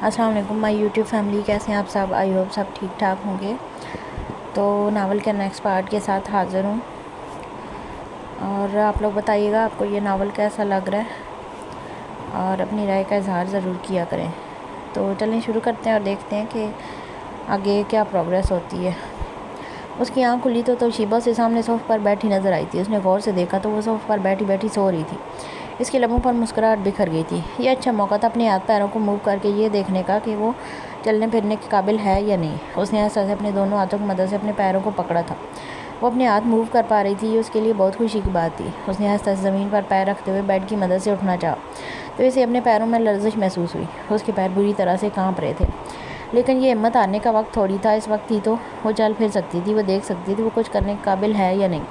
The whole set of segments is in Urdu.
السلام علیکم مائی یوٹیوب فیملی، کیسے ہیں آپ سب؟ آئی ہوپ سب ٹھیک ٹھاک ہوں گے۔ تو ناول کے نیکسٹ پارٹ کے ساتھ حاضر ہوں، اور آپ لوگ بتائیے گا آپ کو یہ ناول کیسا لگ رہا ہے، اور اپنی رائے کا اظہار ضرور کیا کریں۔ تو چلیں شروع کرتے ہیں اور دیکھتے ہیں کہ آگے کیا پروگریس ہوتی ہے۔ اس کی آنکھ کھلی تو توشیبہ اسے سامنے صوفے پر بیٹھی نظر آئی تھی۔ اس نے غور سے دیکھا تو وہ صوفے پر بیٹھی بیٹھی سو رہی تھی۔ اس کے لبوں پر مسکراہٹ بکھر گئی تھی۔ یہ اچھا موقع تھا اپنے ہاتھ پیروں کو موو کر کے یہ دیکھنے کا کہ وہ چلنے پھرنے کے قابل ہے یا نہیں۔ اس نے ایسا سے اپنے دونوں ہاتھوں کی مدد سے اپنے پیروں کو پکڑا تھا۔ وہ اپنے ہاتھ موو کر پا رہی تھی، یہ اس کے لیے بہت خوشی کی بات تھی۔ اس نے آہستہ سے زمین پر پیر رکھتے ہوئے بیڈ کی مدد سے اٹھنا چاہا تو اسے اپنے پیروں میں لرزش محسوس ہوئی۔ اس کے پیر بری طرح سے کانپ رہے تھے، لیکن یہ ہمت ہارنے کا وقت تھوڑی تھا۔ اس وقت ہی تو وہ چل پھر سکتی تھی، وہ دیکھ سکتی تھی وہ کچھ کرنے کے قابل ہے یا نہیں۔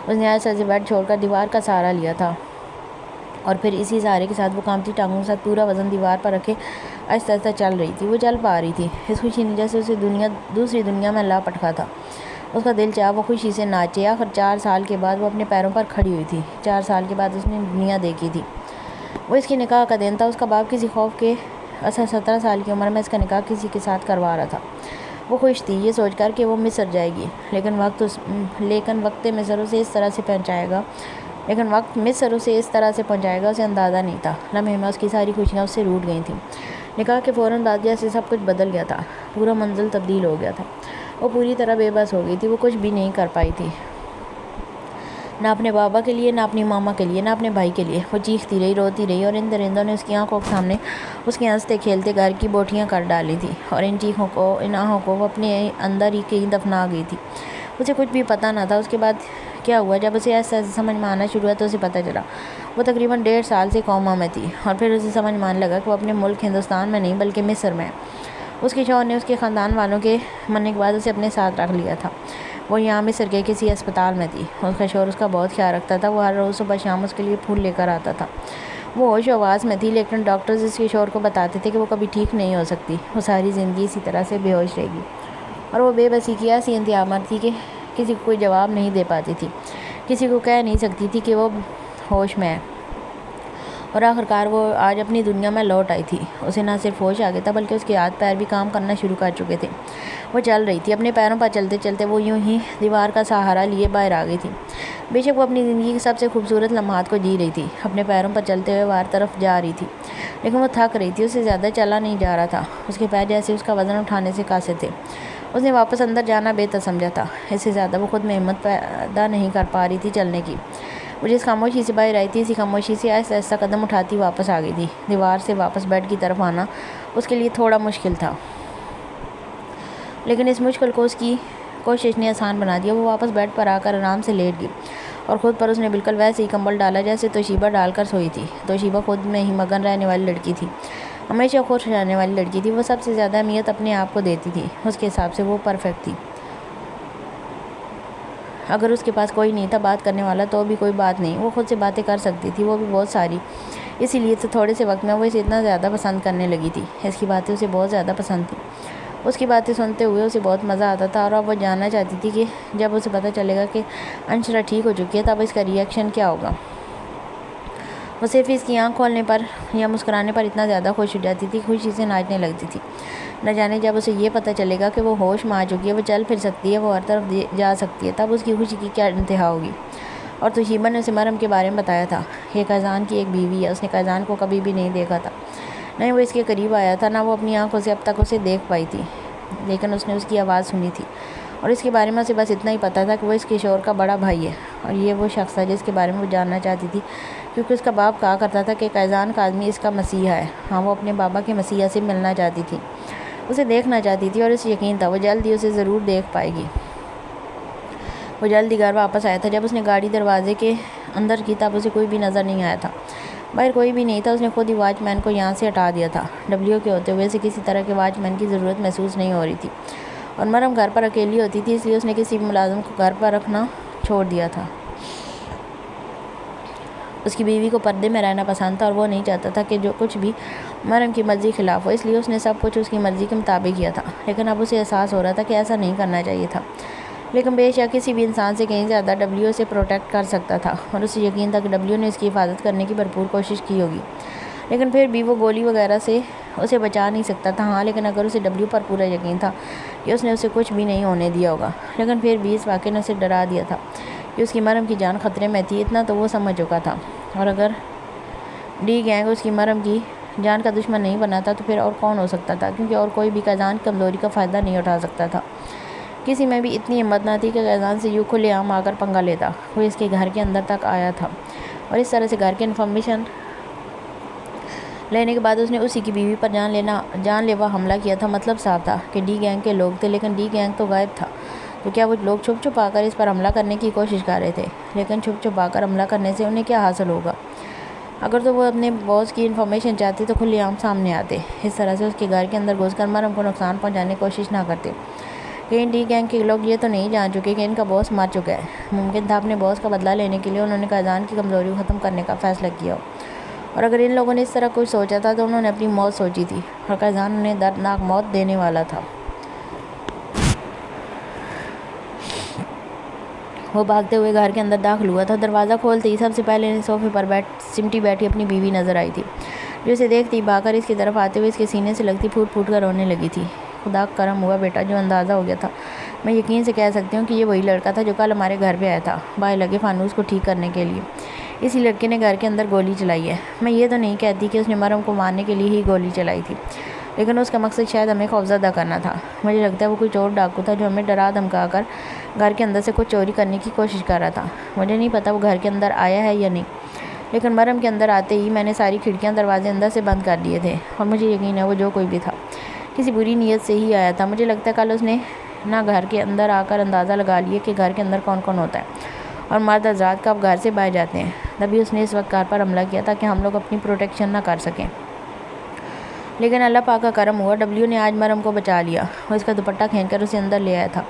اس نے آہستہ سے بیڈ چھوڑ کر دیوار کا سہارا لیا تھا، اور پھر اسی سہارے کے ساتھ وہ کانپتی ٹانگوں کے ساتھ پورا وزن دیوار پر رکھے آہستہ آہستہ چل رہی تھی۔ وہ چل پا رہی تھی اس خوشی نے جیسے اسے دوسری دنیا میں لا پٹکا تھا۔ اس کا دل چاہا وہ خوشی سے ناچے۔ آخر 4 سال کے بعد وہ اپنے پیروں پر کھڑی ہوئی تھی۔ 4 سال کے بعد اس نے دنیا دیکھی تھی۔ وہ اس کے نکاح کا دن تھا۔ اس کا باپ کسی خوف کے اثر 17 سال کی عمر میں اس کا نکاح کسی کے ساتھ کروا رہا تھا۔ وہ خوش تھی یہ سوچ کر کہ وہ مصر جائے گی، لیکن وقت مصر اسے اس طرح سے پہنچائے گا اسے اندازہ نہیں تھا۔ لمحے میں اس کی ساری خوشیاں اس سے روٹ گئی تھیں۔ نکاح کے فوراً بعد جیسے سب کچھ بدل گیا تھا، پورا منزل تبدیل ہو گیا تھا۔ وہ پوری طرح بے بس ہو گئی تھی۔ وہ کچھ بھی نہیں کر پائی تھی، نہ اپنے بابا کے لیے، نہ اپنی ماما کے لیے، نہ اپنے بھائی کے لیے۔ وہ چیختی رہی، روتی رہی، اور ان درندوں نے اس کی آنکھوں کے سامنے اس کے ہنستے کھیلتے گھر کی بوٹیاں کر ڈالی تھی، اور ان چیخوں کو، ان آہوں کو وہ اپنے اندر ہی کہیں دفنا گئی تھی۔ اسے کچھ بھی پتہ نہ تھا اس کے بعد کیا ہوا۔ جب اسے ایسا سمجھ میں آنا شروع ہوا تو اسے پتہ چلا وہ تقریباً 1.5 سال سے کوما میں تھی، اور پھر اسے سمجھ میں آنے لگا کہ وہ اپنے ملک ہندوستان میں نہیں بلکہ مصر میں ہے۔ اس کے شوہر نے اس کے خاندان والوں کے مننے کے بعد اسے اپنے ساتھ رکھ لیا تھا۔ وہ یہاں مصر کے کسی اسپتال میں تھی۔ اس کا شوہر اس کا بہت خیال رکھتا تھا۔ وہ ہر روز صبح شام اس کے لیے پھول لے کر آتا تھا۔ وہ ہوش و حواس میں تھی، لیکن ڈاکٹرز اس کے شوہر کو بتاتے تھے کہ وہ کبھی ٹھیک نہیں ہو سکتی، وہ ساری زندگی اسی طرح سے بے ہوش رہے گی، اور وہ بے بسی کی ایسی انتہا میں تھی کہ کسی کو کوئی جواب نہیں دے پاتی تھی، کسی کو کہہ نہیں سکتی تھی کہ وہ ہوش میں ہے۔ اور آخرکار وہ آج اپنی دنیا میں لوٹ آئی تھی۔ اسے نہ صرف ہوش آ گیا تھا بلکہ اس کے ہاتھ پیر بھی کام کرنا شروع کر چکے تھے۔ وہ چل رہی تھی اپنے پیروں پر، چلتے چلتے وہ یوں ہی دیوار کا سہارا لیے باہر آ گئی تھی۔ بے شک وہ اپنی زندگی کے سب سے خوبصورت لمحات کو جی رہی تھی، اپنے پیروں پر چلتے ہوئے باہر طرف جا رہی تھی، لیکن وہ تھک رہی تھی، اس سے زیادہ چلا نہیں جا رہا تھا۔ اس کے پیر جیسے اس کا وزن اٹھانے سے قاصر تھے۔ اس نے واپس اندر جانا بہتر سمجھا تھا، اس سے زیادہ وہ خود میں ہمت پیدا نہیں کر پا رہی تھی چلنے کی۔ وہ جس خاموشی سے باہر آئی تھی، اسی خاموشی سے آہستہ آہستہ قدم اٹھاتی واپس آ گئی تھی۔ دیوار سے واپس بیڈ کی طرف آنا اس کے لیے تھوڑا مشکل تھا، لیکن اس مشکل کو اس کی کوشش نے آسان بنا دیا۔ وہ واپس بیڈ پر آ کر آرام سے لیٹ گئی، اور خود پر اس نے بالکل ویسے ہی کمبل ڈالا جیسے توشیبہ ڈال کر سوئی تھی۔ توشیبہ خود میں ہی مگن رہنے والی لڑکی تھی، ہمیشہ خوش رہنے والی لڑکی تھی۔ وہ سب سے زیادہ اہمیت اپنے آپ کو دیتی تھی، اس کے حساب سے وہ پرفیکٹ تھی۔ اگر اس کے پاس کوئی نہیں تھا بات کرنے والا تو بھی کوئی بات نہیں، وہ خود سے باتیں کر سکتی تھی، وہ بھی بہت ساری۔ اسی لیے تو تھوڑے سے وقت میں وہ اسے اتنا زیادہ پسند کرنے لگی تھی۔ اس کی باتیں اسے بہت زیادہ پسند تھیں۔ اس کی باتیں سنتے ہوئے اسے بہت مزہ آتا تھا، اور اب وہ جاننا چاہتی تھی کہ جب اسے پتہ چلے گا کہ انشرا ٹھیک ہو چکی ہے تب اس کا ری ایکشن کیا ہوگا۔ وہ صرف اس کی آنکھ کھولنے پر یا مسکرانے پر اتنا زیادہ خوش ہو جاتی تھی، خوشی سے ناچنے لگتی تھی۔ نہ جانے جب اسے یہ پتہ چلے گا کہ وہ ہوش میں آ چکی ہے، وہ چل پھر سکتی ہے، وہ ہر طرف جا سکتی ہے، تب اس کی خوشی کی کیا انتہا ہوگی۔ اور توشیبہ نے اسے مریم کے بارے میں بتایا تھا۔ یہ قیظان کی ایک بیوی ہے۔ اس نے قیظان کو کبھی بھی نہیں دیکھا تھا، نہ ہی وہ اس کے قریب آیا تھا، نہ وہ اپنی آنکھوں سے اب تک اسے دیکھ پائی تھی، لیکن اس نے اس کی آواز سنی تھی، اور اس کے بارے میں اسے بس اتنا ہی پتہ تھا کہ وہ اس کے شوہر کا بڑا بھائی ہے، اور یہ وہ شخص تھا جس کے بارے میں وہ جاننا چاہتی تھی، کیونکہ اس کا باپ کہا کرتا تھا کہ قیظان کاظمی اس کا مسیحا ہے۔ ہاں، وہ اپنے بابا کے مسیحا سے ملنا چاہتی تھی، اسے دیکھنا چاہتی تھی، اور اسے یقین تھا وہ جلد ہی اسے ضرور دیکھ پائے گی۔ وہ جلد ہی گھر واپس آیا تھا۔ جب اس نے گاڑی دروازے کے اندر کی تب اسے کوئی بھی نظر نہیں آیا تھا، باہر کوئی بھی نہیں تھا۔ اس نے خود ہی واچ مین کو یہاں سے ہٹا دیا تھا۔ ڈبلیو کے ہوتے ہوئے اسے کسی طرح کے واچ مین کی ضرورت محسوس نہیں ہو رہی تھی، اور مریم گھر پر اکیلی ہوتی تھی، اس لیے اس نے کسی بھی ملازم کو گھر پر رکھنا چھوڑ دیا تھا۔ اس کی بیوی کو پردے میں رہنا پسند تھا، اور وہ نہیں چاہتا تھا کہ جو کچھ بھی مریم کی مرضی خلاف ہو، اس لیے اس نے سب کچھ اس کی مرضی کے مطابق کیا تھا۔ لیکن اب اسے احساس ہو رہا تھا کہ ایسا نہیں کرنا چاہیے تھا، لیکن بے شک کسی بھی انسان سے کہیں زیادہ ڈبلیو اسے پروٹیکٹ کر سکتا تھا، اور اسے یقین تھا کہ ڈبلیو نے اس کی حفاظت کرنے کی بھرپور کوشش کی ہوگی۔ لیکن پھر بھی وہ گولی وغیرہ سے اسے بچا نہیں سکتا تھا. ہاں لیکن اگر اسے ڈبلیو پر پورا یقین تھا کہ اس نے اسے کچھ بھی نہیں ہونے دیا ہوگا، لیکن پھر بھی اس واقعے نے اسے ڈرا دیا تھا کہ اس کی مریم کی جان خطرے میں تھی. اتنا تو وہ سمجھ چکا تھا. اور اگر ڈی گینگ اس کی مریم کی جان کا دشمن نہیں بنا تھا تو پھر اور کون ہو سکتا تھا، کیونکہ اور کوئی بھی قیزان کی کمزوری کا فائدہ نہیں اٹھا سکتا تھا. کسی میں بھی اتنی ہمت نہ تھی کہ قیزان سے یوں کھلے عام آ کر پنگا لیتا. وہ اس کے گھر کے اندر تک آیا تھا اور اس طرح سے گھر کی انفارمیشن لینے کے بعد اس نے اسی کی بیوی پر جان لیوا حملہ کیا تھا. مطلب صاف تھا کہ ڈی گینگ کے لوگ تھے، لیکن ڈی گینگ تو غائب تھا. تو کیا وہ لوگ چھپ چھپا کر اس پر حملہ کرنے کی کوشش کر رہے تھے؟ لیکن چھپ چھپا کر حملہ کرنے سے انہیں کیا حاصل ہوگا؟ اگر تو وہ اپنے باس کی انفارمیشن چاہتے تو کھلے عام سامنے آتے. اس طرح سے اس کے گھر کے اندر گھس کر مریم کو نقصان پہنچانے کی کوشش نہ کرتے. کہیں ڈی گینگ کے لوگ یہ تو نہیں جان چکے کہ ان کا باس مر چکا ہے. ممکن تھا اپنے باس کا بدلہ لینے کے لیے انہوں نے قیزان کی کمزوری کو ختم کرنے کا فیصلہ کیا ہو. اور اگر ان لوگوں نے اس طرح کچھ سوچا تھا تو انہوں نے اپنی موت سوچی تھی، اور قیزان انہیں دردناک موت دینے والا تھا. وہ بھاگتے ہوئے گھر کے اندر داخل ہوا تھا. دروازہ کھولتے ہی سب سے پہلے صوفے پر سمٹی بیٹھی اپنی بیوی نظر آئی تھی، جو اسے دیکھتی بھاگ کر اس کی طرف آتے ہوئے اس کے سینے سے لگتی پھوٹ پھوٹ کر رونے لگی تھی. خدا کا کرم ہوا بیٹا، جو اندازہ ہو گیا تھا. میں یقین سے کہہ سکتی ہوں کہ یہ وہی لڑکا تھا جو کل ہمارے گھر پہ آیا تھا بائیں لگے فانوس کو ٹھیک کرنے کے لیے. اسی لڑکے نے گھر کے اندر گولی چلائی ہے. میں یہ تو نہیں کہتی کہ اس نے مریم کو مارنے کے لیے ہی گولی چلائی تھی، لیکن اس کا مقصد شاید ہمیں خوفزدہ کرنا تھا. مجھے لگتا ہے وہ کوئی چور ڈاکو تھا جو ہمیں ڈرا دھمکا کر گھر کے اندر سے کچھ چوری کرنے کی کوشش کر رہا تھا. مجھے نہیں پتا وہ گھر کے اندر آیا ہے یا نہیں، لیکن مریم کے اندر آتے ہی میں نے ساری کھڑکیاں دروازے اندر سے بند کر دیے تھے. اور مجھے یقین ہے وہ جو کوئی بھی تھا کسی بری نیت سے ہی آیا تھا. مجھے لگتا ہے کل اس نے نہ گھر کے اندر آ کر اندازہ لگا لیے کہ گھر کے اندر کون کون ہوتا ہے اور مرد حضرات کب گھر سے باہر جاتے ہیں. تبھی اس نے اس وقت کار پر حملہ کیا تاکہ ہم لوگ اپنی پروٹیکشن نہ کر سکیں. لیکن اللہ پاک کا کرم ہوا، ڈبلیو نے آج مریم کو بچا لیا. وہ اس کا دوپٹہ کھینچ کر اسے اندر لے آیا تھا،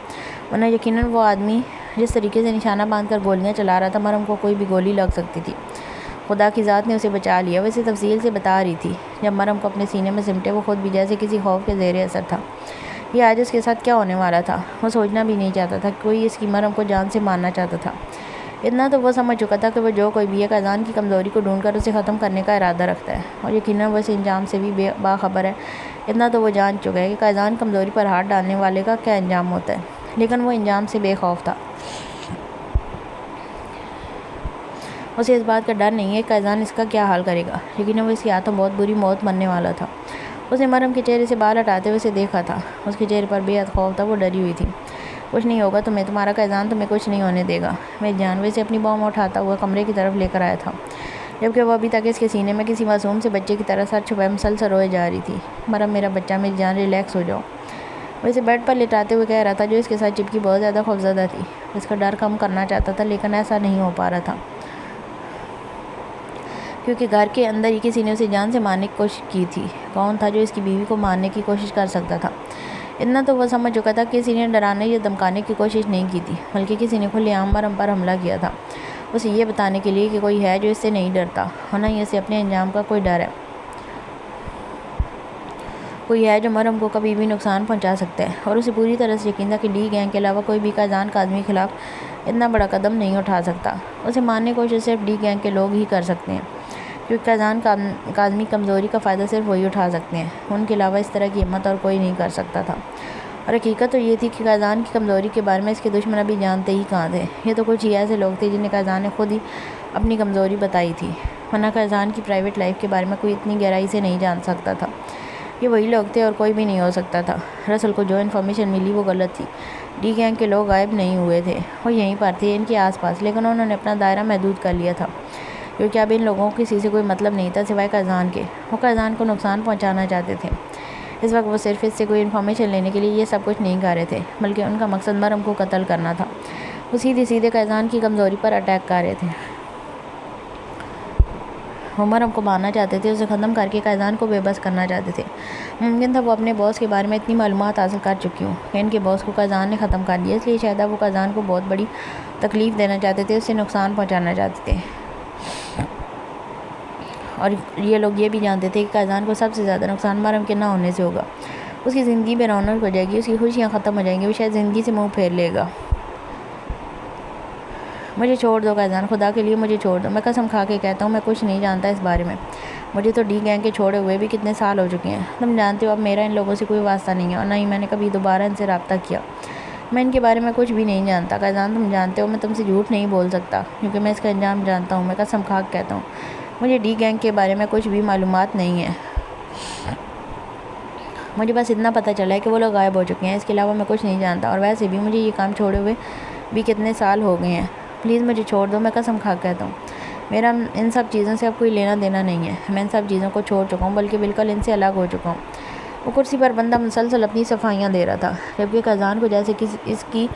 ورنہ یقیناً وہ آدمی جس طریقے سے نشانہ باندھ کر گولیاں چلا رہا تھا مریم کو کوئی بھی گولی لگ سکتی تھی. خدا کی ذات نے اسے بچا لیا. وہ اسے تفصیل سے بتا رہی تھی. جب مریم کو اپنے سینے میں سمٹے وہ خود بھی جیسے کسی خوف کے زیر اثر تھا. یہ آج اس کے ساتھ کیا ہونے والا تھا؟ وہ سوچنا بھی نہیں چاہتا تھا کہ کوئی اس کی مریم کو جان سے مارنا چاہتا تھا. اتنا تو وہ سمجھ چکا تھا کہ وہ جو کوئی بھی ہے قیزان کی کمزوری کو ڈھونڈ کر اسے ختم کرنے کا ارادہ رکھتا ہے، اور یقیناً وہ اس انجام سے بھی باخبر ہے. اتنا تو وہ جان چکا ہے کہ قیزان کمزوری پر ہاتھ ڈالنے والے کا کیا انجام ہوتا ہے، لیکن وہ انجام سے بے خوف تھا. اسے اس بات کا ڈر نہیں ہے کہ قیزان اس کا کیا حال کرے گا، لیکن وہ اس کے ہاتھوں بہت بری موت مرنے والا تھا. اس نے مریم کے چہرے سے بال ہٹاتے ہوئے اسے دیکھا تھا. اس کے چہرے پر بے حد خوف تھا. وہ ڈری ہوئی تھی. کچھ نہیں ہوگا تمہیں، تمہارا قیزان تمہیں کچھ نہیں ہونے دے گا. میں جانور سے اپنی باؤں میں اٹھاتا ہوا کمرے کی طرف لے کر آیا تھا، جبکہ وہ ابھی تک اس کے سینے میں کسی معصوم سے بچے کی طرح سر چھپائے مسلسل روئے جا رہی تھی. مریم میرا بچہ، میری جان، ریلیکس ہو جاؤ. وہ اسے بیڈ پر لٹاتے ہوئے کہہ رہا تھا، جو اس کے ساتھ چپکی بہت زیادہ خوفزدہ تھی. اس کا ڈر کم کرنا چاہتا تھا، لیکن ایسا نہیں ہو پا رہا تھا، کیونکہ گھر کے اندر ہی کسی نے اسے جان سے مارنے کی کوشش کی تھی. کون تھا جو اس کی بیوی کو مارنے کی کوشش کر سکتا تھا؟ اتنا تو وہ سمجھ چکا تھا کہ کسی نے ڈرانے یا دھمکانے کی کوشش نہیں کی تھی، بلکہ کسی نے کھلے عام مریم پر حملہ کیا تھا، اسے یہ بتانے کے لیے کہ کوئی ہے جو اس سے نہیں ڈرتا، اور نہ ہی اسے اپنے انجام کا کوئی ڈر ہے. کوئی ہے جو مریم کو کبھی بھی نقصان پہنچا سکتا ہے. اور اسے پوری طرح سے یقین تھا کہ ڈی گینگ کے علاوہ کوئی بھی قیزان کاظمی کے خلاف اتنا بڑا قدم نہیں اٹھا سکتا. اسے مارنے کی کوشش صرف ڈی گینگ کے لوگ ہی کر سکتے ہیں، کیونکہ قیزان کاظمی کمزوری کا فائدہ صرف وہی اٹھا سکتے ہیں. ان کے علاوہ اس طرح کی ہمت اور کوئی نہیں کر سکتا تھا. اور حقیقت تو یہ تھی کہ قیزان کی کمزوری کے بارے میں اس کے دشمن ابھی جانتے ہی کہاں تھے. یہ تو کچھ ہی ایسے لوگ تھے جنہیں قیزان نے خود ہی اپنی کمزوری بتائی تھی، ورنہ قیزان کی پرائیویٹ لائف کے بارے میں کوئی اتنی گہرائی سے نہیں جان سکتا تھا. یہ وہی لوگ تھے اور کوئی بھی نہیں ہو سکتا تھا. رسل کو جو انفارمیشن ملی وہ غلط تھی. ڈی گینگ کے لوگ غائب نہیں ہوئے تھے، وہ یہیں پر تھے ان کے آس پاس، لیکن انہوں نے اپنا دائرہ محدود کر لیا تھا، کیونکہ اب ان لوگوں کو کسی سے کوئی مطلب نہیں تھا سوائے قیزان کے. وہ قیزان کو نقصان پہنچانا چاہتے تھے. اس وقت وہ صرف اس سے کوئی انفارمیشن لینے کے لیے یہ سب کچھ نہیں کر رہے تھے، بلکہ ان کا مقصد مریم کو قتل کرنا تھا. وہ سیدھے قیزان کی کمزوری پر اٹیک کر رہے تھے. وہ مریم کو مارنا چاہتے تھے، اسے ختم کر کے قیزان کو بے بس کرنا چاہتے تھے. ممکن تھا وہ اپنے باس کے بارے میں اتنی معلومات حاصل کر چکی ہوں کہ ان کے باس کو قیزان نے ختم کر دیا، اس لیے شاید وہ قیزان کو بہت بڑی تکلیف دینا چاہتے تھے، اسے نقصان پہنچانا چاہتے تھے. اور یہ لوگ یہ بھی جانتے تھے کہ قیزان کو سب سے زیادہ نقصان مریم کے نہ ہونے سے ہوگا. اس کی زندگی میں رونق ہو جائے گی، اس کی خوشیاں ختم ہو جائیں گی، وہ شاید زندگی سے منہ پھیر لے گا. مجھے چھوڑ دو قیزان، خدا کے لیے مجھے چھوڑ دو. میں قسم کھا کے کہتا ہوں میں کچھ نہیں جانتا اس بارے میں. مجھے تو ڈی گینگ کے چھوڑے ہوئے بھی کتنے سال ہو چکے ہیں. تم جانتے ہو اب میرا ان لوگوں سے کوئی واسطہ نہیں ہے اور نہ ہی میں نے کبھی دوبارہ ان سے رابطہ کیا. میں ان کے بارے میں کچھ بھی نہیں جانتا. قیضان تم جانتے ہو میں تم سے جھوٹ نہیں بول سکتا کیونکہ میں اس کا انجام جانتا ہوں. میں قسم کھا کے کہتا ہوں مجھے ڈی گینگ کے بارے میں کچھ بھی معلومات نہیں ہے. مجھے بس اتنا پتہ چلا ہے کہ وہ لوگ غائب ہو چکے ہیں. اس کے علاوہ میں کچھ نہیں جانتا اور ویسے بھی مجھے یہ کام چھوڑے ہوئے بھی کتنے سال ہو گئے ہیں. پلیز مجھے چھوڑ دو. میں قسم کھا کے کہتا ہوں میرا ان سب چیزوں سے اب کوئی لینا دینا نہیں ہے. میں ان سب چیزوں کو چھوڑ چکا ہوں بلکہ بالکل ان سے الگ ہو چکا ہوں. وہ کرسی پر بندہ مسلسل اپنی صفائیاں دے رہا تھا جبکہ قیضان کو جیسے اس کی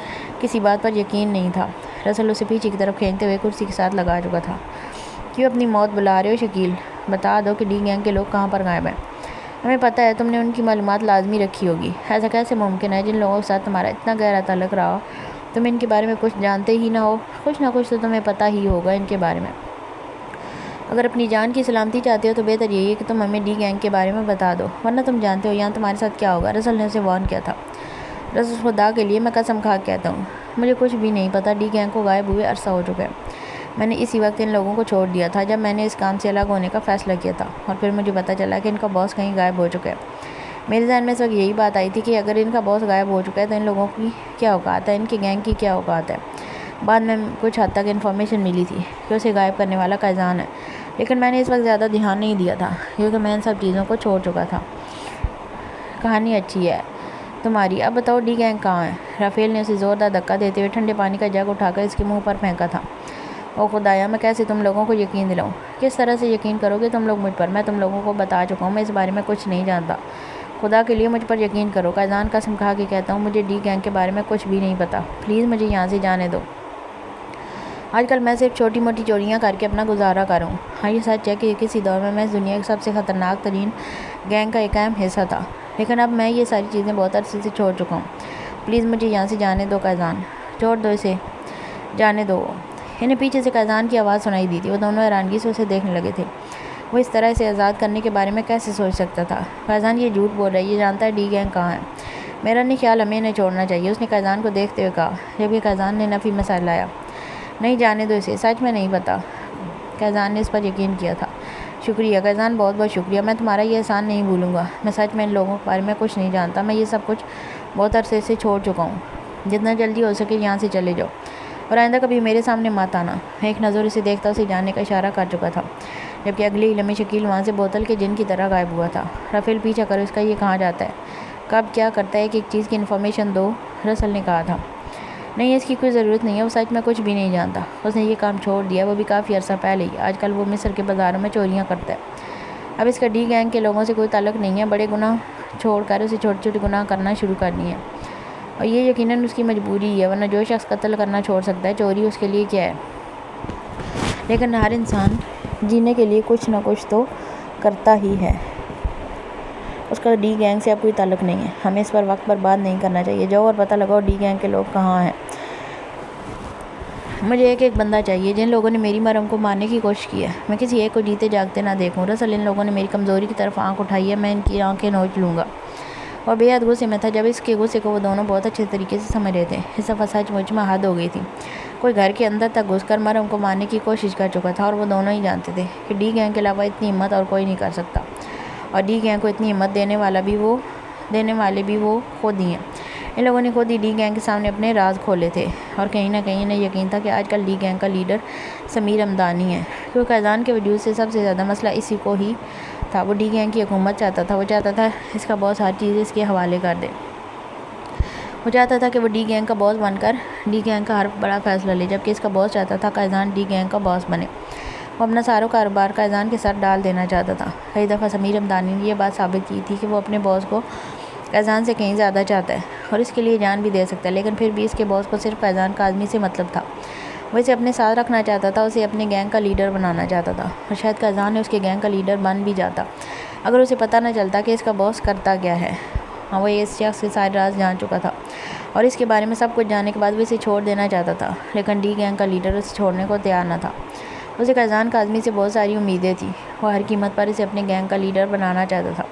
کسی بات پر یقین نہیں تھا. رسل اسے پیچھے کی طرف کھینچتے ہوئے کرسی کے ساتھ لگا چکا تھا. کیوں اپنی موت بلا رہے ہو شکیل؟ بتا دو کہ ڈی گینگ کے لوگ کہاں پر غائب ہیں. ہمیں پتہ ہے تم نے ان کی معلومات لازمی رکھی ہوگی. ایسا کیسے ممکن ہے جن لوگوں کے ساتھ تمہارا اتنا گہرا تعلق رہا تم ان کے بارے میں کچھ جانتے ہی نہ ہو؟ کچھ نہ کچھ تو تمہیں پتہ ہی ہوگا ان کے بارے میں. اگر اپنی جان کی سلامتی چاہتے ہو تو بہتر یہی ہے کہ تم ہمیں ڈی گینگ کے بارے میں بتا دو ورنہ تم جانتے ہو یہاں تمہارے ساتھ کیا ہوگا. رسل نے اسے وارن کیا تھا. رسل خدا کے لیے میں قسم کھا کے کہتا ہوں مجھے کچھ بھی نہیں پتہ. ڈی گینگ کو غائب ہوئے عرصہ ہو چکا ہے. میں نے اسی وقت ان لوگوں کو چھوڑ دیا تھا جب میں نے اس کام سے الگ ہونے کا فیصلہ کیا تھا اور پھر مجھے پتہ چلا کہ ان کا باس کہیں غائب ہو چکا ہے. میرے ذہن میں اس وقت یہی بات آئی تھی کہ اگر ان کا باس غائب ہو چکا ہے تو ان لوگوں کی کیا اوقات ہے, ان کی گینگ کی کیا اوقات ہے. بعد میں کچھ حد تک انفارمیشن ملی تھی کہ اسے غائب کرنے والا قیضان ہے لیکن میں نے اس وقت زیادہ دھیان نہیں دیا تھا کیونکہ میں ان سب چیزوں کو چھوڑ چکا تھا. کہانی اچھی ہے تمہاری. اب بتاؤ ڈی گینگ کہاں ہے؟ رافیل نے اسے زوردار دھکا دیتے ہوئے ٹھنڈے پانی کا جگ اٹھا کر اس کے منہ پر پھینکا تھا. او خدایا میں کیسے تم لوگوں کو یقین دلاؤں؟ کس طرح سے یقین کرو گے تم لوگ مجھ پر؟ میں تم لوگوں کو بتا چکا ہوں میں اس بارے میں کچھ نہیں جانتا. خدا کے لیے مجھ پر یقین کرو. قیضان قسم کھا کے کہتا ہوں مجھے ڈی گینگ کے بارے میں کچھ بھی نہیں پتہ. پلیز مجھے یہاں سے جانے دو. آج کل میں صرف چھوٹی موٹی چوریاں کر کے اپنا گزارا کروں. ہاں یہ سچ ہے کہ کسی دور میں اس دنیا کی سب سے خطرناک ترین گینگ کا ایک اہم حصہ تھا لیکن اب میں یہ ساری چیزیں بہت عرصے سے چھوڑ چکا ہوں. پلیز مجھے یہاں سے جانے دو قیضان. چھوڑ دو اسے. جانے دو. انہیں پیچھے سے قیضان کی آواز سنائی دی تھی. وہ دونوں حیرانگی سے اسے دیکھنے لگے تھے. وہ اس طرح اسے آزاد کرنے کے بارے میں کیسے سوچ سکتا تھا؟ قیضان یہ جھوٹ بول رہا ہے. یہ جانتا ہے ڈی گینگ کہاں ہے. میرا نہیں خیال ہمیں انہیں چھوڑنا چاہیے, اس نے قیضان کو دیکھتے ہوئے کہا جبکہ قیضان نے نفی میں سر لایا. نہیں جانے دو اسے. سچ میں نہیں پتہ. قیضان نے اس پر یقین کیا تھا. شکریہ قیضان, بہت بہت شکریہ. میں تمہارا یہ احسان نہیں بھولوں گا. میں سچ میں ان لوگوں کے بارے میں کچھ نہیں جانتا. میں یہ سب کچھ بہت عرصے سے چھوڑ چکا ہوں. جتنا جلدی ہو سکے یہاں سے چلے جاؤ اور آئندہ کبھی میرے سامنے مت آنا. ایک نظر اسے دیکھتا اسے جانے کا اشارہ کر چکا تھا جبکہ اگلے ہی لمحے شکیل وہاں سے بوتل کے جن کی طرح غائب ہوا تھا. رافیل پیچھا کرو اس کا. یہ کہاں جاتا ہے, کب کیا کرتا ہے, ایک چیز کی انفارمیشن دو. رسل نے کہا تھا. نہیں اس کی کوئی ضرورت نہیں ہے. وہ سچ میں کچھ بھی نہیں جانتا. اس نے یہ کام چھوڑ دیا وہ بھی کافی عرصہ پہلے ہی. آج کل وہ مصر کے بازاروں میں چوریاں کرتا ہے. اب اس کا ڈی گینگ کے لوگوں سے کوئی تعلق نہیں ہے. بڑے گناہ چھوڑ کر اسے چھوٹے چھوٹے گناہ کرنا شروع کر دیے ہیں اور یہ یقیناً اس کی مجبوری ہے ورنہ جو شخص قتل کرنا چھوڑ سکتا ہے چوری اس کے لیے کیا ہے. لیکن ہر انسان جینے کے لیے کچھ نہ کچھ تو کرتا ہی ہے. اس کا ڈی گینگ سے اب کوئی تعلق نہیں ہے. ہمیں اس پر وقت برباد نہیں کرنا چاہیے. جاؤ اور پتہ لگاؤ ڈی گینگ کے لوگ کہاں ہیں. مجھے ایک ایک بندہ چاہیے. جن لوگوں نے میری مریم کو مارنے کی کوشش کی ہے میں کسی ایک کو جیتے جاگتے نہ دیکھوں. رسل ان لوگوں نے میری کمزوری کی طرف آنکھ اٹھائی ہے. میں ان کی آنکھیں نوچ لوں گا. اور بے حد غصے میں تھا. جب اس کے غصے کو وہ دونوں بہت اچھے طریقے سے سمجھ رہے تھے. اس دفعہ سچ مچ میں حد ہو گئی تھی. کوئی گھر کے اندر تک گھس کر مریم کو مارنے کی کوشش کر چکا تھا اور وہ دونوں ہی جانتے تھے کہ ڈی گینگ کے علاوہ اتنی ہمت اور کوئی نہیں کر سکتا اور ڈی گینگ کو اتنی ہمت دینے والے بھی وہ خود ہی ہیں. ان لوگوں نے خود ہی ڈی گینگ کے سامنے اپنے راز کھولے تھے اور کہیں نہ کہیں انہیں یقین تھا کہ آج کل ڈی گینگ کا لیڈر سمیر ہمدانی ہے کیونکہ قیضان کے وجود سے سب سے زیادہ مسئلہ اسی کو ہی تھا. وہ ڈی گینگ کی حکومت چاہتا تھا. وہ چاہتا تھا اس کا باس ہر چیز اس کے حوالے کر دے. وہ چاہتا تھا کہ وہ ڈی گینگ کا باس بن کر ڈی گینگ کا ہر بڑا فیصلہ لے جبکہ اس کا باس چاہتا تھا قیضان ڈی گینگ کا باس بنے. وہ اپنا سارا کاروبار قیضان کے ساتھ ڈال دینا چاہتا تھا. کئی دفعہ سمیر ہمدانی نے یہ بات ثابت کی تھی کہ وہ اپنے باس کو قیضان سے کہیں زیادہ چاہتا ہے اور اس کے لیے جان بھی دے سکتا ہے لیکن پھر بھی اس کے باس کو صرف قیضان کا آدمی سے مطلب تھا. وہ اسے اپنے ساتھ رکھنا چاہتا تھا. اسے اپنے گینگ کا لیڈر بنانا چاہتا تھا اور شاید قیضان نے اس کے گینگ کا لیڈر بن بھی جاتا اگر اسے پتہ نہ چلتا کہ اس کا باس کرتا کیا ہے. ہاں وہ اس شخص کے سارے راز جان چکا تھا اور اس کے بارے میں سب کچھ جاننے کے بعد وہ اسے چھوڑ دینا چاہتا تھا لیکن ڈی گینگ کا لیڈر اسے چھوڑنے کو تیار نہ تھا. اسے قیضان کا آدمی سے بہت ساری امیدیں تھیں. وہ ہر قیمت پر اسے اپنے گینگ کا لیڈر بنانا چاہتا تھا.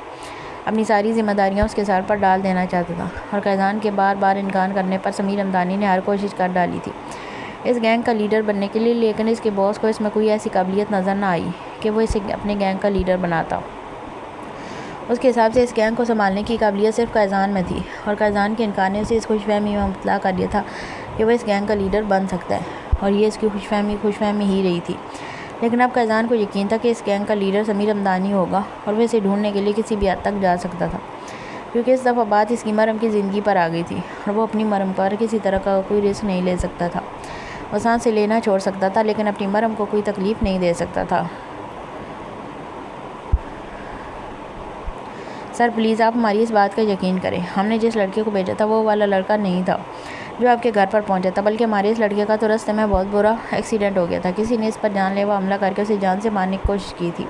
اپنی ساری ذمہ داریاں اس کے سر پر ڈال دینا چاہتا تھا اور قیضان کے بار بار انکار کرنے پر سمیر ہمدانی نے ہر کوشش کر ڈالی تھی اس گینگ کا لیڈر بننے کے لیے لیکن اس کے باس کو اس میں کوئی ایسی قابلیت نظر نہ آئی کہ وہ اسے اپنے گینگ کا لیڈر بناتا۔ اس کے حساب سے اس گینگ کو سنبھالنے کی قابلیت صرف قیزان میں تھی، اور قیزان کے انکار نے اسے اس خوش فہمی میں مبتلا کر دیا تھا کہ وہ اس گینگ کا لیڈر بن سکتا ہے، اور یہ اس کی خوش فہمی ہی رہی تھی۔ لیکن اب قیزان کو یقین تھا کہ اس گینگ کا لیڈر سمیر ہمدانی ہوگا، اور وہ اسے ڈھونڈنے کے لیے کسی بھی حد تک جا سکتا تھا، کیونکہ اس دفعہ بات اس کی مریم کی زندگی پر آ گئی تھی، اور وہ اپنی مریم پر کسی طرح کا کوئی رسک نہیں لے سکتا تھا۔ وہ سانس سے لینا چھوڑ سکتا تھا، لیکن اپنی مریم کو کوئی تکلیف نہیں دے سکتا تھا۔ سر پلیز آپ ہماری اس بات کا یقین کریں، ہم نے جس لڑکے کو بھیجا تھا وہ والا لڑکا نہیں تھا جو آپ کے گھر پر پہنچا تھا، بلکہ ہمارے اس لڑکے کا تو راستے میں بہت برا ایکسیڈنٹ ہو گیا تھا۔ کسی نے اس پر جان لیوا حملہ کر کے اسے جان سے مارنے کی کوشش کی تھی۔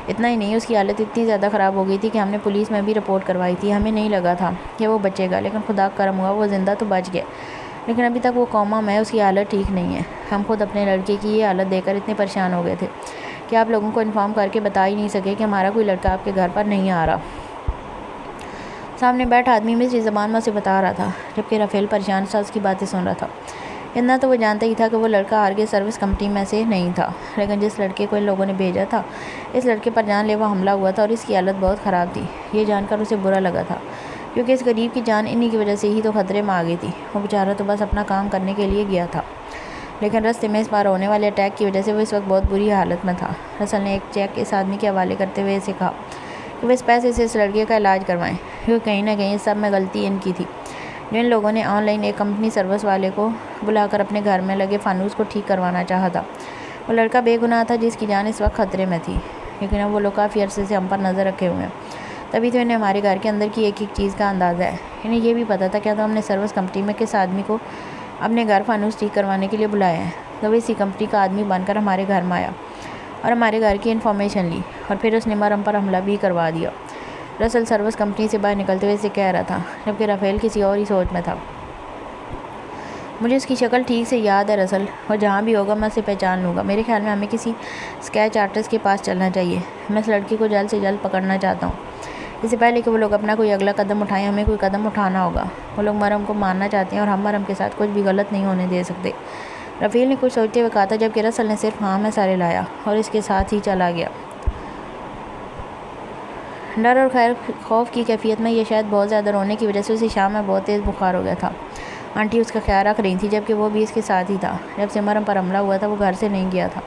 اتنا ہی نہیں، اس کی حالت اتنی زیادہ خراب ہو گئی تھی کہ ہم نے پولیس میں بھی رپورٹ کروائی تھی۔ ہمیں نہیں لگا تھا کہ وہ بچے گا، لیکن خدا کا کرم ہوا وہ زندہ تو بچ گیا، لیکن ابھی تک وہ کوما میں، اس کی حالت ٹھیک نہیں ہے۔ ہم خود اپنے لڑکے کی یہ حالت دیکھ کر اتنے پریشان ہو گئے تھے کہ آپ لوگوں کو انفارم کر کے بتا ہی نہیں سکے کہ ہمارا کوئی لڑکا آپ کے گھر پر نہیں آ رہا۔ سامنے بیٹھا آدمی مصری زبان میں اسے بتا رہا تھا، جبکہ رافیل پریشان سا اس کی باتیں سن رہا تھا۔ اتنا تو وہ جانتا ہی تھا کہ وہ لڑکا آرگے سروس کمپنی میں سے نہیں تھا، لیکن جس لڑکے کو ان لوگوں نے بھیجا تھا، اس لڑکے پر جان لیوا حملہ ہوا تھا، اور اس کی حالت بہت خراب تھی۔ یہ جان کر اسے برا لگا تھا، کیونکہ اس غریب کی جان انہی کی وجہ سے ہی تو خطرے میں آ گئی تھی۔ وہ بیچارہ تو بس اپنا کام کرنے کے لیے گیا تھا، لیکن راستے میں اس بار ہونے والے اٹیک کی وجہ سے وہ اس وقت بہت بری حالت میں تھا۔ رسل نے ایک چیک اس آدمی کے حوالے کرتے ہوئے اسے کہا کہ وہ اس پیسے سے اس لڑکے کا علاج کروائیں، کیونکہ کہیں نہ کہیں اس سب میں غلطی ان کی تھی۔ جن لوگوں نے آن لائن ایک کمپنی سروس والے کو بلا کر اپنے گھر میں لگے فانوس کو ٹھیک کروانا چاہا تھا، وہ لڑکا بے گناہ تھا جس کی جان اس وقت خطرے میں تھی، لیکن اب وہ لوگ کافی عرصے سے ہم پر نظر رکھے ہوئے ہیں، تبھی تو انہیں ہمارے گھر کے اندر کی ایک ایک چیز کا اندازہ ہے۔ انہیں یہ بھی پتہ تھا کیا تو ہم نے سروس کمپنی میں کس آدمی کو اپنے گھر فانوس ٹھیک کروانے کے لیے بلایا ہے، تو وہ اسی کمپنی کا آدمی بن کر ہمارے گھر میں آیا اور ہمارے گھر کی انفارمیشن لی، اور پھر اس نے مریم پر حملہ بھی کروا دیا۔ رسل سروس کمپنی سے باہر نکلتے ہوئے اسے کہہ رہا تھا، جبکہ رافیل کسی اور ہی سوچ میں تھا۔ مجھے اس کی شکل ٹھیک سے یاد ہے رسل، اور جہاں بھی ہوگا میں اسے پہچان لوں گا۔ میرے خیال میں ہمیں کسی اسکیچ آرٹسٹ کے پاس چلنا چاہیے۔ میں اس لڑکی کو جلد سے جلد پکڑنا چاہتا ہوں۔ اس سے پہلے کہ وہ لوگ اپنا کوئی اگلا قدم اٹھائیں، ہمیں کوئی قدم اٹھانا ہوگا۔ وہ لوگ مریم کو مارنا چاہتے ہیں، اور ہم مریم کے ساتھ کچھ بھی غلط نہیں ہونے دے سکتے۔ رافیل نے کچھ سوچتے ہوئے کہا تھا، جبکہ رسل نے صرف ہاں میں سارے لایا اور اس کے ساتھ ہی چلا گیا۔ ڈر اور خوف کی کیفیت میں یہ شاید بہت زیادہ رونے کی وجہ سے اسے شام میں بہت تیز بخار ہو گیا تھا۔ آنٹی اس کا خیال رکھ رہی تھی، جبکہ وہ بھی اس کے ساتھ ہی تھا۔ جب سے مریم پر حملہ ہوا تھا وہ گھر سے نہیں گیا تھا۔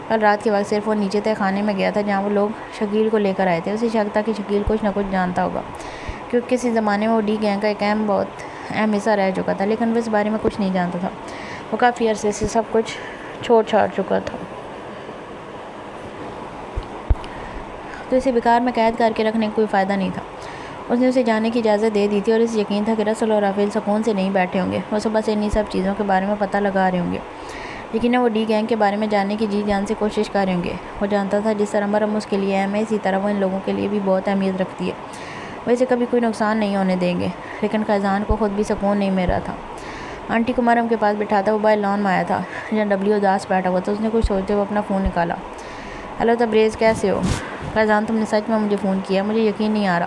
کل رات کے وقت صرف وہ نیچے تہہ خانے میں گیا تھا جہاں وہ لوگ شکیل کو لے کر آئے تھے۔ اسے شک تھا کہ شکیل کچھ نہ کچھ جانتا ہوگا، کیونکہ کسی زمانے میں وہ ڈی گینگ کا ایک بہت اہم حصہ رہ چکا تھا، لیکن وہ اس بارے میں کچھ نہیں جانتا تھا۔ وہ کافی عرصے سے سب کچھ چھوڑ چھاڑ چکا تھا، تو اسے بیکار میں قید کر کے رکھنے کا کوئی فائدہ نہیں تھا۔ اس نے اسے جانے کی اجازت دے دی تھی، اور اسے یقین تھا کہ رسل اور رافیل سکون سے نہیں بیٹھے ہوں گے۔ وہ صبح سے انہی سب چیزوں کے بارے میں پتہ لگا رہے ہوں گے، یقیناً وہ ڈی گینگ کے بارے میں جاننے کی جی جان سے کوشش کر رہے ہوں گے۔ وہ جانتا تھا جس طرح مریم اس کے لیے اہم ہے، اسی طرح وہ ان لوگوں کے لیے بھی بہت اہمیت رکھتی ہے۔ وہ اسے کبھی کوئی نقصان نہیں ہونے دیں گے، لیکن قیزان کو خود بھی سکون نہیں مل رہا تھا۔ آنٹی کو مریم کے پاس بٹھاتا وہ باہر لان میں آیا تھا جہاں ڈبلیو اداس بیٹھا ہوا تھا۔ اس نے کچھ سوچتے ہوئے اپنا فون نکالا۔ ہیلو تبریز، کیسے ہو؟ قیزان، تم نے سچ میں مجھے فون کیا؟ مجھے یقین نہیں آ رہا۔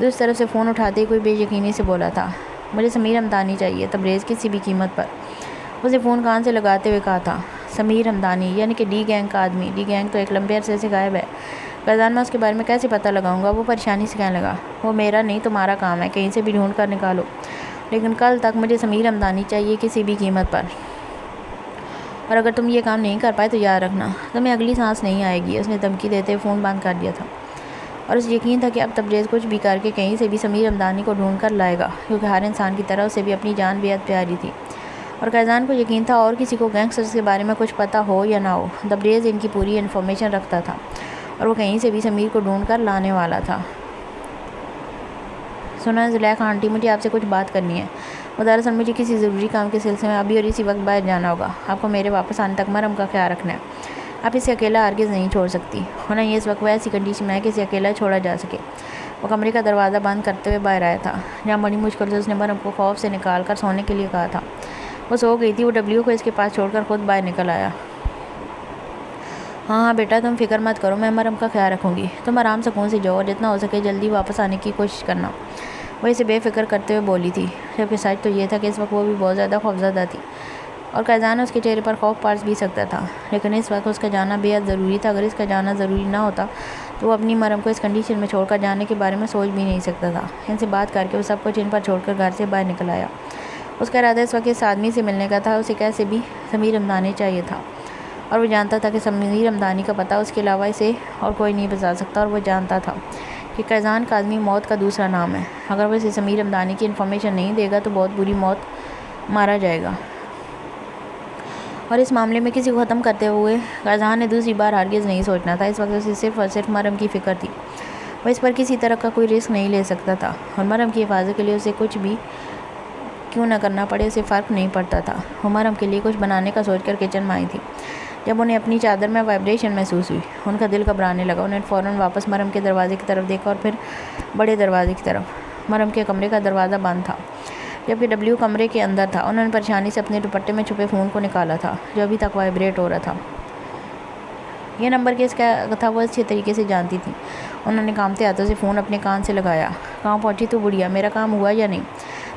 دوسری طرف سے فون اٹھاتے ہی کوئی بے یقینی سے بولا تھا، مجھے سمیر ہمدانی چاہیے تبریز، کسی بھی قیمت پر۔ اسے فون کان سے لگاتے ہوئے کہا تھا، سمیر ہمدانی یعنی کہ ڈی گینگ کا آدمی؟ ڈی گینگ تو ایک لمبے عرصے سے غائب ہے قیزان، میں اس کے بارے میں کیسے پتہ لگاؤں گا؟ وہ پریشانی سے کہنے لگا، وہ میرا نہیں تمہارا کام ہے، کہیں سے بھی ڈھونڈ کر نکالو، لیکن کل تک مجھے سمیر ہمدانی چاہیے کسی بھی قیمت پر، اور اگر تم یہ کام نہیں کر پائے تو یاد رکھنا تمہیں اگلی سانس نہیں آئے گی۔ اس نے دھمکی دیتے ہوئے فون بند کر دیا تھا، اور اسے یقین تھا کہ اب تبریز کچھ بھی کر کے کہیں سے بھی سمیر ہمدانی کو ڈھونڈ کر لائے گا، کیونکہ ہر انسان کی طرح اسے بھی اپنی جان بے حد پیاری تھی۔ اور قیزان کو یقین تھا اور کسی کو گینگسٹرز کے بارے میں کچھ پتہ ہو یا نہ ہو، تبریز ان کی پوری انفارمیشن رکھتا تھا، اور وہ کہیں سے بھی سمیر کو ڈھونڈ کر لانے والا تھا۔ سنا زلیخا آنٹی، مجھے آپ سے کچھ بات کرنی ہے۔ وہ دراصل مجھے کسی ضروری کام کے سلسلے میں ابھی اور اسی وقت باہر جانا ہوگا۔ آپ کو میرے واپس آنے تک مریم کا خیال رکھنا ہے، آپ اسے اکیلا ہرگز نہیں چھوڑ سکتی، ہونا یہ اس وقت وہ ایسی کنڈیشن میں ہے کہ اسے اکیلا چھوڑا جا سکے۔ وہ کمرے کا دروازہ بند کرتے ہوئے باہر آیا تھا جہاں بڑی مشکل سے اس نے مریم کو خوف سے نکال کر سونے کے لیے کہا تھا۔ وہ سو گئی تھی۔ وہ ڈبلیو کو اس کے پاس چھوڑ کر خود باہر نکل آیا۔ ہاں بیٹا، تم فکر مت کرو، میں مریم کا خیال رکھوں گی، تم آرام سکون سے جاؤ اور جتنا ہو سکے جلدی واپس آنے کی کوشش کرنا۔ وہ اسے بے فکر کرتے ہوئے بولی تھی، جبکہ سچ تو یہ تھا کہ اس وقت وہ بھی بہت زیادہ خوفزدہ تھی، اور قیزان اس کے چہرے پر خوف پارس بھی سکتا تھا، لیکن اس وقت اس کا جانا بے حد ضروری تھا۔ اگر اس کا جانا ضروری نہ ہوتا تو وہ اپنی مریم کو اس کنڈیشن میں چھوڑ کر جانے کے بارے میں سوچ بھی نہیں سکتا تھا۔ ان سے بات کر کے وہ سب کچھ ان پر چھوڑ کر گھر سے باہر نکل آیا۔ اس کا ارادہ اس وقت اس آدمی سے ملنے کا تھا۔ اسے کیسے بھی سمیر رمضانی چاہیے تھا، اور وہ جانتا تھا کہ سمیر رمضانی کا پتہ اس کے علاوہ اسے اور کوئی نہیں بتا سکتا، اور وہ جانتا تھا کہ قیزان کاظمی موت کا دوسرا نام ہے۔ اگر وہ اسے سمیر رمضانی کی انفارمیشن نہیں دے گا تو بہت بری موت مارا جائے گا، اور اس معاملے میں کسی کو ختم کرتے ہوئے قیزان نے دوسری بار ہرگز نہیں سوچنا تھا۔ اس وقت اسے صرف اور صرف مریم کی فکر تھی۔ وہ اس پر کسی طرح کا کوئی رسک نہیں لے سکتا تھا، اور مریم کی حفاظت کے لیے اسے کچھ بھی کیوں نہ کرنا پڑے اسے فرق نہیں پڑتا تھا۔ وہ مریم کے لیے کچھ بنانے کا سوچ کر کچن میں آئی تھی۔ جب انہیں اپنی چادر میں وائبریشن محسوس ہوئی، ان کا دل گھبرانے لگا۔ انہیں فوراً واپس مریم کے دروازے کی طرف دیکھا اور پھر بڑے دروازے کی طرف۔ مریم کے کمرے کا دروازہ بند تھا، جبکہ ڈبلیو کمرے کے اندر تھا۔ انہوں نے پریشانی سے اپنے دوپٹے میں چھپے فون کو نکالا تھا، جو ابھی تک وائبریٹ ہو رہا تھا۔ یہ نمبر کس کا تھا وہ اچھے طریقے سے جانتی تھی۔ انہوں نے کانپتے ہاتھوں سے فون اپنے کان سے لگایا۔ کہاں پہنچی تو بڑھیا؟ میرا کام ہوا یا نہیں؟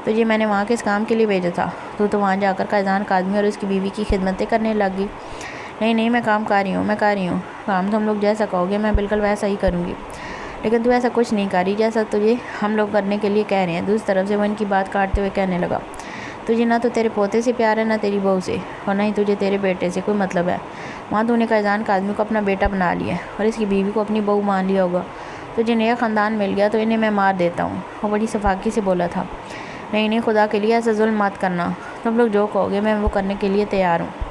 تجھے میں نے وہاں کس کام کے لیے بھیجا تھا؟ تو وہاں جا کر قیزان کاظمی اور اس کی بیوی کی خدمتیں کرنے لگ گئی۔ نہیں، میں کام کر رہی ہوں۔ کام تم لوگ جیسا کہو گے میں بالکل ویسا ہی کروں گی، لیکن تو ایسا کچھ نہیں کر رہی جیسا تجھے ہم لوگ کرنے کے لیے کہہ رہے ہیں۔ دوسری طرف سے وہ ان کی بات کاٹتے ہوئے کہنے لگا، تجھے نہ تو تیرے پوتے سے پیار ہے، نہ تیری بہو سے، اور نہ ہی تجھے تیرے بیٹے سے کوئی مطلب ہے۔ وہاں تو نے قیزان کاظمی کو اپنا بیٹا بنا لیا ہے اور اس کی بیوی کو اپنی بہو مان لیا ہوگا۔ تجھے نیا خاندان مل گیا تو انہیں میں مار دیتا ہوں۔ وہ بڑی صفاقی سے بولا تھا۔ نہیں، خدا کے لیے ایسا ظلم مت کرنا۔ تم لوگ جو کہو گے میں وہ کرنے کے لیے تیار ہوں۔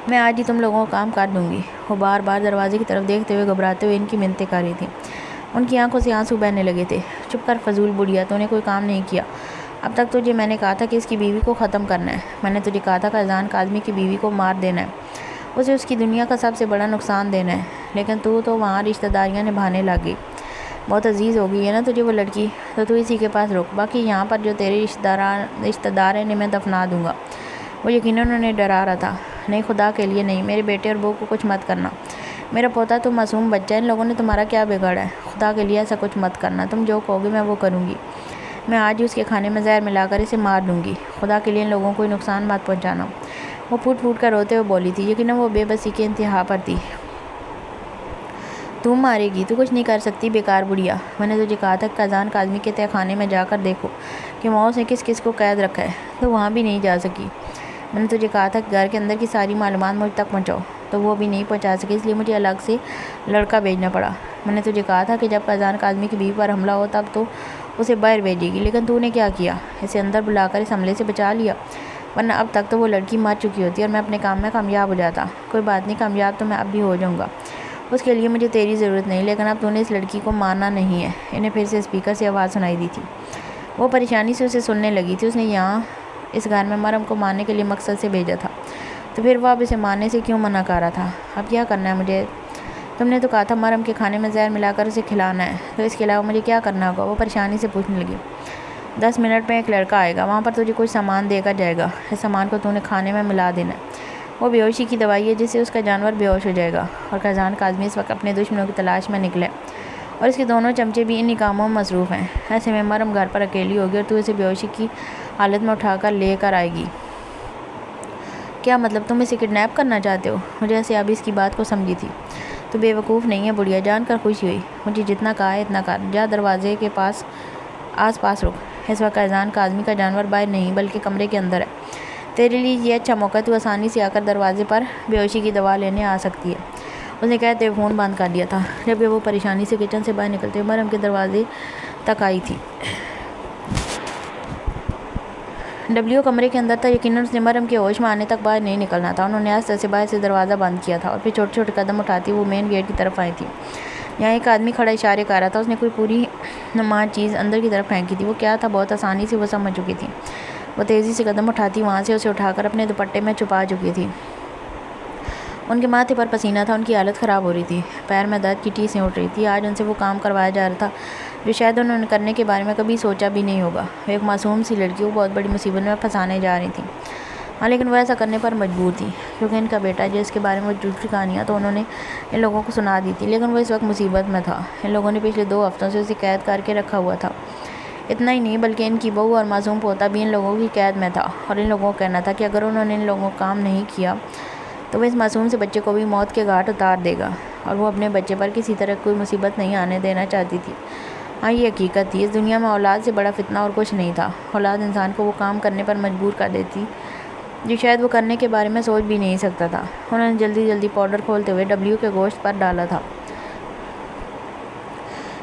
میں آج ہی تم لوگوں کا کام کر دوں گی۔ وہ بار بار دروازے کی طرف دیکھتے ہوئے گھبراتے ہوئے ان کی منتیں کر رہی تھی۔ ان کی آنکھوں سے آنسو بہنے لگے تھے۔ چپ کر فضول بڑھیا، تو نے کوئی کام نہیں کیا اب تک۔ تجھے میں نے کہا تھا کہ اس کی بیوی کو ختم کرنا ہے۔ میں نے تجھے کہا تھا قیزان کاظمی کی بیوی کو مار دینا ہے، اسے اس کی دنیا کا سب سے بڑا نقصان دینا ہے، لیکن تو وہاں رشتہ داریاں نبھانے لگ گئی۔ بہت عزیز ہو گئی ہے نا تجھے وہ لڑکی، تو اسی کے پاس رک، باقی یہاں پر جو تیرے رشتہ دار ہیں انہیں میں دفنا دوں گا۔ وہ یقیناً انہیں ڈرا رہا تھا۔ نہیں، خدا کے لیے نہیں، میرے بیٹے اور بہو کو کچھ مت کرنا۔ میرا پوتا تو معصوم بچہ ہے، ان لوگوں نے تمہارا کیا بگاڑا ہے؟ خدا کے لیے ایسا کچھ مت کرنا۔ تم جو کہو گے میں وہ کروں گی۔ میں آج ہی اس کے کھانے میں زہر ملا کر اسے مار دوں گی۔ خدا کے لیے ان لوگوں کو کوئی نقصان مت پہنچانا۔ وہ پھوٹ پھوٹ کر روتے ہوئے بولی تھی، یقیناً وہ بے بسی کے انتہا پر تھی۔ تم مارے گی؟ تو کچھ نہیں کر سکتی بیکار بڑھیا۔ میں نے تجھے کہا تھا کہ قیزان کاظمی کے تہہ خانے میں جا کر دیکھو کہ وہاں اس نے کس کس کو قید رکھا ہے، تو وہاں بھی نہیں جا سکی۔ میں نے تجھے کہا تھا کہ گھر کے اندر کی ساری معلومات مجھ تک پہنچاؤ، تو وہ بھی نہیں پہنچا سکی، اس لیے مجھے الگ سے لڑکا بھیجنا پڑا۔ میں نے تجھے کہا تھا کہ جب قیزان کاظمی کی بیوی پر حملہ ہو تب تو اسے باہر بھیجے گی، لیکن تو نے کیا کیا؟ اسے اندر بلا کر اس حملے سے بچا لیا، ورنہ اب تک تو وہ لڑکی مر چکی ہوتی اور میں اپنے کام میں کامیاب ہو جاتا۔ کوئی بات نہیں، کامیاب تو میں اب بھی ہو جاؤں گا، اس کے لیے مجھے تیری ضرورت نہیں، لیکن اب تو نے اس لڑکی کو مارنا نہیں ہے۔ انہیں پھر سے اسپیکر سے آواز سنائی دی تھی۔ وہ پریشانی سے اسے سننے لگی تھی۔ اس نے یہاں اس گھر میں مریم کو مارنے کے لیے مقصد سے بھیجا تھا، تو پھر وہ اب اسے مارنے سے کیوں منع کر رہا تھا؟ اب کیا کرنا ہے مجھے؟ تم نے تو کہا تھا مریم کے کھانے میں زہر ملا کر اسے کھلانا ہے، تو اس کے علاوہ مجھے کیا کرنا ہوگا؟ وہ پریشانی سے پوچھنے لگی۔ 10 منٹ میں ایک لڑکا آئے گا، وہاں پر تجھے کچھ سامان دے کر جائے گا، اس سامان کو تو نے کھانے میں ملا دینا ہے۔ وہ بے ہوشی کی دوائی ہے جس سے اس کا جانور بے ہوش ہو جائے گا۔ اور قیزان کاظمی اس وقت اپنے دشمنوں کی تلاش میں نکلے، اور اس کے دونوں چمچے بھی انہی کاموں میں مصروف ہیں۔ ایسے میں مریم گھر پر اکیلی ہوگی اور تو اسے بے ہوشی کی حالت میں اٹھا کر لے کر آئے گی۔ کیا مطلب؟ تم اسے کڈنیپ کرنا چاہتے ہو؟ مجھے ایسے اب اس کی بات کو سمجھی تھی۔ تو بے وقوف نہیں ہے بڑھیا، جان کر خوشی ہوئی۔ مجھے جتنا کہا ہے اتنا کر، جا دروازے کے آس پاس رک۔ اس وقت قیزان کاظمی کا جانور باہر نہیں بلکہ کمرے کے اندر ہے۔ تیرے لیے یہ اچھا موقع ہے، تو آسانی سے آ کر دروازے پر بے ہوشی کی دوا لینے آ سکتی ہے۔ اس نے کہتے ہوئے فون بند کر دیا تھا، جبکہ وہ پریشانی سے کچن سے باہر نکلتے ہوئے مریم کے دروازے تک آئی تھی۔ ڈبلیو کمرے کے اندر تھا، یقیناً اس نے مریم کے ہوش میں آنے تک باہر نہیں نکلنا تھا۔ انہوں نے آہستہ سے باہر سے دروازہ بند کیا تھا اور پھر چھوٹے چھوٹے قدم اٹھاتی وہ مین گیٹ کی طرف آئی تھی۔ یہاں ایک آدمی کھڑا اشارے کر رہا تھا، اس نے کوئی پوری نمایاں چیز اندر کی طرف پھینکی تھی۔ وہ کیا تھا بہت آسانی سے وہ سمجھ چکی تھی۔ وہ تیزی سے قدم اٹھاتی وہاں سے اسے اٹھا کر اپنے دوپٹے میں چھپا چکی تھی۔ ان کے ماتھے پر پسینہ تھا، ان کی حالت خراب ہو رہی تھی، پیر میں درد کی ٹیسیں اٹھ رہی تھی۔ آج ان سے وہ کام کروایا جا رہا تھا جو شاید انہوں نے کرنے کے بارے میں کبھی سوچا بھی نہیں ہوگا۔ وہ ایک معصوم سی لڑکی کو بہت بڑی مصیبت میں پھنسانے جا رہی تھی، ہاں لیکن وہ ایسا کرنے پر مجبور تھی کیونکہ ان کا بیٹا جس کے بارے میں وہ جھوٹی کہانیاں تو انہوں نے ان لوگوں کو سنا دی تھی، لیکن وہ اس وقت مصیبت میں تھا۔ ان لوگوں نے پچھلے 2 ہفتوں سے اسے قید کر کے رکھا ہوا تھا۔ اتنا ہی نہیں بلکہ ان کی بہو اور معصوم پوتا بھی ان لوگوں کی قید میں تھا، اور ان لوگوں کا کہنا تھا کہ اگر انہوں نے ان لوگوں کا کام نہیں کیا تو وہ اس معصوم سے بچے کو بھی موت کے گھاٹ اتار دے گا، اور وہ اپنے بچے پر کسی طرح کوئی مصیبت نہیں آنے دینا چاہتی تھی۔ ہاں، یہ حقیقت تھی، اس دنیا میں اولاد سے بڑا فتنہ اور کچھ نہیں تھا۔ اولاد انسان کو وہ کام کرنے پر مجبور کر دیتی جو شاید وہ کرنے کے بارے میں سوچ بھی نہیں سکتا تھا۔ انہوں نے جلدی جلدی پاؤڈر کھولتے ہوئے ڈبلیو کے گوشت پر ڈالا تھا،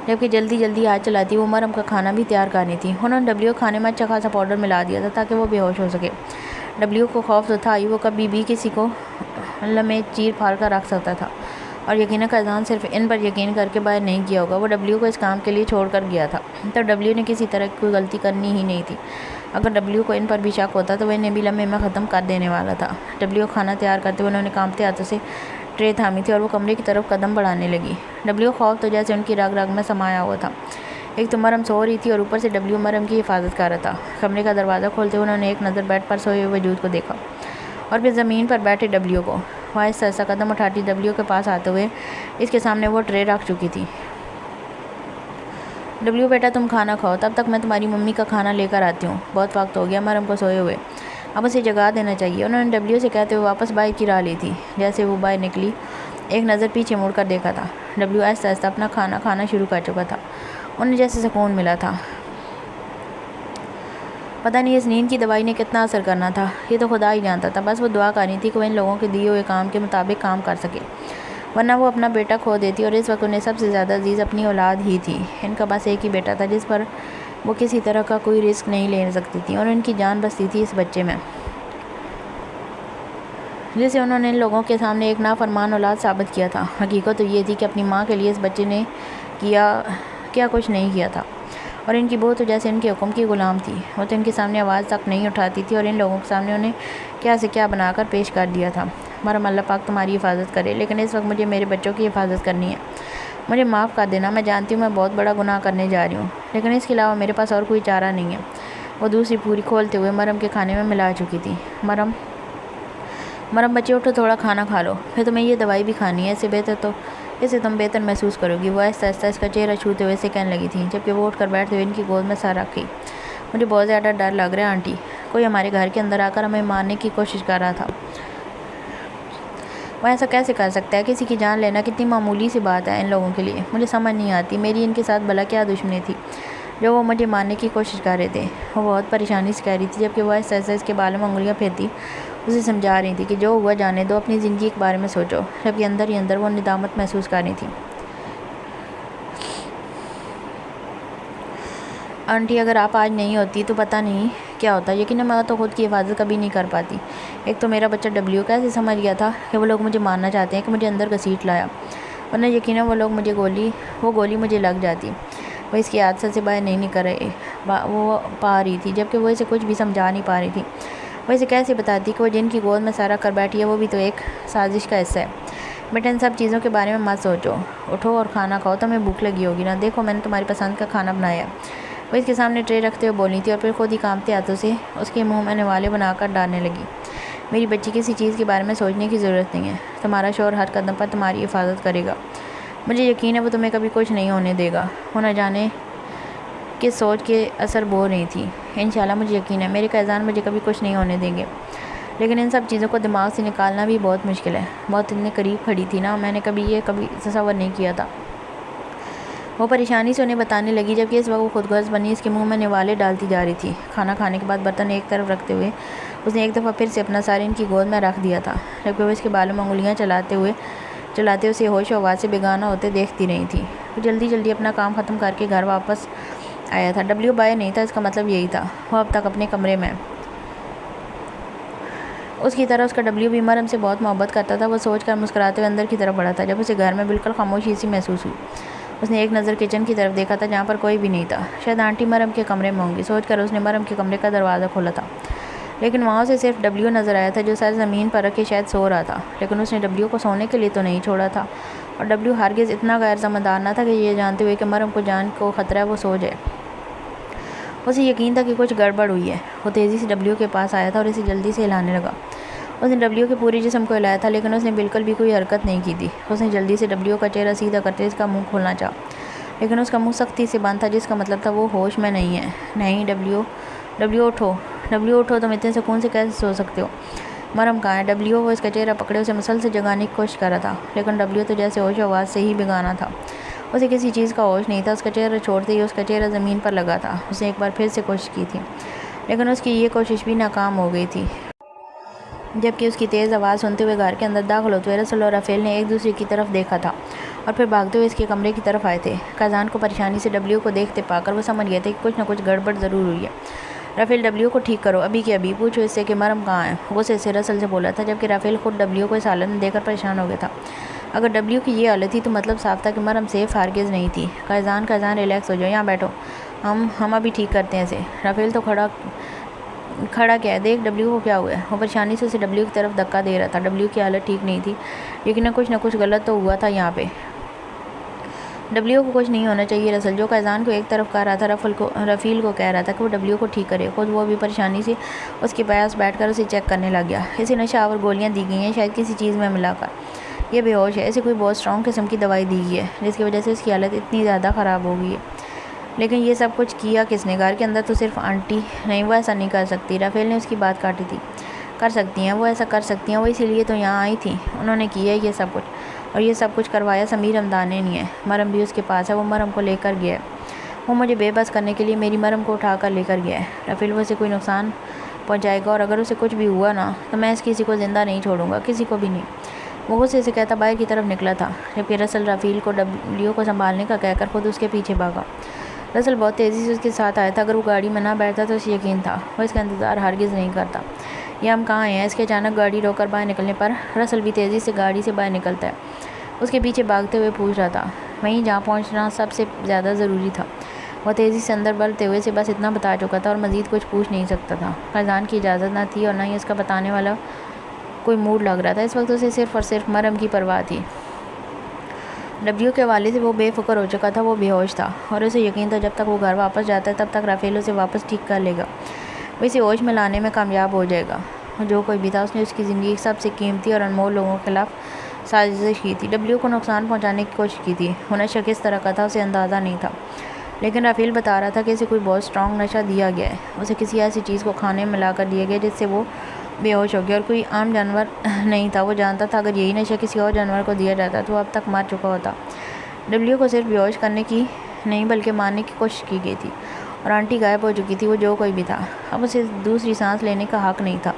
جبکہ جلدی جلدی آگ چلاتی وہ مرم کا کھانا بھی تیار کرنی تھی۔ انہوں نے ڈبلیو کھانے میں اچھا خاصا پاؤڈر ملا دیا تھا تاکہ وہ بے ہوش ہو سکے۔ ڈبلیو کو خوف تو تھا ہی، وہ کبھی بھی کسی کو لمحے چیر پھاڑ کر رکھ سکتا تھا، اور یقیناً قیدان صرف ان پر یقین کر کے باہر نہیں کیا ہوگا۔ وہ ڈبلیو کو اس کام کے لیے چھوڑ کر گیا تھا، تو ڈبلیو نے کسی طرح کوئی غلطی کرنی ہی نہیں تھی۔ اگر ڈبلیو کو ان پر بھی شک ہوتا تو وہ انہیں بھی لمحے میں ختم کر دینے والا تھا۔ ڈبلیو کھانا تیار کرتے ہوئے انہوں نے کانپتے ہاتھوں سے ٹرے تھامی تھی اور وہ کمرے کی طرف قدم بڑھانے لگی۔ ڈبلیو خوف تو جیسے ان کی رگ رگ میں سمایا ہوا تھا۔ ایک تو مرم سو رہی تھی اور اوپر سے ڈبلیو مرم کی حفاظت کر رہا تھا۔ کمرے کا دروازہ کھولتے ہوئے انہوں نے ایک نظر بیڈ پر سوئے ہوئے وجود کو دیکھا، اور پھر زمین پر بیٹھے ڈبلیو کو۔ وہ آہستہ آہستہ قدم اٹھاتی ڈبلیو کے پاس آتے ہوئے اس کے سامنے وہ ٹرے رکھ چکی تھی۔ ڈبلیو بیٹا، تم کھانا کھاؤ، تب تک میں تمہاری ممی کا کھانا لے کر آتی ہوں۔ بہت وقت ہو گیا مرم کو سوئے ہوئے، اب اسے جگا دینا چاہیے۔ انہوں نے ڈبلیو سے کہتے ہوئے واپس باہر کی راہ لی تھی۔ جیسے وہ باہر نکلی، ایک نظر پیچھے مڑ کر دیکھا تھا، ڈبلیو آہستہ آہستہ اپنا کھانا کھانا شروع کر چکا تھا۔ انہیں جیسے سکون ملا تھا۔ پتہ نہیں اس نیند کی دوائی نے کتنا اثر کرنا تھا، یہ تو خدا ہی جانتا تھا۔ بس وہ دعا کرنی تھی کہ وہ ان لوگوں کے دیے ہوئے کام کے مطابق کام کر سکے، ورنہ وہ اپنا بیٹا کھو دیتی، اور اس وقت انہیں سب سے زیادہ عزیز اپنی اولاد ہی تھی۔ ان کا بس ایک ہی بیٹا تھا جس پر وہ کسی طرح کا کوئی رسک نہیں لے سکتی تھی، اور ان کی جان بستی تھی اس بچے میں، جسے انہوں نے ان لوگوں کے سامنے ایک نافرمان اولاد ثابت کیا تھا۔ حقیقت تو یہ تھی کہ اپنی ماں کے لیے اس بچے نے کیا کچھ نہیں کیا تھا، اور ان کی بہو تو جیسے ان کے حکم کی غلام تھی۔ وہ تو ان کے سامنے آواز تک نہیں اٹھاتی تھی، اور ان لوگوں کے سامنے انہیں کیا سے کیا بنا کر پیش کر دیا تھا۔ مرم، اللہ پاک تمہاری حفاظت کرے، لیکن اس وقت مجھے میرے بچوں کی حفاظت کرنی ہے۔ مجھے معاف کر دینا، میں جانتی ہوں میں بہت بڑا گناہ کرنے جا رہی ہوں، لیکن اس کے علاوہ میرے پاس اور کوئی چارہ نہیں ہے۔ وہ دوسری پوری کھولتے ہوئے مرم کے کھانے میں ملا چکی تھی۔ مرم بچے اٹھو، تھوڑا کھانا کھا لو، پھر تمہیں یہ دوائی بھی کھانی ہے، اسے تم بہتر محسوس کرو گی۔ وہ آہستہ آہستہ اس کا چہرہ چھوتے ہوئے اسے کہنے لگی تھی، جبکہ وہ اٹھ کر بیٹھتے ہوئے ان کی گود میں سر رکھی۔ مجھے بہت زیادہ ڈر لگ رہا ہے آنٹی، کوئی ہمارے گھر کے اندر آ کر ہمیں مارنے کی کوشش کر رہا تھا۔ وہ ایسا کیسے کر سکتا ہے؟ کسی کی جان لینا کتنی معمولی سی بات ہے ان لوگوں کے لیے۔ مجھے سمجھ نہیں آتی میری ان کے ساتھ بھلا کیا دشمنی تھی جو وہ مجھے مارنے کی کوشش کر رہے تھے۔ وہ بہت پریشانی سے کہہ رہی تھی، جبکہ وہ آہستہ آہستہ اس کے بالوں میں انگلیاں پھیرتی اسے سمجھا رہی تھی کہ جو ہوا جانے دو، اپنی زندگی کے بارے میں سوچو، جبکہ اندر ہی اندر وہ ندامت محسوس کر رہی تھی۔ آنٹی، اگر آپ آج نہیں ہوتی تو پتہ نہیں کیا ہوتا۔ یقیناً میں تو خود کی حفاظت کبھی نہیں کر پاتی۔ ایک تو میرا بچہ ڈبلیو کیسے سمجھ گیا تھا کہ وہ لوگ مجھے مارنا چاہتے ہیں کہ مجھے اندر گھسیٹ لایا، ورنہ یقیناً وہ گولی مجھے لگ جاتی۔ وہ اس کی حادثت سے باہر نہیں نکل وہ پا رہی تھی، جبکہ وہ اسے کچھ بھی سمجھا نہیں پا رہی تھی۔ وہ اسے کیسے بتاتی کہ وہ جن کی گود میں سر رکھ کر بیٹھی ہے وہ بھی تو ایک سازش کا حصہ ہے۔ بیٹا، ان سب چیزوں کے بارے میں مت سوچو، اٹھو اور کھانا کھاؤ، تمہیں بھوک لگی ہوگی نا، دیکھو میں نے تمہاری پسند کا کھانا بنایا۔ وہ اس کے سامنے ٹرے رکھتے ہوئے بولی تھی، اور پھر خود ہی کانپتے ہاتھوں سے اس کے منہ میں نوالے بنا کر ڈالنے لگی۔ میری بچی، کسی چیز کے بارے میں سوچنے کی ضرورت نہیں ہے، تمہارا شوہر ہر قدم پر تمہاری حفاظت کرے گا، مجھے یقین ہے وہ تمہیں کبھی کچھ نہیں ہونے دے گا۔ وہ نہ جانے کس سوچ کے اثر بو رہی تھی۔ انشاءاللہ مجھے یقین ہے میرے قیدان مجھے کبھی کچھ نہیں ہونے دیں گے، لیکن ان سب چیزوں کو دماغ سے نکالنا بھی بہت مشکل ہے۔ بہت اتنے قریب کھڑی تھی نا، میں نے کبھی تصور نہیں کیا تھا۔ وہ پریشانی سے انہیں بتانے لگی، جبکہ اس وقت وہ خود غرض بنی اس کے منہ میں نوالے ڈالتی جا رہی تھی۔ کھانا کھانے کے بعد برتن ایک طرف رکھتے ہوئے اس نے ایک دفعہ پھر سے اپنا سر ان کی گود میں رکھ دیا تھا، جبکہ وہ اس کے بالوں میں انگلیاں چلاتے اسے ہوش و حواس سے بیگانہ ہوتے دیکھتی رہی تھی۔ وہ جلدی جلدی اپنا کام ختم کر کے گھر واپس آیا تھا۔ ڈبلیو باہر نہیں تھا، اس کا مطلب یہی تھا وہ اب تک اپنے کمرے میں۔ اس کی طرح اس کا ڈبلیو بھی مرم سے بہت محبت کرتا تھا۔ وہ سوچ کر مسکراتے ہوئے اندر کی طرف بڑھا تھا، جب اسے گھر میں بالکل خاموشی سی محسوس ہوئی۔ اس نے ایک نظر کچن کی طرف دیکھا تھا جہاں پر کوئی بھی نہیں تھا۔ شاید آنٹی مرم کے کمرے میں ہوں گی، سوچ کر اس نے مرم کے کمرے کا دروازہ کھولا تھا، لیکن وہاں سے صرف ڈبلیو نظر آیا تھا جو سر زمین پر رکھے شاید سو رہا تھا۔ لیکن اس نے ڈبلیو کو سونے کے لیے تو نہیں چھوڑا تھا، اور ڈبلیو ہرگز اتنا غیر ذمہ دار نہ تھا کہ یہ جانتے ہوئے کہ مرم کو جان کو خطرہ ہے وہ سو جائے۔ اسے یقین تھا کہ کچھ گڑبڑ ہوئی ہے۔ وہ تیزی سے ڈبلیو کے پاس آیا تھا اور اسے جلدی سے ہلانے لگا۔ اس نے ڈبلیو کے پورے جسم کو ہلایا تھا، لیکن اس نے بالکل بھی کوئی حرکت نہیں کی تھی۔ اس نے جلدی سے ڈبلیو کا چہرہ سیدھا کرتے اس کا منہ کھولنا چاہا۔ لیکن اس کا منہ سختی سے بند تھا، جس کا مطلب تھا وہ ہوش میں نہیں ہے۔ نہیں ڈبلیو اٹھو، تم اتنے سکون سے کیسے سو سکتے ہو؟ مرم کہاں ہے؟ ڈبلیو، وہ اس کا چہرہ پکڑے اسے مسلسل جگانے کی کوشش کر رہا تھا، لیکن ڈبلیو تو جیسے ہوش و آواز سے ہی بیگانہ تھا۔ اسے کسی چیز کا ہوش نہیں تھا۔ اس کا چہرہ چھوڑتے ہی اس کا چہرہ زمین پر لگا تھا۔ اس نے ایک بار پھر سے کوشش کی تھی، لیکن اس کی یہ کوشش بھی ناکام ہو گئی تھی، جبکہ اس کی تیز آواز سنتے ہوئے گھر کے اندر داخل ہوتے ہوئے رسل اور رافیل نے ایک دوسرے کی طرف دیکھا تھا اور پھر بھاگتے ہوئے اس کے کمرے کی طرف آئے تھے۔ قازان کو پریشانی سے ڈبلیو کو دیکھتے پا کر وہ سمجھ گئے تھے کہ کچھ نہ کچھ گڑبڑ ضرور ہوئی ہے۔ رافیل، ڈبلیو کو ٹھیک کرو، ابھی کے ابھی پوچھو اس سے کہ مرم کہاں ہے، غصے سے رسل سے بولا تھا، جبکہ رافیل خود ڈبلیو کو اس حالت میں دیکھ کر پریشان ہو گیا تھا۔ اگر ڈبلیو کی یہ حالت تھی تو مطلب صاف تھا کہ مرم سیف ہرگز نہیں تھی۔ قازان ریلیکس ہو جاؤ، یہاں بیٹھو، ہم ابھی ٹھیک کرتے ہیں اسے۔ رافیل تو کھڑا کیا ہے، دیکھ ڈبلیو کو کیا ہوا ہے۔ وہ پریشانی سے اسے ڈبلیو کی طرف دھکا دے رہا تھا۔ ڈبلیو کی حالت ٹھیک نہیں تھی، لیکن کچھ نہ کچھ غلط تو ہوا تھا یہاں پہ۔ ڈبلیو کو کچھ نہیں ہونا چاہیے۔ رسل جو قازان کو ایک طرف کہہ رہا تھا، رفیل کو کہہ رہا تھا کہ وہ ڈبلیو کو ٹھیک کرے، خود وہ بھی پریشانی سے اس کے پاس بیٹھ کر اسے چیک کرنے لگ گیا۔ اسے نشہ آور گولیاں دی گئی ہیں، شاید کسی چیز میں ملا کر یہ بے ہوش ہے۔ اسے کوئی بہت اسٹرانگ قسم کی دوائی دی گئی ہے، جس کی وجہ سے اس کی حالت اتنی زیادہ خراب ہو گئی ہے۔ لیکن یہ سب کچھ کیا کس نے؟ گھر کے اندر تو صرف آنٹی نہیں، وہ ایسا نہیں کر سکتی۔ رافیل نے اس کی بات کاٹی تھی۔ کر سکتی ہیں، وہ ایسا کر سکتی ہیں، وہ اسی لیے تو یہاں آئی تھیں۔ انہوں نے کیا یہ سب کچھ، اور یہ سب کچھ کروایا سمیر ہمدانی نے ہے۔ مرم بھی اس کے پاس ہے، وہ مرم کو لے کر گیا ہے۔ وہ مجھے بے بس کرنے کے لیے میری مرم کو اٹھا کر لے کر گیا ہے۔ رافیل، وہ اسے کوئی نقصان پہنچائے گا، اور اگر اسے کچھ بھی ہوا نا تو میں کسی کو زندہ نہیں چھوڑوں گا، کسی کو بھی نہیں۔ وہ غصے سے کہتا باہر کی طرف نکلا تھا، جبکہ رسل رافیل کو ڈبلیو کو سنبھالنے کا کہہ کر خود اس کے پیچھے بھاگا۔ رسل بہت تیزی سے اس کے ساتھ آیا تھا۔ اگر وہ گاڑی میں نہ بیٹھتا تو اسے یقین تھا وہ اس کا انتظار ہرگز نہیں کرتا۔ یہ ہم کہاں ہیں؟ اس کے اچانک گاڑی روک کر باہر نکلنے پر رسل بھی تیزی سے گاڑی سے باہر نکلتا ہے، اس کے پیچھے بھاگتے ہوئے پوچھ رہا تھا وہیں جہاں پہنچنا سب سے زیادہ ضروری تھا۔ وہ تیزی سے اندر بڑھتے ہوئے اسے بس اتنا بتا چکا تھا اور مزید کچھ پوچھ نہیں سکتا تھا۔ قازان کی اجازت نہ تھی اور نہ ہی اس کا بتانے والا کوئی موڈ لگ رہا تھا۔ اس وقت اسے صرف اور صرف مرم کی پرواہ تھی۔ ڈبلیو کے حوالے سے وہ بے فکر ہو چکا تھا، وہ بے ہوش تھا، اور اسے یقین تھا جب تک وہ گھر واپس جاتا ہے تب تک رافیل اسے واپس ٹھیک کر لے گا، وہ اسے ہوش میں لانے میں کامیاب ہو جائے گا۔ جو کوئی بھی تھا، اس نے اس کی زندگی سب سے قیمتی اور انمول لوگوں کے خلاف سازش کی تھی، ڈبلیو کو نقصان پہنچانے کی کوشش کی تھی۔ وہ نشہ کس طرح کا تھا اسے اندازہ نہیں تھا، لیکن رافیل بتا رہا تھا کہ اسے کوئی بہت اسٹرانگ نشہ دیا گیا ہے، اسے کسی ایسی چیز کو کھانے میں ملا کر دیا گیا جس سے وہ بے ہوش ہو گیا، اور کوئی عام جانور نہیں تھا۔ وہ جانتا تھا اگر یہی نشہ کسی اور جانور کو دیا جاتا تو وہ اب تک مر چکا ہوتا۔ ڈبلیو کو صرف بے ہوش کرنے کی نہیں بلکہ مارنے کی کوشش کی گئی تھی، اور آنٹی غائب ہو چکی تھی۔ وہ جو کوئی بھی تھا، اب اسے دوسری سانس لینے کا حق نہیں تھا،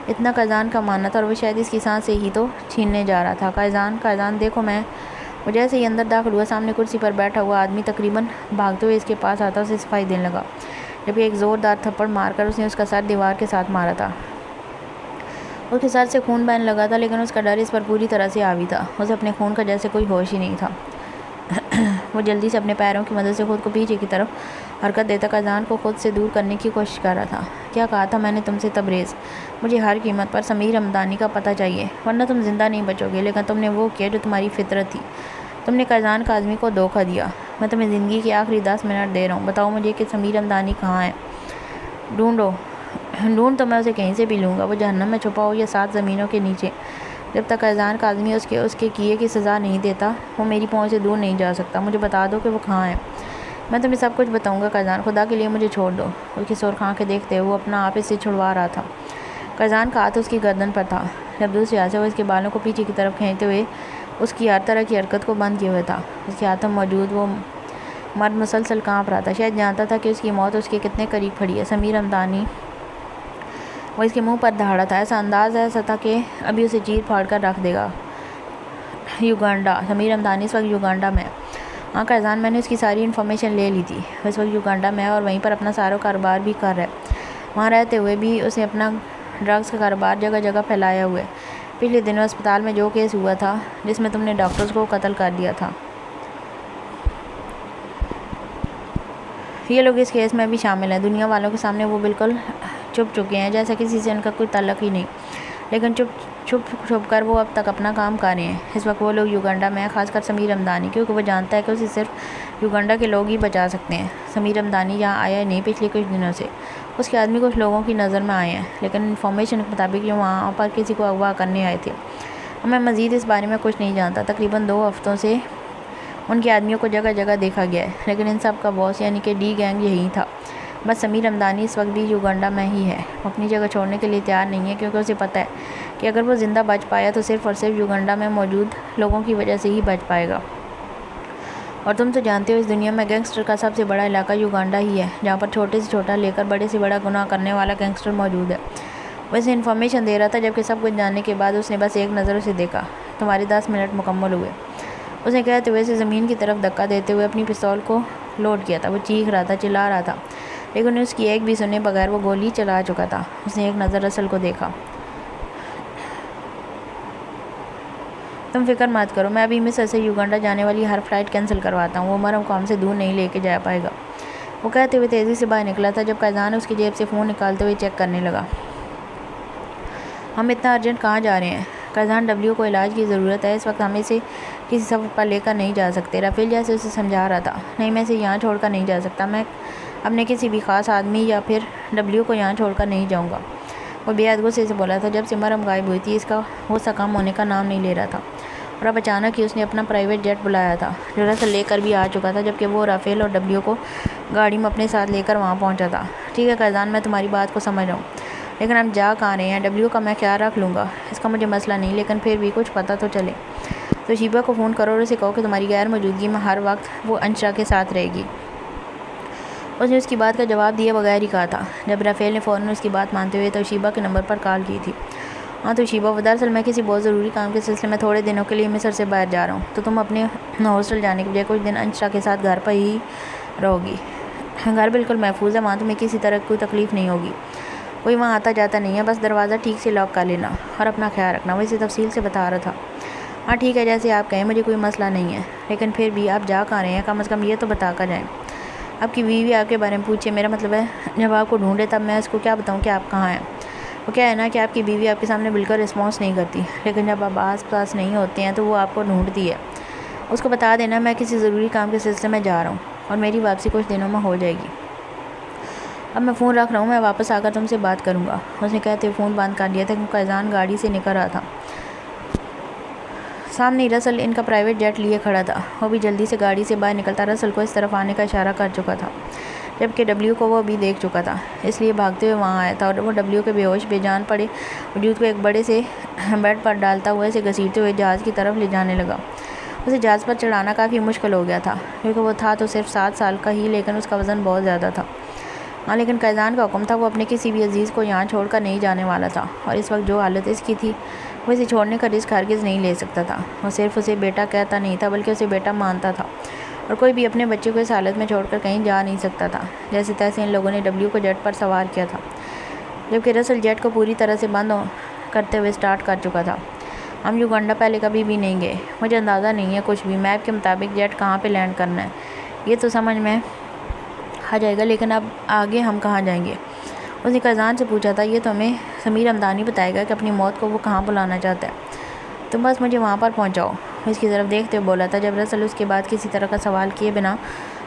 اتنا قازان کا ماننا تھا، اور وہ شاید اس کی سانس سے ہی تو چھیننے جا رہا تھا۔ قازان دیکھو میں۔ وہ جیسے ہی اندر داخل ہوا، سامنے کرسی پر بیٹھا ہوا آدمی تقریباً بھاگتے ہوئے اس کے پاس آتا اسے صفائی دینے لگا، جبکہ ایک زوردار تھپڑ مار کر اس نے اس کا سر دیوار کے ساتھ مارا تھا۔ اس کے سر سے خون بہنے لگا تھا، لیکن اس کا ڈر اس پر پوری طرح سے حاوی تھا، اسے اپنے خون کا جیسے کوئی ہوش ہی نہیں تھا۔ وہ جلدی سے اپنے پیروں کی مدد سے خود کو پیچھے کی طرف حرکت دیتا قازان کو خود سے دور کرنے کی کوشش کر رہا تھا۔ کیا کہا تھا میں نے تم سے تبریز؟ مجھے ہر قیمت پر سمیر ہمدانی کا پتہ چاہیے، ورنہ تم زندہ نہیں بچو گے۔ لیکن تم نے وہ کیا جو تمہاری فطرت تھی، تم نے قازان کاظمی کو دھوکہ دیا۔ میں تمہیں زندگی کے آخری 10 منٹ دے رہا ہوں، بتاؤ مجھے کہ سمیر ہمدانی کہاں ہے؟ ڈھونڈ تو میں اسے کہیں سے بھی لوں گا، وہ جہنم میں چھپا ہو یا 7 زمینوں کے نیچے۔ جب تک قازان کاظمی اس کے کیے کی سزا نہیں دیتا وہ میری پہنچ سے دور نہیں جا سکتا۔ مجھے بتا دو کہ وہ کہاں ہے، میں تمہیں سب کچھ بتاؤں گا۔ قازان، خدا کے لیے مجھے چھوڑ دو۔ اس کی سرخ آنکھیں دیکھتے ہوئے وہ اپنا آپ اس سے چھڑوا رہا تھا۔ قازان کا ہاتھ اس کی گردن پر تھا، جب دوسرے ہاتھ سے وہ اس کے بالوں کو پیچھے کی طرف کھینچتے ہوئے اس کی ہر طرح کی حرکت کو بند کیے ہوئے تھا۔ اس کے ہاتھ میں موجود وہ مرد مسلسل کانپ رہا تھا، شاید جانتا تھا کہ اس کی موت اس کے کتنے قریب کھڑی ہے۔ سمیر ہمدانی، وہ اس کے منہ پر دہاڑا تھا، ایسا انداز ایسا تھا کہ ابھی اسے چیر پھاڑ کر رکھ دے گا۔ یوگنڈا، سمیر ہمدانی اس وقت یوگنڈا میں۔ ہاں قازان، میں نے اس کی ساری انفارمیشن لے لی تھی، وہ اس وقت یوگنڈا میں ہے اور وہیں پر اپنا سارا کاروبار بھی کر رہا ہے۔ وہاں رہتے ہوئے بھی اسے اپنا ڈرگز کا کاروبار جگہ جگہ پھیلایا ہوا ہے۔ پچھلے دنوں اسپتال میں جو کیس ہوا تھا جس میں تم نے ڈاکٹرز کو قتل کر دیا تھا، یہ لوگ اس کیس میں بھی شامل ہیں۔ دنیا والوں کے سامنے وہ بالکل چھپ چکے ہیں، جیسا کسی سے ان کا کوئی تعلق ہی نہیں، لیکن چھپ کر وہ اب تک اپنا کام کر رہے ہیں۔ اس وقت وہ لوگ یوگنڈا میں ہیں، خاص کر سمیر ہمدانی، کیونکہ وہ جانتا ہے کہ اسے صرف یوگنڈا کے لوگ ہی بچا سکتے ہیں۔ سمیر ہمدانی یہاں آیا ہی نہیں پچھلے کچھ دنوں سے، اس کے آدمی کچھ لوگوں کی نظر میں آئے ہیں، لیکن انفارمیشن کے مطابق یہ وہاں پر کسی کو اغوا کرنے آئے تھے۔ میں مزید اس بارے میں کچھ نہیں جانتا۔ تقریباً 2 ہفتوں سے ان کے آدمیوں کو جگہ جگہ دیکھا گیا ہے، لیکن ان سب کا باس یعنی کہ ڈی گینگ یہی تھا۔ بس سمیر رمضانی اس وقت بھی یوگنڈا میں ہی ہے۔ وہ اپنی جگہ چھوڑنے کے لیے تیار نہیں ہے، کیونکہ اسے پتہ ہے کہ اگر وہ زندہ بچ پایا تو صرف اور صرف یوگنڈا میں موجود لوگوں کی وجہ سے ہی بچ پائے گا۔ اور تم تو جانتے ہو اس دنیا میں گینگسٹر کا سب سے بڑا علاقہ یوگنڈا ہی ہے، جہاں پر چھوٹے سے چھوٹا لے کر بڑے سے بڑا گناہ کرنے والا گینگسٹر موجود ہے۔ وہ اسے انفارمیشن دے رہا تھا، جبکہ سب کچھ جاننے کے بعد اس نے بس ایک نظر اسے دیکھا۔ تمہارے 10 منٹ مکمل ہوئے، اس نے کہتے ہوئے اسے زمین کی طرف دھکا دیتے ہوئے اپنی پستول کو لوڈ کیا تھا۔ وہ چیخ رہا تھا، چلا رہا تھا، لیکن اس کی ایک بھی سنے بغیر وہ گولی چلا چکا تھا۔ اس نے ایک نظر رسل کو دیکھا۔ تم فکر مت کرو، میں ابھی مصر سے یوگنڈا جانے والی ہر فلائٹ کینسل کرواتا ہوں، وہ مرم کو ہم سے دور نہیں لے کے جا پائے گا۔ وہ کہتے ہوئے تیزی سے باہر نکلا تھا جب قیزان اس کی جیب سے فون نکالتے ہوئے چیک کرنے لگا۔ ہم اتنا ارجنٹ کہاں جا رہے ہیں؟ قیزان، ڈبلیو کو علاج کی ضرورت ہے، اس وقت ہم اسے کسی سفر پر لے کر نہیں جا سکتے۔ رافیل جیسے اسے سمجھا رہا تھا۔ نہیں، میں اسے یہاں چھوڑ کر نہیں جا سکتا، میں اپنے کسی بھی خاص آدمی یا پھر ڈبلیو کو یہاں چھوڑ کر نہیں جاؤں گا۔ وہ بے حد غصے سے بولا تھا۔ جب سے مرم غائب ہوئی تھی اس کا غصہ کم ہونے کا نام نہیں لے رہا تھا، اور اب اچانک ہی اس نے اپنا پرائیویٹ جیٹ بلایا تھا، جو رسل لے کر بھی آ چکا تھا، جبکہ وہ رافیل اور ڈبلیو کو گاڑی میں اپنے ساتھ لے کر وہاں پہنچا تھا۔ ٹھیک ہے قیزان، میں تمہاری بات کو سمجھ رہا ہوں، لیکن ہم جا کہاں رہے ہیں؟ ڈبلیو کا میں خیال رکھ لوں گا، اس کا مجھے مسئلہ نہیں، لیکن پھر بھی کچھ پتہ تو چلے۔ تو شیبا کو فون کرو اور اسے کہو کہ تمہاری غیر موجودگی میں ہر وقت وہ انشا کے ساتھ رہے گی۔ اس نے اس کی بات کا جواب دیے بغیر ہی کہا تھا، جب رافیل نے فوراً اس کی بات مانتے ہوئے توشیبا کے نمبر پر کال کی تھی۔ ہاں توشیبا، دراصل میں کسی بہت ضروری کام کے سلسلے میں تھوڑے دنوں کے لیے مصر سے باہر جا رہا ہوں، تو تم اپنے ہاسٹل جانے کے بجائے کچھ دن انشا کے ساتھ گھر پر ہی رہو گی۔ گھر بالکل محفوظ ہے، وہاں تمہیں کسی طرح کی کوئی تکلیف نہیں ہوگی، کوئی وہاں آتا جاتا نہیں ہے، بس دروازہ ٹھیک سے لاک کر لینا اور اپنا خیال رکھنا۔ وہ اسے تفصیل سے بتا رہا تھا۔ ہاں ٹھیک ہے، جیسے آپ کہیں، مجھے کوئی مسئلہ نہیں ہے، لیکن پھر بھی آپ جا کہاں رہے ہیں؟ کم از کم یہ تو بتا کر جائیں۔ آپ کی بیوی آپ کے بارے میں پوچھے، میرا مطلب ہے جب آپ کو ڈھونڈے تب میں اس کو کیا بتاؤں کہ آپ کہاں ہیں؟ وہ کیا ہے نا کہ آپ کی بیوی آپ کے سامنے بالکل رسپانس نہیں کرتی، لیکن جب آپ آس پاس نہیں ہوتے ہیں تو وہ آپ کو ڈھونڈتی ہے۔ اس کو بتا دینا میں کسی ضروری کام کے سلسلے میں جا رہا ہوں اور میری واپسی کچھ دنوں میں ہو جائے گی۔ اب میں فون رکھ رہا ہوں، میں واپس آ کر تم سے بات کروں گا۔ اس نے کہتے ہوئے فون بند کر دیا تھا کہ قیزان گاڑی سے نکل رہا تھا۔ سامنے رسل ان کا پرائیویٹ جیٹ لیے کھڑا تھا، وہ بھی جلدی سے گاڑی سے باہر نکلتا رسل کو اس طرف آنے کا اشارہ کر چکا تھا، جبکہ ڈبلیو کو وہ بھی دیکھ چکا تھا، اس لیے بھاگتے ہوئے وہاں آیا تھا، اور وہ ڈبلیو کے بے ہوش بے جان پڑے وجود کو ایک بڑے سے بیڈ پر ڈالتا ہوا اسے گھسیٹتے ہوئے جہاز کی طرف لے جانے لگا۔ اسے جہاز پر چڑھانا کافی مشکل ہو گیا تھا، کیونکہ وہ تھا تو صرف 7 سال کا ہی، لیکن اس کا وزن بہت زیادہ تھا۔ ہاں لیکن قیزان کا حکم تھا، وہ اپنے کسی بھی عزیز کو یہاں چھوڑ کر نہیں جانے والا تھا، اور اس وقت جو حالت اس کی تھی وہ اسے چھوڑنے کا رسک ہرگز نہیں لے سکتا تھا۔ وہ صرف اسے بیٹا کہتا نہیں تھا بلکہ اسے بیٹا مانتا تھا، اور کوئی بھی اپنے بچے کو اس حالت میں چھوڑ کر کہیں جا نہیں سکتا تھا۔ جیسے تیسے ان لوگوں نے ڈبلیو کو جیٹ پر سوار کیا تھا، جبکہ رسل جیٹ کو پوری طرح سے بند کرتے ہوئے سٹارٹ کر چکا تھا۔ ہم یوگنڈا پہلے کبھی بھی نہیں گئے، مجھے اندازہ نہیں ہے کچھ بھی، میپ کے مطابق جیٹ کہاں پہ لینڈ کرنا ہے یہ تو سمجھ میں آ جائے گا، لیکن اب آگے ہم کہاں جائیں گے؟ اس نے قیزان سے پوچھا تھا۔ یہ تو ہمیں سمیر رمضانی بتائے گا کہ اپنی موت کو وہ کہاں بلانا چاہتا ہے، تم بس مجھے وہاں پر پہنچاؤ۔ اس کی طرف دیکھتے ہوئے بولا تھا، جب رسل اس کے بعد کسی طرح کا سوال کیے بنا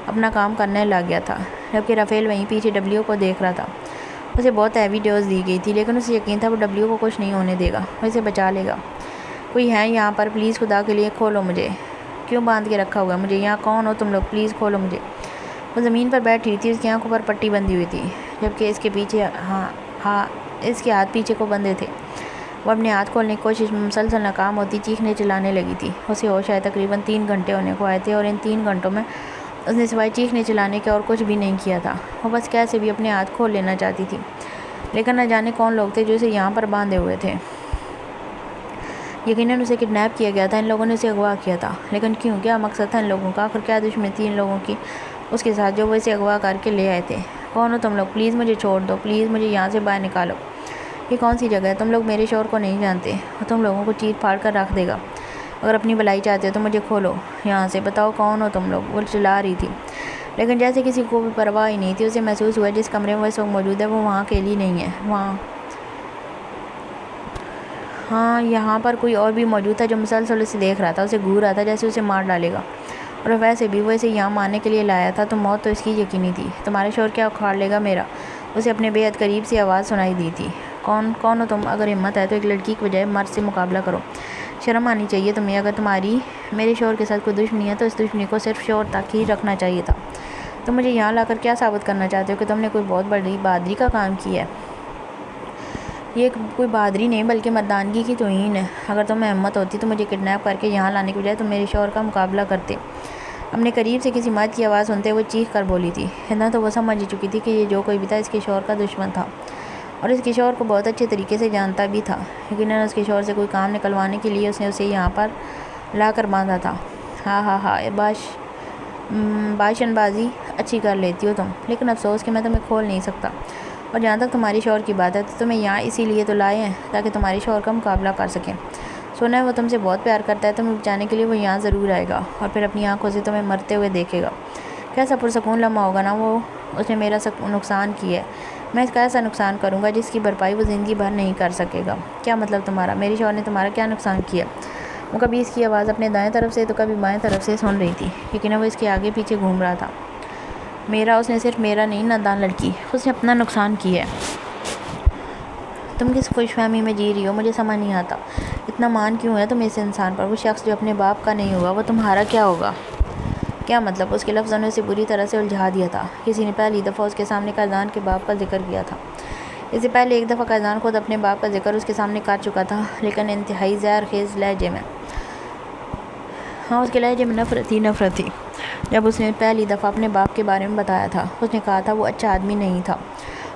اپنا کام کرنے لگ گیا تھا، جبکہ رافیل وہیں پیچھے ڈبلیو کو دیکھ رہا تھا۔ اسے بہت ہیوی ڈوز دی گئی تھی، لیکن اسے یقین تھا وہ ڈبلیو کو کچھ نہیں ہونے دے گا، وہ اسے بچا لے گا۔ کوئی ہے یہاں پر؟ پلیز خدا کے لیے کھولو مجھے، کیوں باندھ کے رکھا ہوا ہے مجھے یہاں؟ کون ہو تم لوگ؟ پلیز کھولو مجھے۔ وہ زمین پر بیٹھی ہوئی تھی، اس کی آنکھوں پر پٹی بندھی ہوئی تھی، جبکہ اس کے پیچھے اس کے ہاتھ پیچھے کو بندھے تھے۔ وہ اپنے ہاتھ کھولنے کی کوشش میں مسلسل ناکام ہوتی چیخنے چلانے لگی تھی۔ اسے ہوش آئے تقریباً 3 گھنٹے ہونے کو آئے تھے، اور ان 3 گھنٹوں میں اس نے سوائے چیخنے چلانے کے اور کچھ بھی نہیں کیا تھا۔ وہ بس کیسے بھی اپنے ہاتھ کھول لینا چاہتی تھی، لیکن نہ جانے کون لوگ تھے جو اسے یہاں پر باندھے ہوئے تھے۔ یقیناً اسے کڈنیپ کیا گیا تھا، ان لوگوں نے اسے اغوا کیا تھا، لیکن کیوں؟ کیا مقصد تھا ان لوگوں کا؟ آخر کیا دشمنی تھی ان لوگوں کی اس کے ساتھ جو وہ اسے اغوا کر کے لے آئے تھے؟ کون ہو تم لوگ؟ پلیز مجھے چھوڑ دو، پلیز مجھے یہاں سے باہر نکالو۔ یہ کون سی جگہ ہے؟ تم لوگ میرے شوہر کو نہیں جانتے، وہ تم لوگوں کو چیر پھاڑ کر رکھ دے گا۔ اگر اپنی بھلائی چاہتے ہو تو مجھے کھولو یہاں سے، بتاؤ کون ہو تم لوگ؟ وہ چلا رہی تھی، لیکن جیسے کسی کو بھی پرواہ ہی نہیں تھی۔ اسے محسوس ہوا جس کمرے میں وہ اس وقت موجود ہے وہ وہاں اکیلی نہیں ہے، ہاں یہاں پر کوئی اور بھی موجود تھا جو مسلسل اسے دیکھ رہا تھا، اسے گھور رہا تھا جیسے اسے مار ڈالے گا، اور ویسے بھی وہ اسے یہاں مارنے کے لیے لایا تھا، تو موت تو اس کی یقینی تھی۔ تمہارا شوہر کیا اکھاڑ لے گا میرا؟ اسے اپنے بے حد قریب سے آواز سنائی دی تھی۔ کون ہو تم؟ اگر ہمت ہے تو ایک لڑکی کی بجائے مرد سے مقابلہ کرو، شرم آنی چاہیے تمہیں. اگر تمہاری میرے شوہر کے ساتھ کوئی دشمنی ہے تو اس دشمنی کو صرف شوہر تک ہی رکھنا چاہیے تھا. تم مجھے یہاں لا کر کیا ثابت کرنا چاہتے ہو کہ تم نے کوئی بہت بڑی بہادری کا کام کیا ہے؟ یہ کوئی بہادری نہیں بلکہ مردانگی کی توہین ہے. اگر تمہیں ہمت ہوتی تو مجھے کڈنیپ کر کے یہاں لانے کے بجائے تم میرے شوہر کا مقابلہ کرتے. اپنے قریب سے کسی مرد کی آواز سنتے وہ چیخ کر بولی تھی. اتنا تو وہ سمجھ چکی تھی کہ یہ جو کوئی بھی تھا اس کے شوہر کا دشمن تھا اور اس کے شوہر کو بہت اچھے طریقے سے جانتا بھی تھا. یقیناً اس کے شوہر سے کوئی کام نکلوانے کے لیے اس نے اسے یہاں پر لا کر باندھا تھا. ہاں ہاں ہاں باشن بازی اچھی کر لیتی ہو تم، لیکن افسوس کہ میں تمہیں کھول نہیں سکتا. اور جہاں تک تمہاری شوہر کی بات ہے تو تمہیں یہاں اسی لیے تو لائے ہیں تاکہ تمہارے شوہر کا مقابلہ کر سکیں. سنا ہے وہ تم سے بہت پیار کرتا ہے. تمہیں بچانے کے لیے وہ یہاں ضرور آئے گا اور پھر اپنی آنکھوں سے تمہیں مرتے ہوئے دیکھے گا. کیسا پرسکون لمحہ ہوگا نا وہ. اس نے میرا نقصان کیا ہے، میں اس کا ایسا نقصان کروں گا جس کی بھرپائی وہ زندگی بھر نہیں کر سکے گا. کیا مطلب تمہارا؟ میرے شوہر نے تمہارا کیا نقصان کیا؟ وہ کبھی اس کی آواز اپنے دائیں طرف سے تو کبھی بائیں طرف سے سن رہی تھی. یقیناً وہ اس کے آگے پیچھے گھوم رہا تھا. میرا؟ اس نے صرف میرا نہیں نادان لڑکی، اس نے اپنا نقصان کیا ہے. تم کس خوش فہمی میں جی رہی ہو؟ مجھے سمجھ نہیں آتا. اتنا مان کیوں ہے تم اس انسان پر؟ وہ شخص جو اپنے باپ کا نہیں ہوگا وہ تمہارا کیا ہوگا؟ کیا مطلب؟ اس کے لفظوں نے اسے بری طرح سے الجھا دیا تھا. کسی نے پہلی دفعہ اس کے سامنے قیدان کے باپ کا ذکر کیا تھا. اس سے پہلے ایک دفعہ قیدان خود اپنے باپ کا ذکر اس کے سامنے کر چکا تھا، لیکن انتہائی زہر خیز لہجے میں. ہاں، اس کے لہجے میں نفرت تھی. جب اس نے پہلی دفعہ اپنے باپ کے بارے میں بتایا تھا اس نے کہا تھا وہ اچھا آدمی نہیں تھا،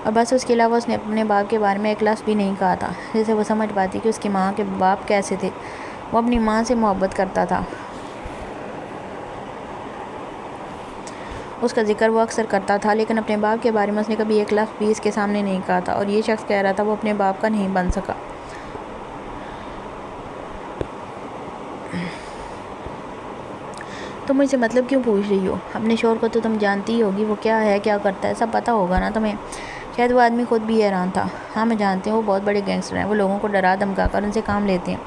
اور بس اس کے علاوہ اس نے اپنے باپ کے بارے میں ایک لفظ بھی نہیں کہا تھا جسے وہ سمجھ پاتی کہ اس کی ماں کے باپ کیسے تھے. وہ اپنی ماں سے محبت کرتا تھا. اس کا ذکر وہ اکثر کرتا تھا، لیکن اپنے باپ کے بارے میں اس نے کبھی ایک لفظ بھی اس کے سامنے نہیں کہا تھا. اور یہ شخص کہہ رہا تھا وہ اپنے باپ کا نہیں بن سکا. تم مجھ سے مطلب کیوں پوچھ رہی ہو؟ اپنے شوہر کو تو تم جانتی ہی ہوگی، وہ کیا ہے کیا کرتا ہے، سب پتہ ہوگا نا تمہیں. شاید وہ آدمی خود بھی حیران تھا. ہاں میں جانتی ہوں، وہ بہت بڑے گینگسٹر ہیں. وہ لوگوں کو ڈرا دھمکا کر ان سے کام لیتے ہیں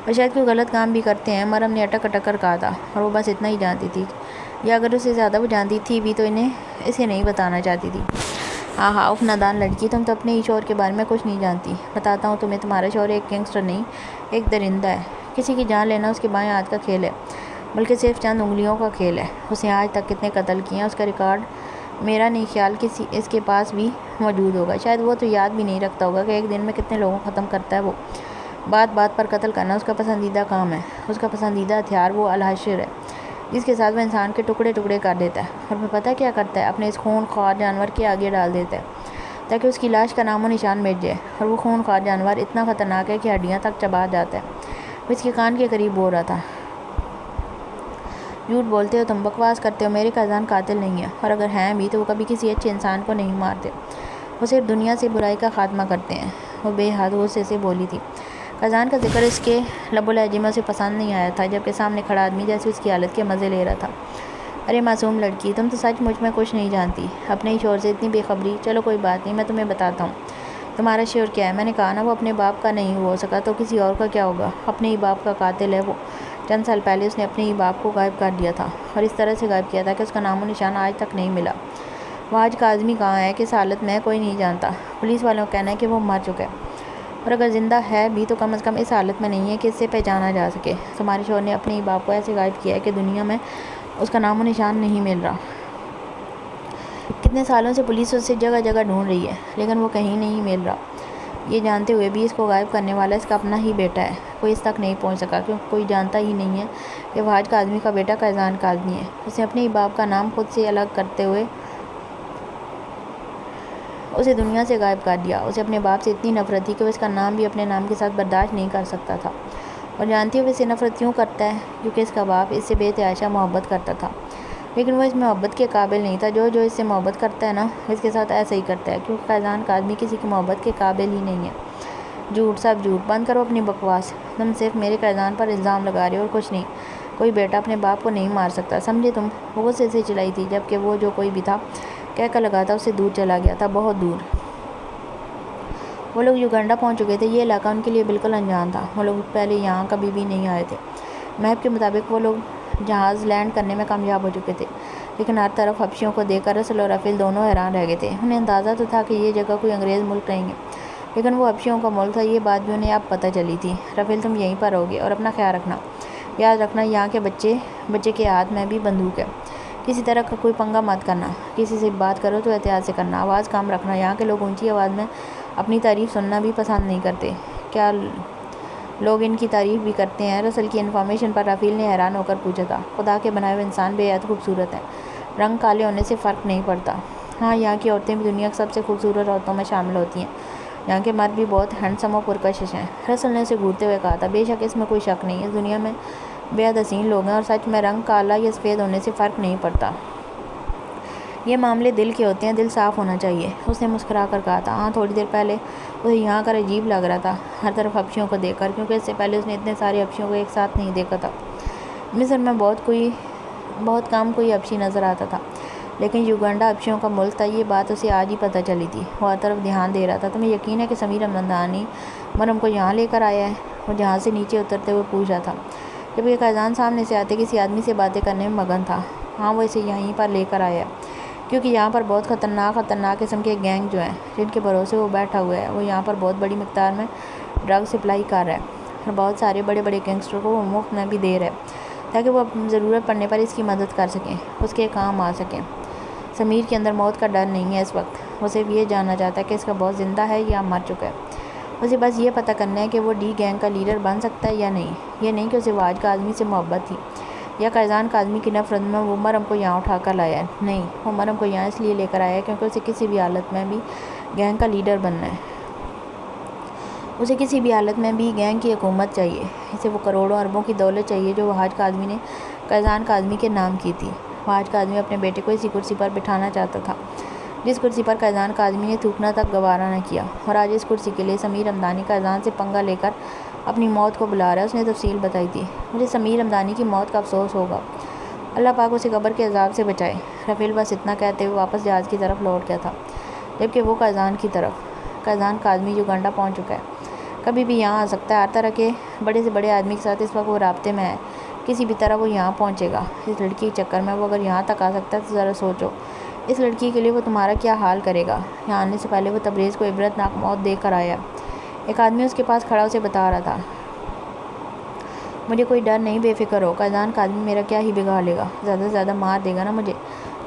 اور شاید کوئی غلط کام بھی کرتے ہیں. مریم نے اٹک اٹک کر کہا تھا. اور وہ بس اتنا ہی جانتی تھی، یا اگر اسے زیادہ وہ جانتی تھی بھی تو اسے نہیں بتانا چاہتی تھی. ہاں ہاں اف نادان لڑکی، تم تو اپنے ہی شوہر کے بارے میں کچھ نہیں جانتی. بتاتا ہوں تمہیں، تمہارا شوہر ایک گینگسٹر نہیں، ایک درندہ ہے. کسی کی جان لینا اس کے بائیں ہاتھ کا کھیل ہے، بلکہ صرف چند انگلیوں کا کھیل ہے. اس نے آج تک کتنے قتل کیے ہیں اس کا ریکارڈ میرا نہیں خیال اس کے پاس بھی موجود ہوگا. شاید وہ تو یاد بھی نہیں رکھتا ہوگا کہ ایک دن میں کتنے لوگوں کو ختم کرتا ہے. وہ بات بات پر قتل کرنا اس کا پسندیدہ کام ہے. اس کا پسندیدہ ہتھیار وہ الحشر ہے جس کے ساتھ وہ انسان کے ٹکڑے ٹکڑے کر دیتا ہے. اور وہ پتہ کیا کرتا ہے؟ اپنے اس خون خوار جانور کے آگے ڈال دیتا ہے تاکہ اس کی لاش کا نام و نشان مٹ جائے. اور وہ خون خوار جانور اتنا خطرناک ہے کہ ہڈیاں تک چبا جاتا ہے. وہ اس کے کان کے قریب بول رہا تھا. جھوٹ بولتے ہو تم، بکواس کرتے ہو. میرے قیدان قاتل نہیں ہیں، اور اگر ہیں بھی تو وہ کبھی کسی اچھے انسان کو نہیں مارتے. وہ صرف دنیا سے برائی کا خاتمہ کرتے ہیں. وہ بے حد غصے سے بولی تھی. قیدان کا ذکر اس کے لب و لہجے میں اسے پسند نہیں آیا تھا، جبکہ سامنے کھڑا آدمی جیسے اس کی حالت کے مزے لے رہا تھا. ارے معصوم لڑکی، تم تو سچ مجھ میں کچھ نہیں جانتی. اپنے ہی شوہر سے اتنی بے خبری. چلو کوئی بات نہیں، میں تمہیں بتاتا ہوں تمہارا شوہر کیا ہے. میں نے کہا نا وہ اپنے باپ کا نہیں ہو سکا تو کسی اور کا کیا ہوگا؟ اپنے ہی باپ کا قاتل ہے وہ. چند سال پہلے اس نے اپنے ہی باپ کو غائب کر دیا تھا، اور اس طرح سے غائب کیا تھا کہ اس کا نام و نشان آج تک نہیں ملا. وہ آج کا آدمی کہاں ہے کس حالت میں کوئی نہیں جانتا. پولیس والوں کا کہنا ہے کہ وہ مر چکا ہے، اور اگر زندہ ہے بھی تو کم از کم اس حالت میں نہیں ہے کہ اس سے پہچانا جا سکے. تمہارے شوہر نے اپنے ہی باپ کو ایسے غائب کیا ہے کہ دنیا میں اس کا نام و نشان نہیں مل رہا. کتنے سالوں سے پولیس اس سے جگہ جگہ ڈھونڈ رہی ہے، لیکن وہ کہیں نہیں مل رہا. یہ جانتے ہوئے بھی اس کو غائب کرنے والا اس کا اپنا ہی بیٹا ہے. کوئی اس تک نہیں پہنچ سکا کیونکہ کوئی جانتا ہی نہیں ہے کہ وہ آج کا آدمی کا بیٹا قیدان کا آدمی ہے. اس نے اپنے ہی باپ کا نام خود سے الگ کرتے ہوئے اسے دنیا سے غائب کر دیا. اسے اپنے باپ سے اتنی نفرت تھی کہ وہ اس کا نام بھی اپنے نام کے ساتھ برداشت نہیں کر سکتا تھا. اور جانتی ہو وہ اس سے نفرت کیوں کرتا ہے؟ کیونکہ اس کا باپ اس سے بے تحاشا محبت کرتا تھا، لیکن وہ اس محبت کے قابل نہیں تھا. جو اس سے محبت کرتا ہے نا، اس کے ساتھ ایسا ہی کرتا ہے، کیونکہ قیدان کا آدمی کسی کی محبت کے قابل ہی نہیں ہے. جھوٹ، سب جھوٹ. بند کرو اپنی بکواس. تم صرف میرے قیدان پر الزام لگا رہے ہو اور کچھ نہیں. کوئی بیٹا اپنے باپ کو نہیں مار سکتا، سمجھے تم؟ وہ غصے سے چلائی تھی، جبکہ وہ جو کوئی بھی تھا کہہ کر لگا تھا اس سے دور چلا گیا تھا، بہت دور. وہ لوگ یوگنڈا پہنچ چکے تھے. یہ علاقہ ان کے لیے بالکل انجان تھا. وہ لوگ پہلے یہاں کبھی بھی نہیں آئے تھے. میپ کے مطابق وہ لوگ جہاز لینڈ کرنے میں کامیاب ہو چکے تھے، لیکن ہر طرف حبشیوں کو دیکھ کر رسل اور رفیل دونوں حیران رہ گئے تھے. انہیں اندازہ تو تھا کہ یہ جگہ کوئی انگریز ملک نہیں ہے. لیکن وہ حبشیوں کا ملک تھا، یہ بات بھی انہیں اب پتہ چلی تھی۔ رفیل تم یہیں پر ہوگے اور اپنا خیال رکھنا، یاد رکھنا یہاں کے بچے کے ہاتھ میں بھی بندوق ہے، کسی طرح کا کوئی پنگا مت کرنا، کسی سے بات کرو تو احتیاط سے کرنا، آواز کم رکھنا، یہاں کے لوگ اونچی آواز میں اپنی تعریف سننا بھی پسند نہیں کرتے۔ کیا لوگ ان کی تعریف بھی کرتے ہیں؟ رسل کی انفارمیشن پر رفیل نے حیران ہو کر پوچھا تھا۔ خدا کے بنائے ہوئے انسان بے حد خوبصورت ہیں، رنگ کالے ہونے سے فرق نہیں پڑتا۔ ہاں، یہاں کی عورتیں بھی دنیا کی سب سے خوبصورت عورتوں میں شامل ہوتی ہیں، یہاں کے مرد بھی بہت ہینڈسم اور پرکشش ہیں، رسل نے اسے گھورتے ہوئے کہا تھا۔ بے شک اس میں کوئی شک نہیں، اس دنیا میں بے حد حسین لوگ ہیں، اور سچ میں رنگ کالا یا سفید ہونے سے فرق نہیں پڑتا۔ یہ معاملے دل کے ہوتے ہیں، دل صاف ہونا چاہیے، اس نے مسکرا کر کہا تھا۔ ہاں، تھوڑی دیر پہلے اسے یہاں کر عجیب لگ رہا تھا، ہر طرف حبشیوں کو دیکھ کر، کیونکہ اس سے پہلے اس نے اتنے سارے حبشیوں کو ایک ساتھ نہیں دیکھا تھا۔ مصر میں بہت کم کوئی حبشی نظر آتا تھا، لیکن یوگنڈا حبشیوں کا ملک تھا، یہ بات اسے آج ہی پتہ چلی تھی۔ وہ ہر طرف دھیان دے رہا تھا۔ تمہیں یقین ہے کہ سمیر ہمدانی مریم کو یہاں لے کر آیا ہے؟ وہ جہاز سے نیچے اترتے ہوئے پوچھ رہا تھا، جبکہ قائدان سامنے سے آتے کسی آدمی سے باتیں کرنے میں مگن تھا۔ ہاں، وہ اسے یہیں پر لے کر آیا ہے، کیونکہ یہاں پر بہت خطرناک قسم کے گینگ جو ہیں، جن کے بھروسے وہ بیٹھا ہوا ہے، وہ یہاں پر بہت بڑی مقدار میں ڈرگ سپلائی کر رہا ہے، اور بہت سارے بڑے بڑے گینگسٹر کو وہ مفت میں بھی دے رہا ہے، تاکہ وہ ضرورت پڑنے پر اس کی مدد کر سکیں، اس کے کام آ سکیں۔ سمیر کے اندر موت کا ڈر نہیں ہے اس وقت، وہ صرف یہ جاننا چاہتا ہے کہ اس کا باس زندہ ہے یا مر چکا ہے۔ اسے بس یہ پتہ کرنا ہے کہ وہ ڈی گینگ کا لیڈر بن سکتا ہے یا نہیں۔ یہ نہیں کہ اسے واج کاظمی سے محبت تھی، یا قائدان کاظمی کی نفرت میں وہ مریم کو یہاں اٹھا کر لایا ہے۔ نہیں، وہ مریم کو یہاں اس لیے لے کر آیا ہے کیونکہ اسے کسی بھی حالت میں بھی گینگ کا لیڈر بننا ہے۔ اسے کسی بھی حالت میں بھی گینگ کی حکومت چاہیے، اسے وہ کروڑوں اربوں کی دولت چاہیے جو وحاج کاظمی نے قائدان کاظمی کے نام کی تھی۔ وحاج کاظمی اپنے بیٹے کو اسی کرسی پر بٹھانا چاہتا تھا جس کرسی پر قائدان کاظمی نے تھوکنا تک گوارا نہ کیا، اور آج اس کرسی کے لیے سمیر ہمدانی قائدان سے پنگا لے کر اپنی موت کو بلا رہا ہے۔ اس نے تفصیل بتائی تھی۔ مجھے سمیر ہمدانی کی موت کا افسوس ہوگا، اللہ پاک اسے قبر کے عذاب سے بچائے۔ رفیل بس اتنا کہتے ہوئے واپس جہاز کی طرف لوٹ گیا تھا، جبکہ وہ قائدان کی طرف۔ قائدان کاظمی یوگنڈا پہنچ چکا ہے، کبھی بھی یہاں آ سکتا ہے، ہر طرح کے بڑے سے بڑے آدمی کے ساتھ اس وقت وہ رابطے میں ہے، کسی بھی طرح وہ یہاں پہنچے گا۔ اس لڑکی کے چکر میں وہ اگر یہاں تک آ سکتا ہے تو ذرا سوچو، اس لڑکی کے لیے وہ تمہارا کیا حال کرے گا۔ یہاں آنے سے پہلے وہ تبریز کو عبرتناک موت دے کر آیا۔ ایک آدمی اس کے پاس کھڑا اسے بتا رہا تھا، مجھے کوئی ڈر نہیں، بے فکر ہو، قائدان کاظمی میرا کیا ہی بگاڑ لے گا، زیادہ سے زیادہ مار دے گا نا مجھے،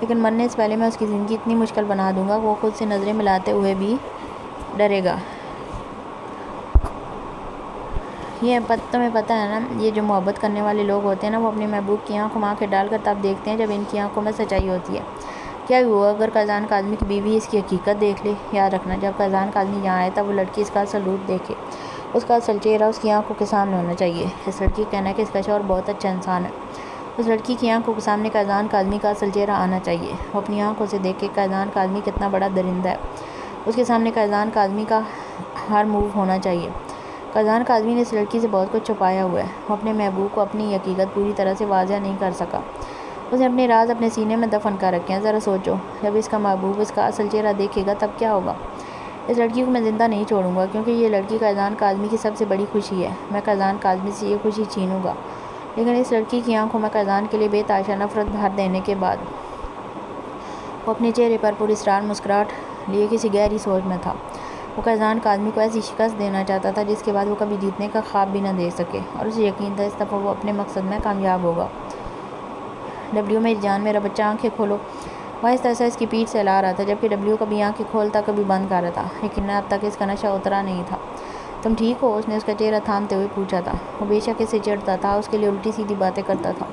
لیکن مرنے سے پہلے میں اس کی زندگی اتنی مشکل بنا دوں گا کہ وہ خود سے نظریں ملاتے ہوئے بھی ڈرے گا۔ تمہیں پتہ ہے نا، یہ جو محبت کرنے والے لوگ ہوتے ہیں نا، وہ اپنے محبوب کی آنکھوں میں آنکھیں ڈال کر تب دیکھتے ہیں جب ان کی آنکھوں میں سچائی ہوتی ہے۔ کیا ہوا اگر قائدان کاظمی کی بیوی اس کی حقیقت دیکھ لے؟ یاد رکھنا، جب قائدان کاظمی یہاں آئے تب وہ لڑکی اس کا اصل روپ دیکھے، اس کا اصل چہرہ اس کی آنکھوں کے سامنے ہونا چاہیے۔ اس لڑکی کا کہنا ہے کہ اس کا شوہر بہت اچھا انسان ہے، اس لڑکی کی آنکھوں کے سامنے قائدان کاظمی کا اصل چہرہ آنا چاہیے۔ وہ اپنی آنکھوں سے دیکھے قائدان کاظمی کتنا بڑا درندہ ہے، اس کے سامنے قائدان کاظمی کا ہر موو ہونا چاہیے۔ قائدان کاظمی نے اس لڑکی سے بہت کچھ چھپایا ہوا ہے، وہ اپنے محبوب کو اپنی حقیقت پوری طرح سے واضح نہیں کر سکا، اس نے اپنے راز اپنے سینے میں دفن کر رکھے ہیں۔ ذرا سوچو، جب اس کا محبوب اس کا اصل چہرہ دیکھے گا تب کیا ہوگا؟ اس لڑکی کو میں زندہ نہیں چھوڑوں گا، کیونکہ یہ لڑکی قائدان کاظمی کی سب سے بڑی خوشی ہے۔ میں قائدان کاظمی سے یہ خوشی چھینوں گا، لیکن اس لڑکی کی آنکھوں میں قائدان کے لیے بے تحاشا نفرت بھر دینے کے بعد وہ اپنے چہرے پر پراسرار مسکراہٹ لیے کسی گہری سوچ میں تھا۔ وہ قائدان کاظمی کو ایسی شکست دینا چاہتا تھا جس کے بعد وہ کبھی جیتنے کا خواب بھی نہ دیکھ سکے، اور اسے یقین تھا اس دفعہ وہ اپنے مقصد میں کامیاب ہوگا۔ ڈبلیو میری جان، میرا بچہ، آنکھیں کھولو۔ وہ آہستہ آہستہ اس کی پیٹھ سے ہلا رہا تھا، جبکہ ڈبلیو کبھی آنکھیں کھولتا کبھی بند کر رہا تھا، لیکن اب تک اس کا نشہ اترا نہیں تھا۔ تم ٹھیک ہو؟ اس نے اس کا چہرہ تھامتے ہوئے پوچھا تھا۔ وہ بے شک اس سے چڑھتا تھا، اس کے لیے الٹی سیدھی باتیں کرتا تھا،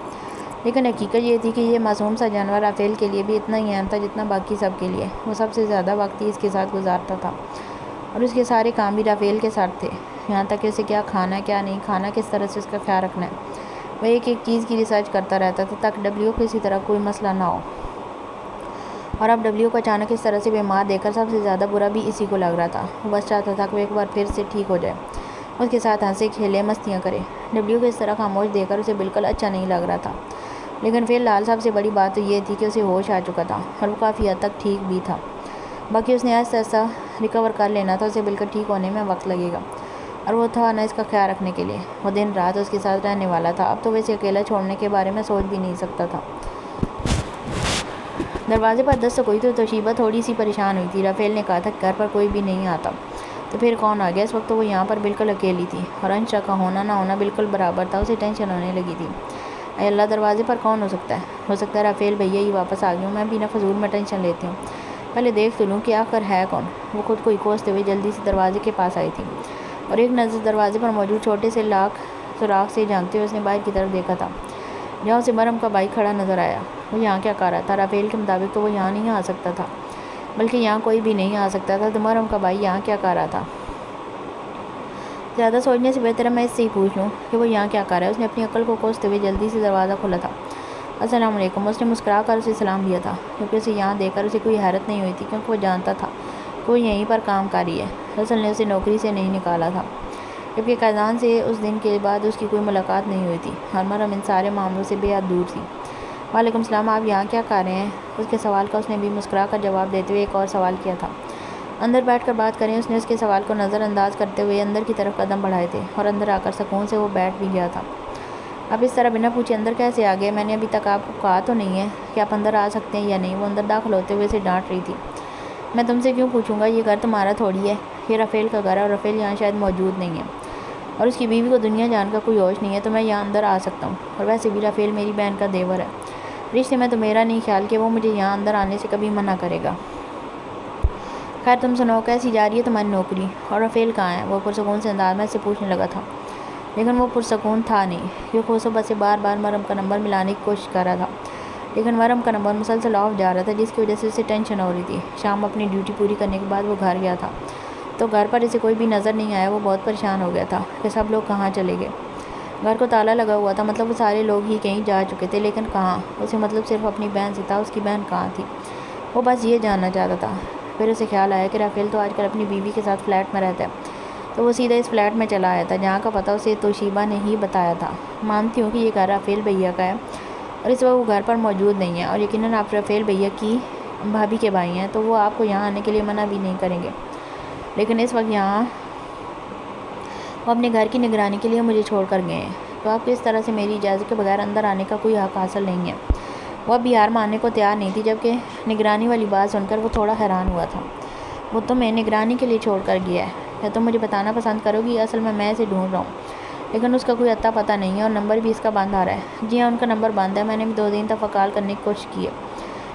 لیکن حقیقت یہ تھی کہ یہ معصوم سا جانور رافیل کے لیے بھی اتنا ہی اہم تھا جتنا باقی سب کے لیے۔ وہ سب سے زیادہ وقت ہی اس کے ساتھ گزارتا تھا، اور اس کے سارے کام بھی رافیل کے ساتھ تھے، یہاں تک کہ اسے کیا کھانا ہے کیا نہیں کھانا، کس طرح سے اس کا خیال رکھنا ہے۔ وہ ایک ایک چیز کی ریسرچ کرتا رہتا تھا تاکہ ڈبلیو کو کسی طرح کوئی مسئلہ نہ ہو، اور اب ڈبلیو کو اچانک اس طرح سے بیمار دیکھ کر سب سے زیادہ برا بھی اسی کو لگ رہا تھا۔ وہ بس چاہتا تھا کہ وہ ایک بار پھر سے ٹھیک ہو جائے، اس کے ساتھ ہنسے کھیلے مستیاں کرے۔ ڈبلیو کو اس طرح خاموش دیکھ کر اسے بالکل اچھا نہیں لگ رہا تھا، لیکن فی الحال سب سے بڑی بات تو یہ تھی کہ اسے ہوش آ چکا تھا، اور وہ کافی حد تک ٹھیک بھی تھا۔ باقی اس نے آہستہ آہستہ ریکور کر لینا تھا، اسے بالکل ٹھیک ہونے میں وقت لگے گا، اور وہ تھا نہ اس کا خیال رکھنے کے لیے، وہ دن رات اس کے ساتھ رہنے والا تھا۔ اب تو وہ اسے اکیلا چھوڑنے کے بارے میں سوچ بھی نہیں سکتا تھا۔ دروازے پر دستک ہوئی تو توشیبہ تھوڑی سی پریشان ہوئی تھی۔ رافیل نے کہا تھا کہ گھر پر کوئی بھی نہیں آتا تو پھر کون آ گیا؟ اس وقت تو وہ یہاں پر بالکل اکیلی تھی اور انشا کا ہونا نہ ہونا بالکل برابر تھا۔ اسے ٹینشن ہونے لگی تھی۔ اے اللہ، دروازے پر کون ہو سکتا ہے؟ ہو سکتا ہے رافیل بھیا ہی واپس آ گئے ہوں۔ میں بنا فضول میں ٹینشن لیتی ہوں، پہلے دیکھ تو لوں کہ آخر ہے کون۔ وہ خود کو کوستے ہوئے جلدی سے دروازے کے پاس آئی تھی اور ایک نظر دروازے پر موجود چھوٹے سے سوراخ سے جھانکتے ہوئے اس نے باہر کی طرف دیکھا تھا، جہاں اسے مریم کا بھائی کھڑا نظر آیا۔ وہ یہاں کیا کر رہا تھا؟ رافیل کے مطابق تو وہ یہاں نہیں آ سکتا تھا، بلکہ یہاں کوئی بھی نہیں آ سکتا تھا، تو مریم کا بھائی یہاں کیا کر رہا تھا؟ زیادہ سوچنے سے بہتر ہے میں اس سے ہی پوچھ لوں کہ وہ یہاں کیا کر رہا ہے۔ اس نے اپنی عقل کو کوستے ہوئے جلدی سے دروازہ کھولا تھا۔ السلام علیکم۔ اس نے مسکرا کر اسے سلام دیا تھا، کیونکہ اسے یہاں دیکھ کر اسے کوئی حیرت نہیں ہوئی تھی، کیونکہ وہ جانتا تھا کہ وہ یہیں پر کام کر رہی ہے۔ رسل نے اسے نوکری سے نہیں نکالا تھا، جبکہ قیدان سے اس دن کے بعد اس کی کوئی ملاقات نہیں ہوئی تھی اور مریم ان سارے معاملوں سے بے حد دور تھی۔ وعلیکم السلام، آپ یہاں کیا کر رہے ہیں؟ اس کے سوال کا اس نے بھی مسکرا کر جواب دیتے ہوئے ایک اور سوال کیا تھا۔ اندر بیٹھ کر بات کریں۔ اس نے اس کے سوال کو نظر انداز کرتے ہوئے اندر کی طرف قدم بڑھائے تھے اور اندر آ کر سکون سے وہ بیٹھ بھی گیا تھا۔ آپ اس طرح بنا پوچھے اندر کیسے آ گئے؟ میں نے ابھی تک آپ کو کہا تو نہیں ہے کہ آپ اندر آ سکتے ہیں یا نہیں؟ وہ اندر داخل ہوتے ہوئے اسے ڈانٹ رہی تھی۔ میں تم سے کیوں پوچھوں گا؟ یہ گھر تمہارا تھوڑی ہے، یہ رافیل کا گھر ہے اور رافیل یہاں شاید موجود نہیں ہے اور اس کی بیوی کو دنیا جان کا کوئی ہوش نہیں ہے، تو میں یہاں اندر آ سکتا ہوں۔ اور ویسے بھی رافیل میری بہن کا دیور ہے، رشتے میں تو میرا نہیں خیال کہ وہ مجھے یہاں اندر آنے سے کبھی منع کرے گا۔ خیر تم سناؤ، کیسی جا رہی ہے تمہاری نوکری؟ اور رافیل کہاں ہے؟ وہ پرسکون سے انداز میں سے پوچھنے لگا تھا، لیکن وہ پرسکون تھا نہیں، کیونکہ وہ صبح سے بار بار مریم کا نمبر ملانے کی کوشش کر رہا تھا، لیکن مریم کا نمبر مسلسل آف جا رہا تھا، جس کی وجہ سے اسے ٹینشن ہو رہی تھی۔ شام اپنی ڈیوٹی پوری کرنے کے بعد وہ گھر گیا تھا تو گھر پر اسے کوئی بھی نظر نہیں آیا۔ وہ بہت پریشان ہو گیا تھا کہ سب لوگ کہاں چلے گئے۔ گھر کو تالا لگا ہوا تھا، مطلب وہ سارے لوگ ہی کہیں جا چکے تھے، لیکن کہاں؟ اسے مطلب صرف اپنی بہن سے تھا، اس کی بہن کہاں تھی؟ وہ بس یہ جاننا چاہتا تھا۔ پھر اسے خیال آیا کہ رافیل تو آج کل اپنی بیوی کے ساتھ فلیٹ میں رہتا ہے، تو وہ سیدھا اس فلیٹ میں چلا آیا تھا جہاں کا پتہ اسے توشیبہ نے ہی بتایا تھا۔ مانتی ہوں کہ یہ گھر رافیل بھیا کا ہے اور اس وقت وہ گھر پر موجود نہیں ہے، اور یقیناً آپ رافیل بھیا کی بھابھی کے بھائی ہیں، تو وہ آپ کو یہاں آنے کے لیے منع بھی نہیں کریں گے، لیکن اس وقت یہاں وہ اپنے گھر کی نگرانی کے لیے مجھے چھوڑ کر گئے ہیں، تو آپ کو اس طرح سے میری اجازت کے بغیر اندر آنے کا کوئی حق حاصل نہیں ہے۔ وہ اب ہار ماننے کو تیار نہیں تھی، جبکہ نگرانی والی بات سن کر وہ تھوڑا حیران ہوا تھا۔ وہ تمہیں نگرانی کے لیے چھوڑ کر گیا ہے؟ کیا تم مجھے بتانا پسند کرو گی؟ اصل میں اسے ڈھونڈ رہا ہوں، لیکن اس کا کوئی اتا پتہ نہیں ہے اور نمبر بھی اس کا بند آ رہا ہے۔ جی ہاں، ان کا نمبر بند ہے، میں نے بھی 2 دن دفعہ کال کرنے کی کوشش کی ہے۔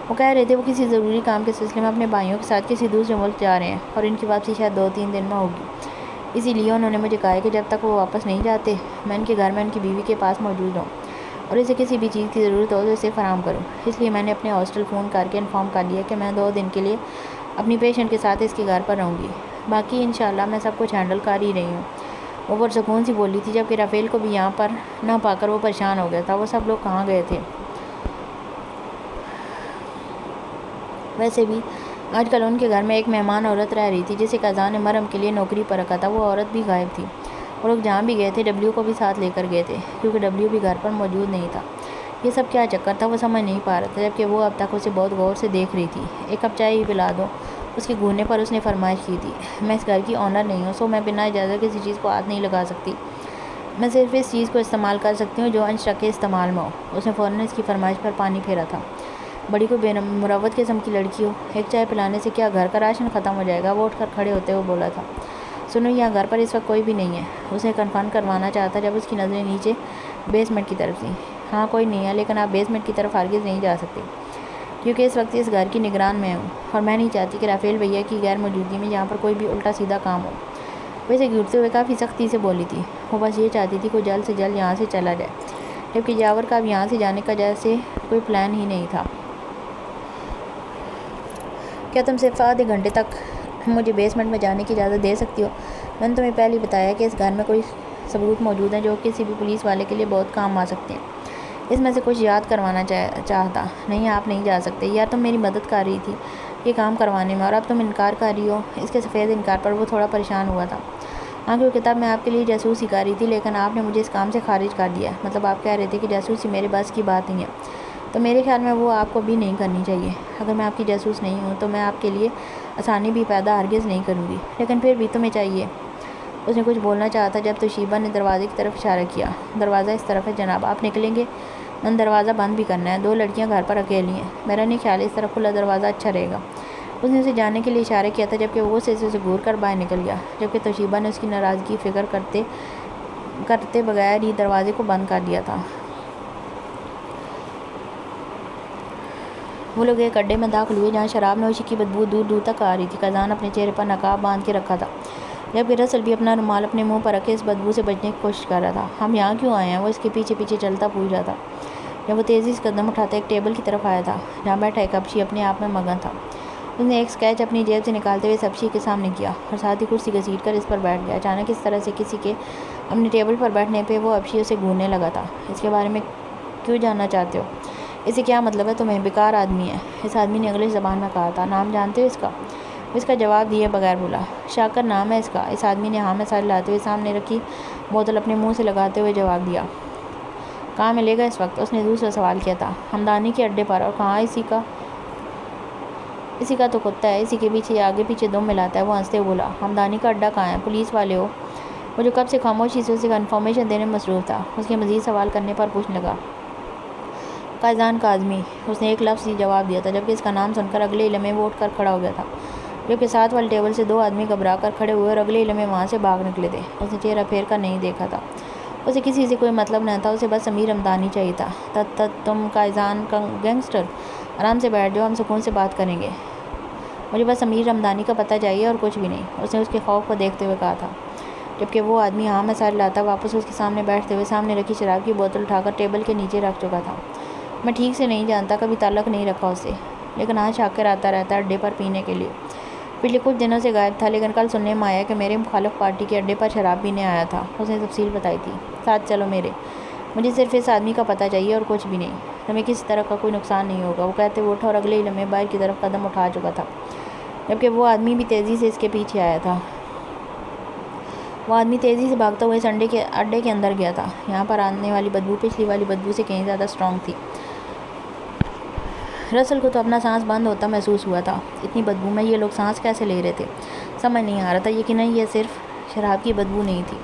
وہ کہہ رہے تھے وہ کسی ضروری کام کے سلسلے میں اپنے بھائیوں کے ساتھ کسی دوسرے ملک جا رہے ہیں اور ان کی واپسی شاید 2-3 دن میں ہوگی، اسی لیے انہوں نے مجھے کہا ہے کہ جب تک وہ واپس نہیں جاتے میں ان کے گھر میں ان کی بیوی کے پاس موجود ہوں اور اسے کسی بھی چیز کی ضرورت ہو تو اسے فراہم کروں۔ اس لیے میں نے اپنے ہاسٹل فون کر کے انفارم کر لیا کہ میں 2 دن کے لیے اپنی پیشنٹ کے ساتھ اس کے گھر پر رہوں گی، باقی انشاءاللہ میں سب کچھ ہینڈل کر ہی رہی ہوں۔ وہ پرسکون سی بولی تھی، جبکہ رافیل کو بھی یہاں پر نہ پا کر وہ پریشان ہو گیا تھا۔ وہ سب لوگ کہاں گئے تھے؟ ویسے بھی آج کل ان کے گھر میں ایک مہمان عورت رہ رہی تھی جسے قیدان نے مریم کے لیے نوکری پر رکھا تھا، وہ عورت بھی غائب تھی۔ وہ لوگ جہاں بھی گئے تھے ڈبلیو کو بھی ساتھ لے کر گئے تھے، کیونکہ ڈبلیو بھی گھر پر موجود نہیں تھا۔ یہ سب کیا چکر تھا؟ وہ سمجھ نہیں پا رہا تھا، جبکہ وہ اب تک اسے بہت غور سے دیکھ رہی تھی۔ ایک کپ چائے ہی پلا دو، اس کے گھورنے پر اس نے فرمائش کی تھی۔ میں اس گھر کی آنر نہیں ہوں، سو میں بنا اجازت کسی چیز کو ہاتھ نہیں لگا سکتی، میں صرف اس چیز کو استعمال کر سکتی ہوں جو انشا کے استعمال میں ہو۔ اس نے فوراً اس کی فرمائش پر پانی پھیرا تھا۔ بڑی کوئی بے مروت قسم کی لڑکی ہو، ایک چائے پلانے سے کیا گھر کا راشن ختم ہو جائے گا؟ وہ اٹھ کر کھڑے ہوتے ہوئے بولا تھا۔ سنو، یہاں گھر پر اس وقت کوئی بھی نہیں ہے، اسے کنفرم کروانا چاہتا جب اس کی نظریں نیچے بیسمنٹ کی طرف تھیں۔ ہاں کوئی نہیں ہے، لیکن آپ بیسمنٹ کی طرف ہرگز نہیں جا سکتے، کیونکہ اس وقت اس گھر کی نگران میں ہوں اور میں نہیں چاہتی کہ رافیل بھیا کی غیر موجودگی میں یہاں پر کوئی بھی الٹا سیدھا کام ہو۔ وہ اسے گھورتے ہوئے کافی سختی سے بولی تھی۔ وہ بس یہ چاہتی تھی کہ جلد سے جلد یہاں سے چلا جائے، جبکہ جاور کا اب یہاں سے جانے کا جیسے کوئی پلان ہی نہیں تھا۔ کیا تم صرف آدھے گھنٹے تک مجھے بیسمنٹ میں جانے کی اجازت دے سکتی ہو؟ میں نے تمہیں پہلے ہی بتایا کہ اس گھر میں کوئی ثبوت موجود ہیں جو کسی بھی پولیس والے کے لیے بہت کام آ سکتے ہیں۔ اس میں سے کچھ یاد کروانا چاہتا۔ نہیں، آپ نہیں جا سکتے، یا تم میری مدد کر رہی تھی یہ کام کروانے میں اور اب تم انکار کر رہی ہو؟ اس کے سفید انکار پر وہ تھوڑا پریشان ہوا تھا۔ ہاں، کیونکہ تب میں آپ کے لیے جاسوسی کر رہی تھی، لیکن آپ نے مجھے اس کام سے خارج کر دیا۔ مطلب آپ کہہ رہے تھے کہ جاسوسی میرے بس کی بات نہیں ہے، تو میرے خیال میں وہ آپ کو بھی نہیں کرنی چاہیے۔ اگر میں آپ کی جاسوس نہیں ہوں تو میں آپ کے لیے آسانی بھی پیدا ہرگز نہیں کروں گی، لیکن پھر بھی تمہیں چاہیے۔ اس نے کچھ بولنا چاہا تھا جب توشیبہ نے دروازے کی طرف اشارہ کیا۔ دروازہ اس طرف ہے جناب، آپ نکلیں گے؟ میں نے دروازہ بند بھی کرنا ہے، 2 لڑکیاں گھر پر اکیلی ہیں، میرا نہیں خیال اس طرح کھلا دروازہ اچھا رہے گا۔ اس نے اسے جانے کے لیے اشارہ کیا تھا جبکہ وہ اسے گھور کر باہر نکل گیا، جبکہ توشیبہ نے اس کی ناراضگی فکر کرتے بغیر ہی دروازے کو بند کر دیا تھا۔ وہ لوگ ایک اڈے میں داخل ہوئے جہاں شراب نوشی کی بدبو دور دور تک آ رہی تھی۔ قیزان اپنے چہرے پر نقاب باندھ کے رکھا تھا، جبکہ رسل بھی اپنا رومال اپنے منہ پر رکھے اس بدبو سے بچنے کی کوشش کر رہا تھا۔ ہم یہاں کیوں آئے ہیں؟ وہ اس کے پیچھے پیچھے چلتا پوچھ رہا تھا جب وہ تیزی سے قدم اٹھاتا ایک ٹیبل کی طرف آیا تھا جہاں بیٹھا ایک حبشی اپنے آپ میں مگن تھا۔ اس نے ایک اسکیچ اپنی جیب سے نکالتے ہوئے اس حبشی کے سامنے کیا اور ساتھ ہی کرسی گھسیٹ کر اس پر بیٹھ گیا۔ اچانک اس طرح سے کسی کے اپنے ٹیبل پر بیٹھنے پہ وہ حبشی اسے گھورنے لگا تھا۔ اس کے بارے میں کیوں جاننا چاہتے ہو؟ اسے کیا مطلب ہے تمہیں؟ بیکار آدمی ہے، اس آدمی نے انگلش زبان میں کہا تھا۔ نام جانتے ہو اس کا؟ وہ اس کا جواب دیے بغیر بولا۔ شاکر نام ہے اس کا، اس آدمی نے ہاں میں سر لاتے ہوئے سامنے رکھی بوتل اپنے منہ سے لگاتے ہوئے جواب دیا۔ کہاں ملے گا اس وقت؟ اس نے دوسرا سوال کیا تھا۔ ہمدانی کے اڈے پر۔ اور کہاں؟ اسی کا تو کتا ہے، اسی کے پیچھے آگے پیچھے دم ملاتا ہے۔ وہ ہنستے ہوئے بولا۔ ہمدانی کا اڈا کہاں ہے؟ پولیس والے ہو؟ وہ جو کب سے خاموشی سے اسے انفارمیشن دینے میں مصروف تھا، اس کے مزید سوال کرنے پر پوچھنے لگا۔ قیزان کاظمی، اس نے ایک لفظ ہی جواب دیا تھا، جبکہ اس کا نام سن کر اگلے ہی لمحے وہ اٹھ کر کھڑا ہو گیا تھا، جبکہ ساتھ والے ٹیبل سے 2 آدمی گھبرا کر کھڑے ہوئے اور اگلے ہی لمحے وہاں سے بھاگ نکلے تھے۔ اس نے چہرہ پھیر کر نہیں دیکھا تھا، اسے کسی سے کوئی مطلب نہ تھا، اسے بس امیر ہمدانی چاہیے تھا۔ تم قیزان کا گینگسٹر؟ آرام سے بیٹھ جاؤ، ہم سکون سے بات کریں گے، مجھے بس امیر ہمدانی کا پتہ چاہیے اور کچھ بھی نہیں، اس نے اس کے خوف کو دیکھتے ہوئے کہا تھا، جبکہ وہ آدمی ہاں میں سر لاتا واپس اس کے سامنے بیٹھتے ہوئے سامنے رکھی شراب کی بوتل اٹھا کر ٹیبل کے نیچے رکھ چکا تھا۔ میں ٹھیک سے نہیں جانتا، کبھی تعلق نہیں رکھا اس سے، لیکن ہاں شاکر آتا رہتا ہے اڈے پر پینے کے لیے۔ پچھلے کچھ دنوں سے غائب تھا، لیکن کل سننے میں آیا کہ میرے مخالف پارٹی کے اڈے پر شراب پینے آیا تھا۔ اس نے تفصیل بتائی تھی۔ ساتھ چلو میرے، مجھے صرف اس آدمی کا پتہ چاہیے اور کچھ بھی نہیں، تمہیں کسی طرح کا کوئی نقصان نہیں ہوگا۔ وہ کہتے ہوئے اٹھا اور اگلے ہی لمحے باہر کی طرف قدم اٹھا چکا تھا، جبکہ وہ آدمی بھی تیزی سے اس کے پیچھے آیا تھا۔ وہ آدمی تیزی سے بھاگتا ہوا اس اڈے کے اندر گیا تھا۔ یہاں پر آنے والی بدبو پچھلی والی بدبو سے کہیں زیادہ اسٹرانگ تھی۔ رسل کو تو اپنا سانس بند ہوتا محسوس ہوا تھا، اتنی بدبو میں یہ لوگ سانس کیسے لے رہے تھے، سمجھ نہیں آ رہا تھا۔ یقیناً یہ صرف شراب کی بدبو نہیں تھی۔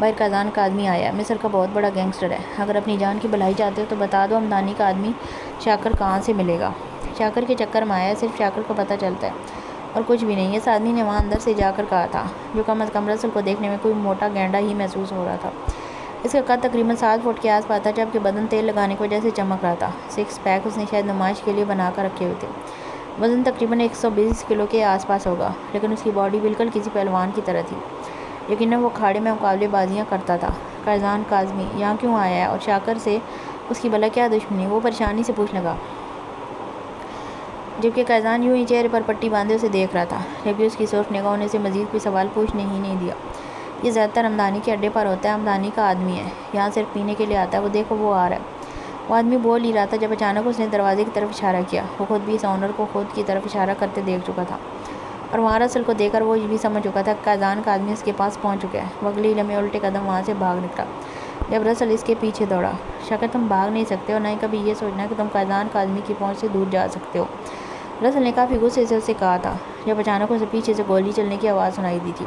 باہر قیزان کا آدمی آیا، مصر کا بہت بڑا گینگسٹر ہے، اگر اپنی جان کی بھلائی چاہتے ہو تو بتا دو ہمدانی کا آدمی شاکر کہاں سے ملے گا۔ شاکر کے چکر میں آیا ہے، صرف شاکر کو پتہ چلتا ہے اور کچھ بھی نہیں، اس آدمی نے وہاں اندر سے جا کر کہا تھا، جو کم از کم رسل کو دیکھنے میں کوئی موٹا گینڈا ہی محسوس ہو رہا تھا۔ اس کا قد تقریباً 7 فٹ کے آس پاس تھا، جبکہ بدن تیل لگانے کی وجہ سے چمک رہا تھا۔ 6 پیک اس نے شاید نمائش کے لیے بنا کر رکھے ہوئے تھے۔ وزن تقریباً 120 کلو کے آس پاس ہوگا، لیکن اس کی باڈی بالکل کسی پہلوان کی طرح تھی، یقیناً وہ کھاڑے میں مقابلے بازیاں کرتا تھا۔ قیزان کاظمی یہاں کیوں آیا ہے اور شاکر سے اس کی بھلا کیا دشمنی؟ وہ پریشانی سے پوچھنے لگا، جبکہ قیزان یوں ہی چہرے پر پٹی باندھے اسے دیکھ رہا تھا، جبکہ اس کی سرخ نگاہوں نے اسے مزید کوئی سوال پوچھنے ہی نہیں دیا۔ یہ زیادہ تر ہمدانی کے اڈے پر ہوتا ہے، ہمدانی کا آدمی ہے، یہاں صرف پینے کے لیے آتا ہے، وہ دیکھو وہ آ رہا ہے۔ وہ آدمی بول ہی رہا تھا جب اچانک اس نے دروازے کی طرف اشارہ کیا۔ وہ خود بھی اس آنر کو خود کی طرف اشارہ کرتے دیکھ چکا تھا، اور وہاں رسل کو دیکھ کر وہ یہ بھی سمجھ چکا تھا کہ قیزان کا آدمی اس کے پاس پہنچ چکا ہے۔ وہ اگلے ہی لمحے الٹے قدم وہاں سے بھاگ نکلا جب رسل اس کے پیچھے دوڑا۔ شاکر تم بھاگ نہیں سکتے اور نہ ہی کبھی یہ سوچنا کہ تم قیزان کا آدمی کی پہنچ سے دور جا سکتے ہو، رسل نے کافی غصے سے اسے کہا تھا، جب اچانک اسے پیچھے سے گولی چلنے کی آواز سنائی دی تھی۔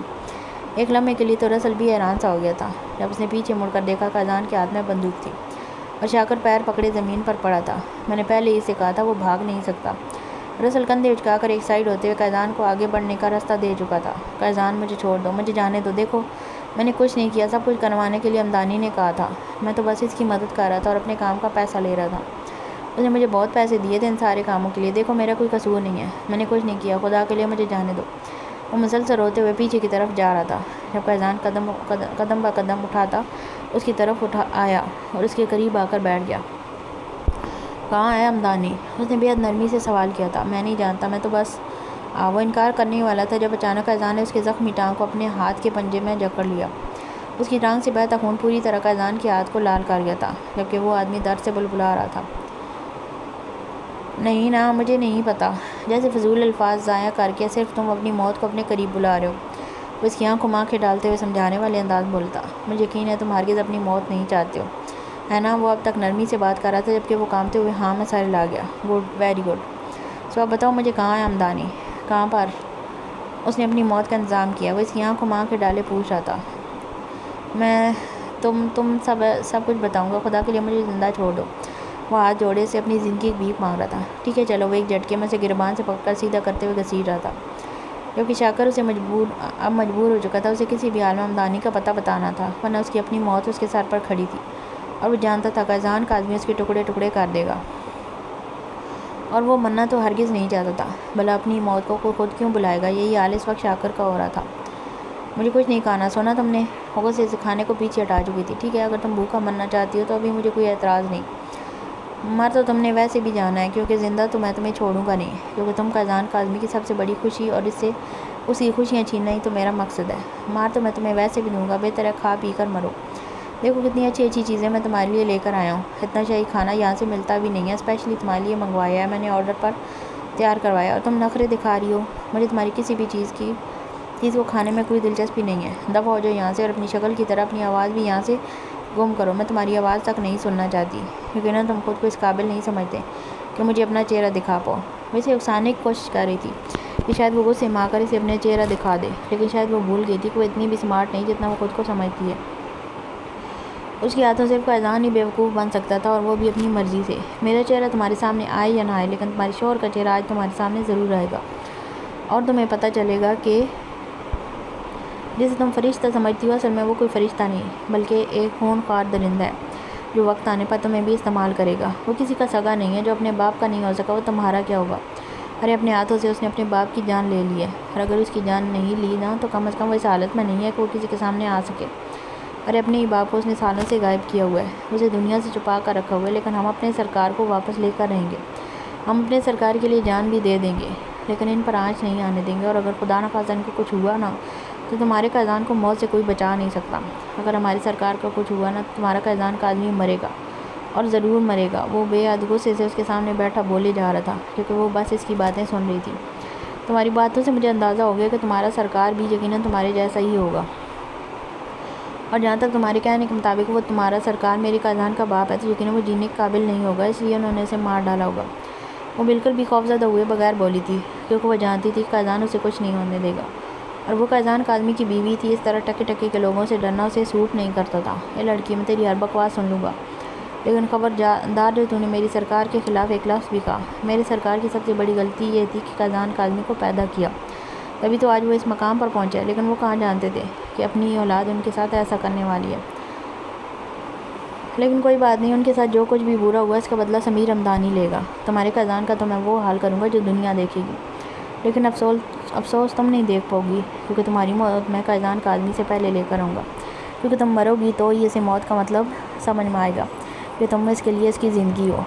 ایک لمحے کے لیے تو رسل بھی حیران سا ہو گیا تھا جب اس نے پیچھے مڑ کر دیکھا قیزان کے ہاتھ میں بندوق تھی اور شاکر پیر پکڑے زمین پر پڑا تھا۔ میں نے پہلے ہی اسے کہا تھا وہ بھاگ نہیں سکتا۔ رسل کندھے اچکا کر ایک سائیڈ ہوتے ہوئے قیزان کو آگے بڑھنے کا راستہ دے چکا تھا۔ قیزان مجھے چھوڑ دو، مجھے جانے دو، دیکھو میں نے کچھ نہیں کیا، سب کچھ کروانے کے لیے ہمدانی نے کہا تھا، میں تو بس اس کی مدد کر رہا تھا اور اپنے کام کا پیسہ لے رہا تھا، اس نے مجھے بہت پیسے دیے تھے ان سارے کاموں کے لیے، دیکھو میرا کوئی قصور نہیں ہے، میں نے کچھ نہیں کیا، خدا کے لیے مجھے جانے دو۔ وہ مسلسل روتے ہوئے پیچھے کی طرف جا رہا تھا، جب قیزان قدم با قدم اٹھاتا اس کی طرف آیا اور اس کے قریب آ کر بیٹھ گیا۔ کہاں ہے ہمدانی؟ اس نے بے حد نرمی سے سوال کیا تھا۔ میں نہیں جانتا، میں تو بس وہ انکار کرنے والا تھا جب اچانک قیزان نے اس کے زخمی ٹانگ کو اپنے ہاتھ کے پنجے میں جکڑ لیا۔ اس کی ٹانگ سے بہتا خون پوری طرح قیزان کے ہاتھ کو لال کر گیا تھا، جبکہ وہ آدمی درد سے بلبلا رہا تھا۔ نہیں نا، مجھے نہیں پتا، جیسے فضول الفاظ ضائع کر کے صرف تم اپنی موت کو اپنے قریب بلا رہے ہو، وہ اس کی آنکھ کو آنکھیں ڈالتے ہوئے سمجھانے والے انداز بولتا۔ مجھے یقین ہے تم ہرگز اپنی موت نہیں چاہتے ہو، ہے نا؟ وہ اب تک نرمی سے بات کر رہا تھا جبکہ وہ کانپتے ہوئے ہاں میں سر لا گیا۔ گڈ، ویری گڈ، سو اب بتاؤ مجھے کہاں ہے ہمدانی؟ کہاں پر اس نے اپنی موت کا انتظام کیا؟ وہ اس کی آنکھ کو آنکھیں ڈالے پوچھ رہا تھا۔ میں تم سب کچھ بتاؤں گا، خدا کے لیے مجھے زندہ چھوڑ دو۔ وہ ہاتھ جوڑے سے اپنی زندگی کی بھیک مانگ رہا تھا۔ ٹھیک ہے چلو، وہ ایک جھٹکے میں سے گربان سے پکڑ کر سیدھا کرتے ہوئے گھسیٹ رہا تھا، کیونکہ شاکر اسے مجبور ہو چکا تھا۔ اسے کسی بھی حال میں آمدنی کا پتہ بتانا تھا، ورنہ اس کی اپنی موت اس کے سر پر کھڑی تھی، اور وہ جانتا تھا کہ اذان کاظمی اس کے ٹکڑے ٹکڑے کر دے گا، اور وہ مرنا تو ہرگز نہیں چاہتا تھا، بھلا اپنی موت کو خود کیوں بلائے گا۔ یہی حال اس وقت شاکر کا ہو رہا تھا۔ مجھے کچھ نہیں کہنا، سونا تم نے؟ وہ اسے کھانے کو پیچھے ہٹا چکی تھی۔ ٹھیک ہے، اگر تم بھوکا مرنا چاہتی ہو تو ابھی مجھے کوئی اعتراض نہیں، مر تو تم نے ویسے بھی جانا ہے، کیونکہ زندہ تو میں تمہیں چھوڑوں گا نہیں، کیونکہ تم کا اذان کاظمی کی سب سے بڑی خوشی اور اس کی خوشیاں چھیننا ہی تو میرا مقصد ہے۔ مار تو میں تمہیں ویسے بھی دوں گا، بہتر ہے کھا پی کر مرو۔ دیکھو کتنی اچھی اچھی چیزیں میں تمہارے لیے لے کر آیا ہوں، اتنا شاہی کھانا یہاں سے ملتا بھی نہیں ہے، اسپیشلی تمہارے لیے منگوایا ہے میں نے، آرڈر پر تیار کروایا، اور تم نخرے دکھا رہی ہو۔ مجھے تمہاری کسی بھی چیز کو کھانے میں کوئی دلچسپی نہیں ہے، دفع ہو جاؤ یہاں سے، اور اپنی شکل کی طرح اپنی آواز بھی یہاں سے گم کرو۔ میں تمہاری آواز تک نہیں سننا چاہتی، یقیناً تم خود کو اس قابل نہیں سمجھتے کہ مجھے اپنا چہرہ دکھا پاؤ۔ وہ اسے اکسانے کی کوشش کر رہی تھی کہ شاید وہ غصے میں آ کر اسے اپنا چہرہ دکھا دے، لیکن شاید وہ بھول گئی تھی کہ وہ اتنی بھی سمارٹ نہیں جتنا وہ خود کو سمجھتی ہے۔ اس کے ہاتھوں صرف اذان ہی بیوقوف بن سکتا تھا، اور وہ بھی اپنی مرضی سے۔ میرا چہرہ تمہارے سامنے آئے یا نہ آئے، لیکن تمہارے شوہر کا چہرہ آج تمہارے سامنے ضرور آئے گا، اور تمہیں پتہ چلے گا کہ جسے تم فرشتہ سمجھتی ہو اصل میں وہ کوئی فرشتہ نہیں، بلکہ ایک خون خوار درندہ ہے، جو وقت آنے پر تمہیں بھی استعمال کرے گا۔ وہ کسی کا سگا نہیں ہے، جو اپنے باپ کا نہیں ہو سکا وہ تمہارا کیا ہوگا؟ ارے اپنے ہاتھوں سے اس نے اپنے باپ کی جان لے لی ہے، اور اگر اس کی جان نہیں لی نا تو کم از کم وہ اس حالت میں نہیں ہے کہ وہ کسی کے سامنے آ سکے۔ ارے اپنے ہی باپ کو اس نے سالوں سے غائب کیا ہوا ہے، اسے دنیا سے چھپا کر رکھا ہوا ہے، لیکن ہم اپنے سرکار کو واپس لے کر رہیں گے، ہم اپنے سرکار کے لیے جان بھی دے دیں گے، لیکن ان پر آنچ نہیں آنے دیں گے۔ اور اگر خدا نخواستہ ان کو کچھ ہوا نا تو تمہارے قائدان کو موت سے کوئی بچا نہیں سکتا۔ اگر ہماری سرکار کو کچھ ہوا نا تو تمہارا قائدان کاظمی مرے گا، اور ضرور مرے گا۔ وہ بے حد غصے سے اس کے سامنے بیٹھا بولے جا رہا تھا، کیونکہ وہ بس اس کی باتیں سن رہی تھی۔ تمہاری باتوں سے مجھے اندازہ ہو گیا کہ تمہارا سرکار بھی یقیناً تمہارے جیسا ہی ہوگا، اور جہاں تک تمہارے کہنے کے مطابق وہ تمہارا سرکار میرے قائدان کا باپ ہے تو یقیناً وہ جینے کے قابل نہیں ہوگا، اس لیے انہوں نے اسے مار ڈالا ہوگا۔ وہ بالکل بھی خوفزدہ ہوئے بغیر بولی تھی، کیونکہ وہ جانتی تھی کہ قائدان اسے کچھ نہیں ہونے دے گا، اور وہ قائدان کاظمی کی بیوی تھی۔ اس طرح ٹکے ٹکے کے لوگوں سے ڈرنا اسے سوٹ نہیں کرتا تھا۔ اے لڑکی، میں تیری ہر بکواس سن لوں گا، لیکن خبردار جو تو نے میری سرکار کے خلاف ایک لفظ بھی کہا۔ میرے سرکار کی سب سے بڑی غلطی یہ تھی کہ قائدان کاظمی کو پیدا کیا، تبھی تو آج وہ اس مقام پر پہنچا ہے، لیکن وہ کہاں جانتے تھے کہ اپنی ہی اولاد ان کے ساتھ ایسا کرنے والی ہے۔ لیکن کوئی بات نہیں، ان کے ساتھ جو کچھ بھی برا ہوا اس کا بدلہ سمیر ہمدانی لے گا۔ تمہارے قائدان کا تو میں وہ حال کروں گا جو دنیا دیکھے گی، لیکن افسوس تم نہیں دیکھ پاؤ گی، کیونکہ تمہاری موت میں قائدان کاظمی سے پہلے لے کر آؤں گا، کیونکہ تم مرو گی تو ہی اسے موت کا مطلب سمجھ میں آئے گا کہ تم اس کے لیے اس کی زندگی ہو۔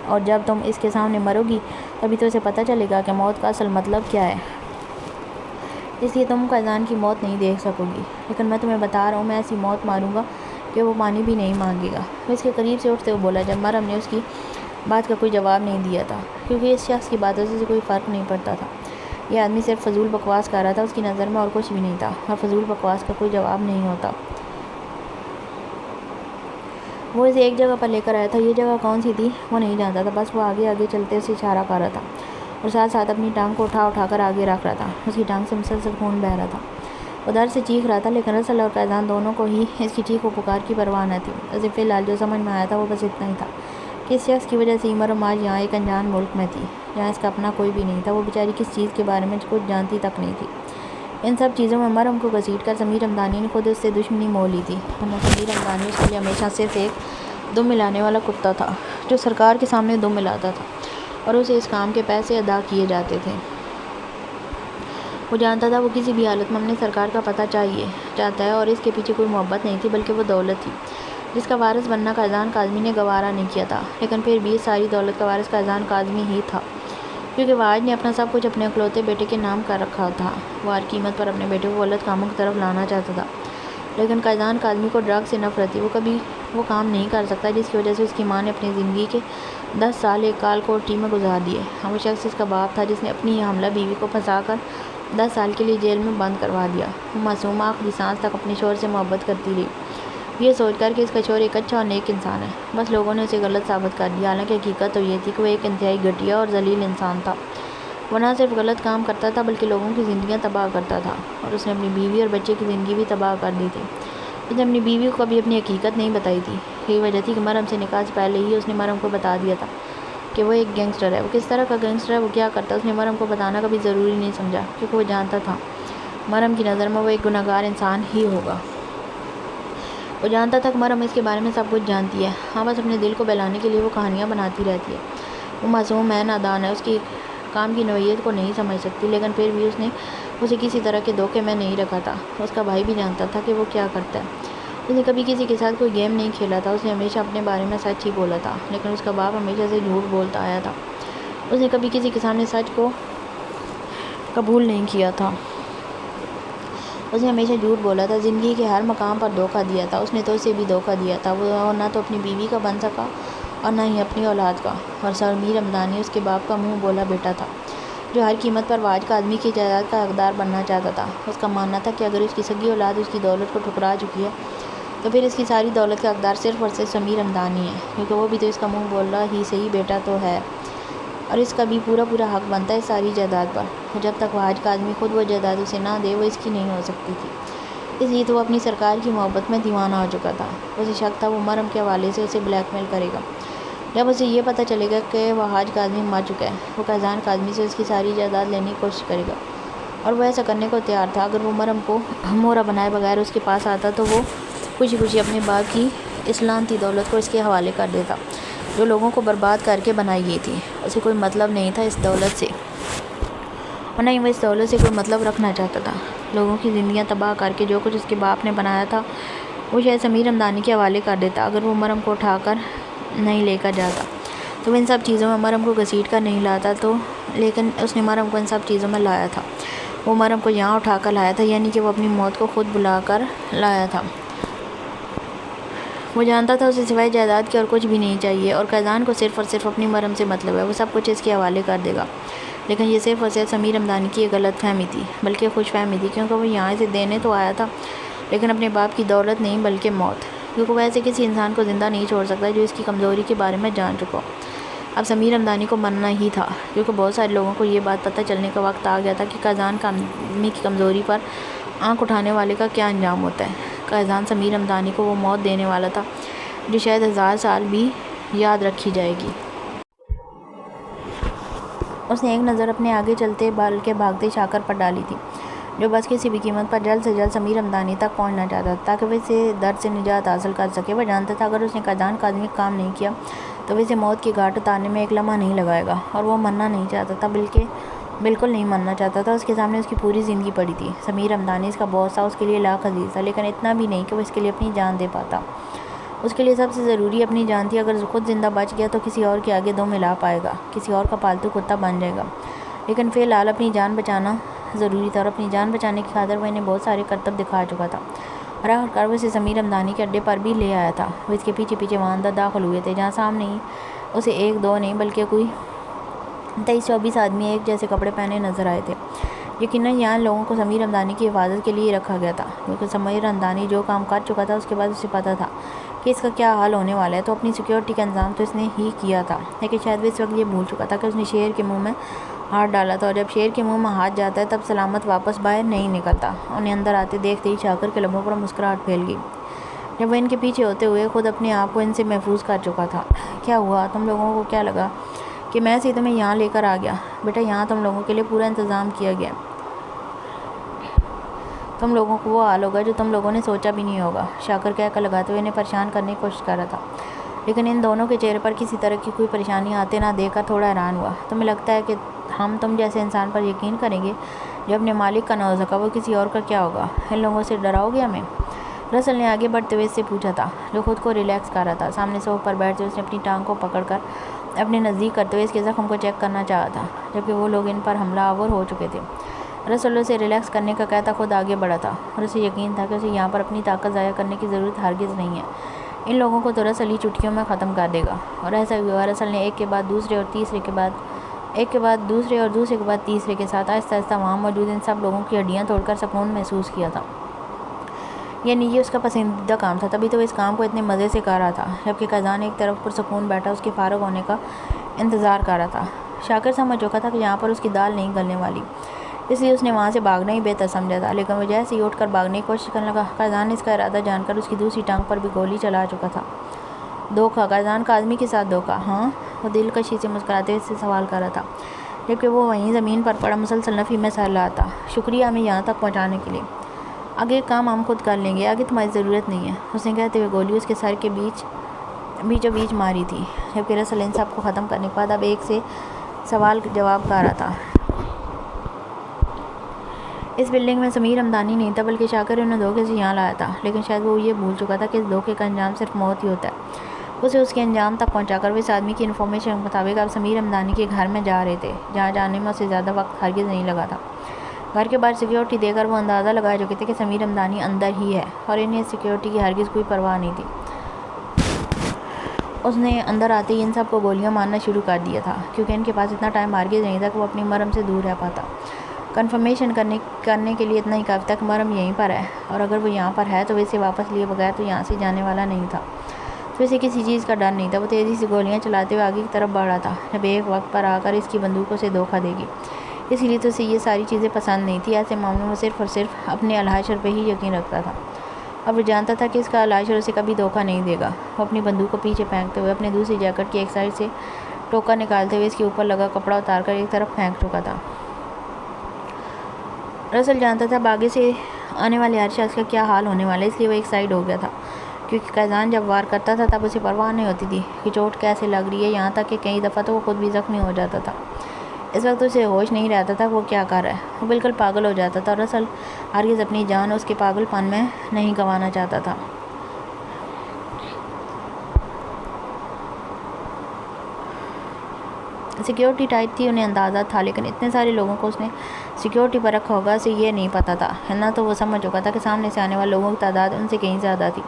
اور جب تم اس کے سامنے مرو گی تبھی تو اسے پتہ چلے گا کہ موت کا اصل مطلب کیا ہے، اس لیے تم قائدان کی موت نہیں دیکھ سکو گی، لیکن میں تمہیں بتا رہا ہوں میں ایسی موت ماروں گا کہ وہ پانی بھی نہیں مانگے گا۔ وہ اس کے قریب سے اٹھتے ہوئے بولا۔ جب مریم نے اس کی بات کا کوئی جواب نہیں دیا تھا، کیونکہ اس شخص کی باتوں سے کوئی فرق نہیں پڑتا تھا، یہ آدمی صرف فضول بکواس کر رہا تھا، اس کی نظر میں اور کچھ بھی نہیں تھا، اور فضول بکواس کا کوئی جواب نہیں ہوتا۔ وہ اسے ایک جگہ پر لے کر آیا تھا، یہ جگہ کون سی تھی وہ نہیں جانتا تھا، بس وہ آگے آگے چلتے اسے اشارہ کر رہا تھا، اور ساتھ ساتھ اپنی ٹانگ کو اٹھا کر آگے رکھ رہا تھا۔ اس کی ٹانگ سے مسلسل خون بہہ رہا تھا، وہ درد سے چیخ رہا تھا، لیکن رسل اور قائدان دونوں کو ہی اس کی چیخ و پکار کی پرواہ نہ تھی۔ اسے فی الحال جو سمجھ میں آیا تھا وہ بس اتنا ہی تھا کہ اس شخص کی وجہ سے مریم آج یہاں ایک انجان ملک میں تھی، جہاں اس کا اپنا کوئی بھی نہیں تھا۔ وہ بیچاری کس چیز کے بارے میں کچھ جانتی تک نہیں تھی۔ ان سب چیزوں میں مریم کو گھسیٹ کر سمیر ہمدانی نے خود اس سے دشمنی مول لی تھی، ورنہ سمیر ہمدانی اس کے لیے ہمیشہ صرف ایک دم ملانے والا کتا تھا، جو سرکار کے سامنے دم ملاتا تھا، اور اسے اس کام کے پیسے ادا کیے جاتے تھے۔ وہ جانتا تھا وہ کسی بھی حالت میں اپنے سرکار کا پتہ چاہتا ہے، اور اس کے پیچھے کوئی محبت نہیں تھی بلکہ وہ دولت تھی، جس کا وارث بننا قائدان کاظمی نے گوارا نہیں کیا تھا، لیکن پھر بھی ساری دولت کا وارث قائدان کاظمی ہی تھا، کیونکہ واج نے اپنا سب کچھ اپنے اکلوتے بیٹے کے نام کر رکھا تھا۔ وہ ہر قیمت پر اپنے بیٹے کو غلط کاموں کی طرف لانا چاہتا تھا، لیکن قائدان کاظمی کو ڈرگ سے نفرت تھی۔ وہ کبھی وہ کام نہیں کر سکتا جس کی وجہ سے اس کی ماں نے اپنی زندگی کے 10 سال ایک کال کوٹری میں گزار دیے۔ وہ شخص اس کا باپ تھا جس نے اپنی حاملہ بیوی کو پھنسا کر 10 سال کے لیے جیل میں بند کروا دیا۔ وہ معصومہ آخری سانس تک اپنے شوہر سے محبت کرتی رہی، یہ سوچ کر کہ اس کا شوہر ایک اچھا اور نیک انسان ہے، بس لوگوں نے اسے غلط ثابت کر دیا، حالانکہ حقیقت تو یہ تھی کہ وہ ایک انتہائی گھٹیا اور ذلیل انسان تھا۔ وہ نہ صرف غلط کام کرتا تھا بلکہ لوگوں کی زندگیاں تباہ کرتا تھا، اور اس نے اپنی بیوی اور بچے کی زندگی بھی تباہ کر دی تھی۔ اس نے اپنی بیوی کو کبھی اپنی حقیقت نہیں بتائی تھی، یہی وجہ تھی کہ مریم سے نکاح سے پہلے ہی اس نے مریم کو بتا دیا تھا کہ وہ ایک گینگسٹر ہے۔ وہ کس طرح کا گینگسٹر ہے، وہ کیا کرتا ہے، اس نے مریم کو بتانا کبھی ضروری نہیں سمجھا، کیونکہ وہ جانتا تھا مریم کی نظر میں وہ ایک گنہگار انسان ہی ہوگا۔ وہ جانتا تھا کہ مریم اس کے بارے میں سب کچھ جانتی ہے، ہاں بس اپنے دل کو بہلانے کے لیے وہ کہانیاں بناتی رہتی ہے۔ وہ معصوم ہے، نادان ہے، اس کی کام کی نوعیت کو نہیں سمجھ سکتی، لیکن پھر بھی اس نے اسے کسی طرح کے دھوکے میں نہیں رکھا تھا۔ اس کا بھائی بھی جانتا تھا کہ وہ کیا کرتا ہے۔ اس نے کبھی کسی کے ساتھ کوئی گیم نہیں کھیلا تھا، اس نے ہمیشہ اپنے بارے میں سچ ہی بولا تھا، لیکن اس کا باپ ہمیشہ سے جھوٹ بولتا آیا تھا۔ اس نے کبھی کسی کے سامنے سچ کو قبول نہیں کیا تھا، اس نے ہمیشہ جھوٹ بولا تھا، زندگی کے ہر مقام پر دھوکہ دیا تھا۔ اس نے تو اسے بھی دھوکہ دیا تھا، وہ نہ تو اپنی بیوی کا بن سکا اور نہ ہی اپنی اولاد کا۔ اور سمیر رمضانی اس کے باپ کا منہ بولا بیٹا تھا، جو ہر قیمت پر واجد کا آدمی کی جائیداد کا حقدار بننا چاہتا تھا۔ اس کا ماننا تھا کہ اگر اس کی سگی اولاد اس کی دولت کو ٹھکرا چکی ہے تو پھر اس کی ساری دولت کا حقدار صرف اور صرف سمیر رمضانی ہے، کیونکہ وہ بھی تو اس کا منہ بولا ہی صحیح بیٹا تو ہے، اور اس کا بھی پورا حق بنتا ہے اس ساری جائیداد پر۔ اور جب تک واجد کا آدمی خود وہ جائیداد اسے نہ دے، وہ اس کی نہیں ہو سکتی تھی۔ اس لیے تو وہ اپنی سرکار کی محبت میں دیوانہ ہو چکا تھا۔ اسے شک تھا وہ مریم کے حوالے سے اسے بلیک میل کرے گا۔ جب اسے یہ پتہ چلے گا کہ وہ حاج کاظمی مر چکا ہے، وہ قیزان کاظمی سے اس کی ساری جائیداد لینے کی کوشش کرے گا، اور وہ ایسا کرنے کو تیار تھا۔ اگر وہ مریم کو مورا بنائے بغیر اس کے پاس آتا تو وہ خوشی خوشی اپنے باپ کی اس لعنتی دولت کو اس کے حوالے کر دیتا، جو لوگوں کو برباد کر کے بنائی گئی تھی۔ اسے کوئی مطلب نہیں تھا اس دولت سے، اور نہ ہی وہ اس دولت سے کوئی مطلب رکھنا چاہتا تھا۔ لوگوں کی زندگیاں تباہ کر کے جو کچھ اس کے باپ نے بنایا تھا وہ شاید سمیر رمضانی کے حوالے کر دیتا، اگر وہ مریم کو اٹھا کر نہیں لے کر جاتا تو وہ ان سب چیزوں میں مریم کو گھسیٹ کر نہیں لاتا لیکن اس نے مریم کو ان سب چیزوں میں لایا تھا۔ وہ مریم کو یہاں اٹھا کر لایا تھا، یعنی کہ وہ اپنی موت کو خود بلا کر لایا تھا۔ وہ جانتا تھا اسے سوائے جائیداد کے اور کچھ بھی نہیں چاہیے، اور قیزان کو صرف اور صرف اپنی مریم سے مطلب ہے، وہ سب کچھ اس کے حوالے کر دے گا۔ لیکن یہ صرف اور صرف سمیر رمضانی کی ایک غلط فہمی تھی، بلکہ خوش فہمی تھی، کیونکہ وہ یہاں اسے دینے تو آیا تھا، لیکن اپنے باپ کی دولت نہیں بلکہ موت، کیونکہ وہ ایسے کسی انسان کو زندہ نہیں چھوڑ سکتا جو اس کی کمزوری کے بارے میں جان چکا ہو۔ اب سمیر رمضانی کو مرنا ہی تھا، کیونکہ بہت سارے لوگوں کو یہ بات پتہ چلنے کا وقت آ گیا تھا کہ قیزان کاظمی کی کمزوری پر آنکھ اٹھانے والے کا کیا انجام ہوتا ہے۔ قیزان سمیر رمضانی کو وہ موت دینے والا تھا جو شاید 1000 سال بھی یاد رکھی جائے گی۔ اس نے ایک نظر اپنے آگے چلتے بلکہ بھاگتے شاکر پر ڈالی تھی، جو بس کسی بھی قیمت پر جلد سے جلد سمیر رمضانی تک پہنچنا چاہتا تھا تاکہ وہ اسے درد سے نجات حاصل کر سکے۔ وہ جانتا تھا اگر اس نے قیزان کاظمی کا کام نہیں کیا تو وہ اسے موت کی گھاٹ اتارنے میں ایک لمحہ نہیں لگائے گا، اور وہ مرنا نہیں چاہتا تھا، بالکل نہیں مرنا چاہتا تھا۔ اس کے سامنے اس کی پوری زندگی پڑی تھی۔ سمیر رمضانی اس کا باس تھا، اس کے لیے لاکھ عزیز تھا، لیکن اتنا بھی نہیں کہ وہ اس کے لیے اپنی جان دے پاتا۔ اس کے لیے سب سے ضروری اپنی جان تھی۔ اگر خود زندہ بچ گیا تو کسی اور کے آگے دو ملا پائے گا، کسی اور کا پالتو کتا بن جائے گا، لیکن فی الحال اپنی جان بچانا ضروری تھا، اور اپنی جان بچانے کی خاطر وہ انہیں بہت سارے کرتب دکھا چکا تھا، اور آخرکار وہ اسے سمیر رمضانی کے اڈے پر بھی لے آیا تھا۔ وہ اس کے پیچھے پیچھے وہاں اندر داخل ہوئے تھے، جہاں سامنے ہی اسے ایک دو نہیں بلکہ کوئی 23-24 آدمی ایک جیسے کپڑے پہنے نظر آئے تھے۔ یقیناً یہاں لوگوں کو سمیر رمضانی کی حفاظت کے لیے رکھا گیا تھا، کیونکہ سمیر رمضانی جو کام کر چکا تھا اس کے بعد اسے پتہ تھا کہ اس کا کیا حال ہونے والا ہے، تو اپنی سیکیورٹی کا انتظام تو اس نے ہی کیا تھا، لیکن شاید وہ اس وقت یہ بھول چکا تھا کہ اس نے شیر کے منہ میں ہاتھ ڈالا تھا، اور جب شیر کے منہ میں ہاتھ جاتا ہے تب سلامت واپس باہر نہیں نکلتا۔ انہیں اندر آتے دیکھتے ہی شاکر کے لبوں پر مسکراہٹ پھیل گئی، جب وہ ان کے پیچھے ہوتے ہوئے خود اپنے آپ کو ان سے محفوظ کر چکا تھا۔ کیا ہوا؟ تم لوگوں کو کیا لگا کہ میں ایسے ہی تمہیں یہاں لے کر آ گیا؟ بیٹا، یہاں تم لوگوں کے لیے پورا انتظام کیا گیا، تم لوگوں کو وہ حال ہوگا جو تم لوگوں نے سوچا بھی نہیں ہوگا، شاکر کہہ کر لگاتے ہوئے انہیں پریشان کرنے کی کوشش کر رہا تھا، لیکن ان دونوں کے چہرے پر کسی طرح کی کوئی پریشانی آتے نہ دیکھ کر تھوڑا حیران ہوا۔ تمہیں لگتا ہے کہ ہم تم جیسے انسان پر یقین کریں گے جو اپنے مالک کا نہ ہو سکا، وہ کسی اور کا کیا ہوگا؟ ان لوگوں سے ڈراؤ گے ہمیں؟ رسل نے آگے بڑھتے ہوئے اس سے پوچھا تھا، جو خود کو ریلیکس کر رہا تھا۔ سامنے صوفے پر بیٹھتے اس نے اپنی ٹانگ کو پکڑ کر اپنے نزدیک کرتے ہوئے اس کے زخم کو چیک کرنا چاہا تھا، جبکہ وہ لوگ ان پر حملہ آور ہو چکے تھے۔ رسل اسے ریلیکس کرنے کا کہتا خود آگے بڑھا تھا، اور اسے یقین تھا کہ اسے یہاں پر اپنی طاقت ضائع کرنے کی ضرورت ہرگز نہیں ہے۔ ان لوگوں کو تو رسل ہی چٹکیوں میں ختم کر دے گا، اور ایسا ہی ہوا۔ رسل نے ایک کے بعد دوسرے اور دوسرے کے بعد تیسرے کے ساتھ آہستہ آہستہ وہاں موجود ان سب لوگوں کی ہڈیاں توڑ کر سکون محسوس کیا تھا، یعنی یہ اس کا پسندیدہ کام تھا، تبھی تو وہ اس کام کو اتنے مزے سے کر رہا تھا، جبکہ قیزان ایک طرف پرسکون بیٹھا اس کے فارغ ہونے کا انتظار کر رہا تھا۔ شاکر سمجھ چکا تھا کہ یہاں پر اس کی دال نہیں گلنے والی، اس لیے اس نے وہاں سے بھاگنا ہی بہتر سمجھا تھا، لیکن وہ جیسے ہی اٹھ کر بھاگنے کی کوشش کرنے لگا، قیزان اس کا ارادہ جان کر اس کی دوسری ٹانگ پر بھی گولی چلا چکا تھا۔ دھوکہ، قائدان کا آدمی کے ساتھ دھوکہ؟ ہاں، وہ دلکشی سے مسکراتے ہوئے اس سے سوال کر رہا تھا، جبکہ وہ وہیں زمین پر پڑا مسلسل نفی میں سر رہا تھا۔ شکریہ ہمیں یہاں تک پہنچانے کے لیے۔ آگے کا کام ہم خود کر لیں گے، آگے تمہاری ضرورت نہیں ہے، اس نے کہتے ہوئے گولی اس کے سر کے بیچوں بیچ ماری تھی، جبکہ رسل ان سب کو ختم کرنے کے بعد اب ایک سے سوال جواب کر رہا تھا۔ اس بلڈنگ میں سمیر ہمدانی نہیں تھا، بلکہ شاکر انہیں دھوکے سے یہاں لایا تھا، لیکن شاید وہ یہ بھول چکا تھا کہ اس دھوکے کا انجام صرف موت ہی ہوتا ہے۔ اسے اس کے انجام تک پہنچا کر وہ اس آدمی کی انفارمیشن کے مطابق اب سمیر ہمدانی کے گھر میں جا رہے تھے، جہاں جانے میں اسے زیادہ وقت ہرگز نہیں لگا تھا۔ گھر کے باہر سیکیورٹی دے کر وہ اندازہ لگا چکے تھے کہ سمیر ہمدانی اندر ہی ہے، اور انہیں اس سیکیورٹی کی ہرگز کوئی پرواہ نہیں تھی۔ اس نے اندر آتے ہی ان سب کو گولیاں مارنا شروع کر دیا تھا، کیونکہ ان کے پاس اتنا ٹائم ہرگز نہیں تھا کہ وہ اپنی مرم سے دور رہ پاتا۔ کنفرمیشن کرنے کے لیے اتنا ہی کافی تھا کہ مرم یہیں پر ہے، اور اگر وہ یہاں پر ہے تو وہ اسے واپس لیے بغیر تو یہاں سے جانے والا نہیں تھا، تو اسے کسی چیز کا ڈر نہیں تھا۔ وہ تیزی سے گولیاں چلاتے ہوئے آگے کی طرف بڑھ رہا تھا، جب ایک وقت پر آ کر اس کی بندوق اسے دھوکہ دے گی۔ اس لیے تو اسے یہ ساری چیزیں پسند نہیں تھیں۔ ایسے معاملوں میں صرف اور صرف اپنے الحاشر پہ ہی یقین رکھتا تھا، اور وہ جانتا تھا کہ اس کا الحاشر اسے کبھی دھوکہ نہیں دے گا۔ وہ اپنی بندوق کو پیچھے پھینکتے ہوئے اپنے دوسری جیکٹ کی ایک سائڈ سے ٹوکا نکالتے ہوئے اس کے اوپر لگا کپڑا اتار کر ایک طرف پھینک چکا تھا۔ رسل جانتا تھا اب آگے سے آنے والے ہر شخص کا کیا حال ہونے والا ہے، اس لیے وہ ایک سائڈ ہو گیا تھا، کیونکہ قائدان جب وار کرتا تھا تب اسے پرواہ نہیں ہوتی تھی کہ چوٹ کیسے لگ رہی ہے، یہاں تک کہ کئی دفعہ تو وہ خود بھی زخمی ہو جاتا تھا۔ اس وقت اسے ہوش نہیں رہتا تھا کہ وہ کیا کر رہا ہے، وہ بالکل پاگل ہو جاتا تھا، اور رسل ہرگز اپنی جان اس کے پاگل پن میں نہیں گنوانا چاہتا تھا۔ سیکیورٹی ٹائٹ تھی، انہیں اندازہ تھا، لیکن اتنے سارے لوگوں کو اس نے سیکیورٹی پر رکھا ہوگا اسے یہ نہیں پتا تھا۔ نہ تو وہ سمجھ چکا تھا کہ سامنے سے آنے والے لوگوں کی تعداد ان سے کہیں زیادہ تھی،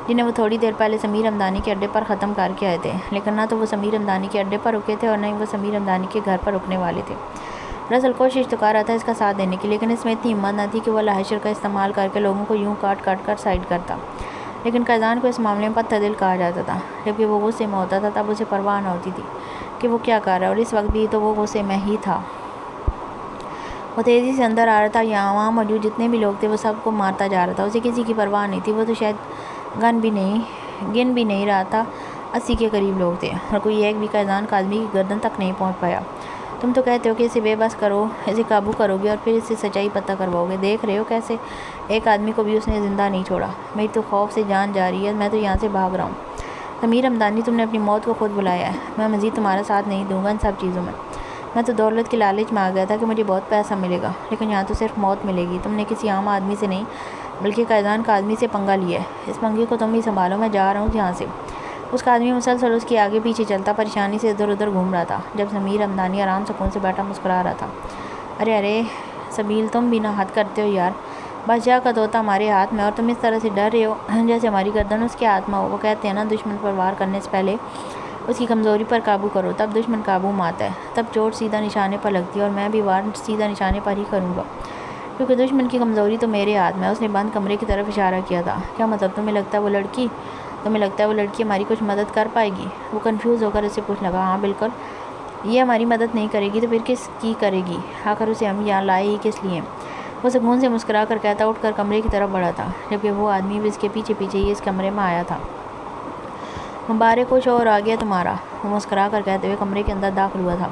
جنہیں وہ تھوڑی دیر پہلے سمیر ہمدانی کے اڈے پر ختم کر کے آئے تھے، لیکن نہ تو وہ سمیر ہمدانی کے اڈے پر رکے تھے اور نہ ہی وہ سمیر ہمدانی کے گھر پر رکنے والے تھے۔ رسل کوشش تو کر رہا تھا اس کا ساتھ دینے کی، لیکن اس میں اتنی ہمت نہ تھی کہ وہ الحاشر کا استعمال کر کے لوگوں کو یوں کاٹ کاٹ کر سائڈ کرتا، لیکن قائدان کو اس معاملے میں پتہ دل کہا جاتا تھا۔ جبکہ وہ غصے میں ہوتا تھا تب اسے پرواہ نہ ہوتی تھی کہ وہ کیا کر رہا ہے، اور اس وقت بھی تو وہ غصے میں ہی تھا۔ وہ تیزی سے اندر آ رہا تھا، یہاں وہاں موجود جتنے بھی لوگ تھے وہ سب کو مارتا جا رہا تھا، اسے کسی کی پرواہ نہیں تھی۔ وہ تو شاید گن بھی نہیں رہا تھا، 80 کے قریب لوگ تھے، اور کوئی ایک بھی قائدان کا آدمی کی گردن تک نہیں پہنچ پایا۔ تم تو کہتے ہو کہ اسے بے بس کرو، اسے قابو کرو گے اور پھر اس سے سچائی پتہ کرواؤ گے، دیکھ رہے ہو کیسے ایک آدمی کو بھی اس نے زندہ نہیں چھوڑا۔ میری تو خوف سے جان جا رہی ہے، میں تو یہاں سے بھاگ رہا ہوں۔ سمیر ہمدانی، تم نے اپنی موت کو خود بلایا ہے، میں مزید تمہارا ساتھ نہیں دوں گا ان سب چیزوں میں۔ میں تو دولت کے لالچ میں آ گیا تھا کہ مجھے بہت پیسہ ملے گا، لیکن یہاں تو صرف موت ملے گی۔ تم نے کسی عام آدمی سے نہیں بلکہ قائدان کا آدمی سے پنگا لیا ہے، اس پنگے کو تم ہی سنبھالو، میں جا رہا ہوں یہاں سے۔ اس کا آدمی مسلسل اس کے آگے پیچھے چلتا پریشانی سے ادھر ادھر گھوم رہا تھا، جب سمیر ہمدانی آرام سکون سے بیٹھا مسکرا رہا تھا۔ ارے سبیل، تم بھی نہ حد کرتے ہو یار، بادشاہ کا طوطا ہمارے ہاتھ میں، اور تم اس طرح سے ڈر رہے ہو جیسے ہماری گردن اس کے ہاتھ میں ہو۔ وہ کہتے ہیں نا، دشمن پر وار کرنے سے پہلے اس کی کمزوری پر قابو کرو، تب دشمن قابو میں آتا ہے، تب چوٹ سیدھا نشانے پر لگتی ہے، اور میں بھی وار سیدھا نشانے پر ہی کروں گا، کیونکہ دشمن کی کمزوری تو میرے ہاتھ میں ہے۔ اس نے بند کمرے کی طرف اشارہ کیا تھا۔ کیا مطلب، تمہیں لگتا ہے وہ لڑکی ہماری کچھ مدد کر پائے گی؟ وہ کنفیوز ہو کر اسے پوچھنے لگا۔ ہاں بالکل، یہ ہماری مدد نہیں کرے گی تو پھر کس کی کرے گی؟ آخر اسے ہم یہاں لائے ہی کس لیے؟ وہ سکون سے مسکرا کر کہتا اٹھ کر کمرے کی طرف بڑھا تھا، جبکہ وہ آدمی بھی اس کے پیچھے پیچھے ہی اس کمرے میں آیا تھا۔ مبارک ہو، شوہر آ گیا تمہارا، وہ مسکرا کر کہتے ہوئے کمرے کے اندر داخل ہوا تھا۔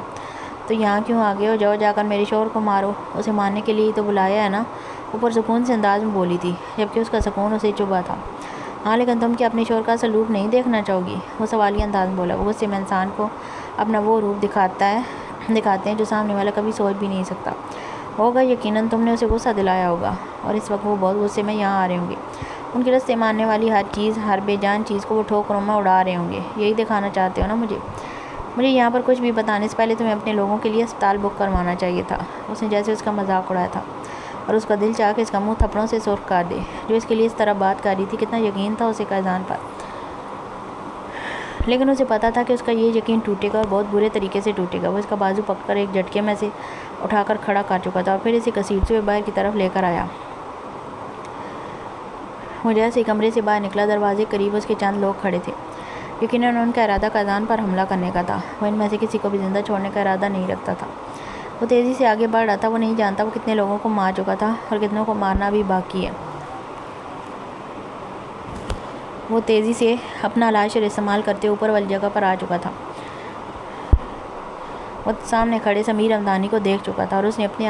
تو یہاں کیوں آ گئے ہو؟ جاؤ جا کر میرے شوہر کو مارو، اسے مارنے کے لیے ہی تو بلایا ہے نا، اوپر سکون سے انداز میں بولی تھی، جبکہ اس کا سکون اسے چبھا تھا۔ ہاں لیکن تم کیا اپنے شوہر کا اصل روپ نہیں دیکھنا چاہو گی؟ وہ سوالیہ انداز میں بولا۔ وہ غصے میں انسان کو اپنا وہ روپ دکھاتے ہیں جو سامنے والا کبھی سوچ بھی نہیں سکتا ہوگا۔ یقیناً تم نے اسے غصہ دلایا ہوگا، اور اس وقت وہ بہت غصے میں یہاں آ رہے ہوں گے۔ ان کے رستے میں آنے والی ہر بے جان چیز کو وہ ٹھوکروں میں اڑا رہے ہوں گے۔ یہی دکھانا چاہتے ہو نا مجھے یہاں پر کچھ بھی بتانے سے پہلے تمہیں اپنے لوگوں کے لیے اسپتال بک کروانا چاہیے تھا۔ اس نے جیسے اس کا مذاق اڑایا تھا، اور اس کا دل چاہ کے اس کا منہ تھپڑوں سے سرخ کر دے، جو اس کے لیے اس طرح بات کر رہی تھی۔ کتنا یقین تھا اسے قائدان پر، لیکن اسے پتا تھا کہ اس کا یہ یقین ٹوٹے گا، اور بہت برے طریقے سے ٹوٹے گا۔ وہ اس کا بازو پکڑ کر ایک جھٹکے میں سے اٹھا کر کھڑا کر چکا تھا، اور پھر اسے گھسیٹتے ہوئے باہر کی طرف لے کر آیا۔ وہ جیسے ہی کمرے سے باہر نکلا، دروازے کے قریب اس کے چند لوگ کھڑے تھے۔ یقیناً ان کا ارادہ قائدان پر حملہ کرنے کا تھا، وہ ان میں سے کسی کو بھی زندہ چھوڑنے کا ارادہ نہیں رکھتا تھا۔ وہ تیزی سے آگے بڑھ رہا تھا، وہ نہیں جانتا وہ کتنے لوگوں کو مار چکا تھا اور کتنوں کو مارنا بھی باقی ہے۔ وہ تیزی سے اپنا لاشر استعمال کرتے اوپر والی جگہ پر آ چکا تھا۔ وہ سامنے کھڑے سمیر ہمدانی کو دیکھ چکا تھا اور اس نے اپنے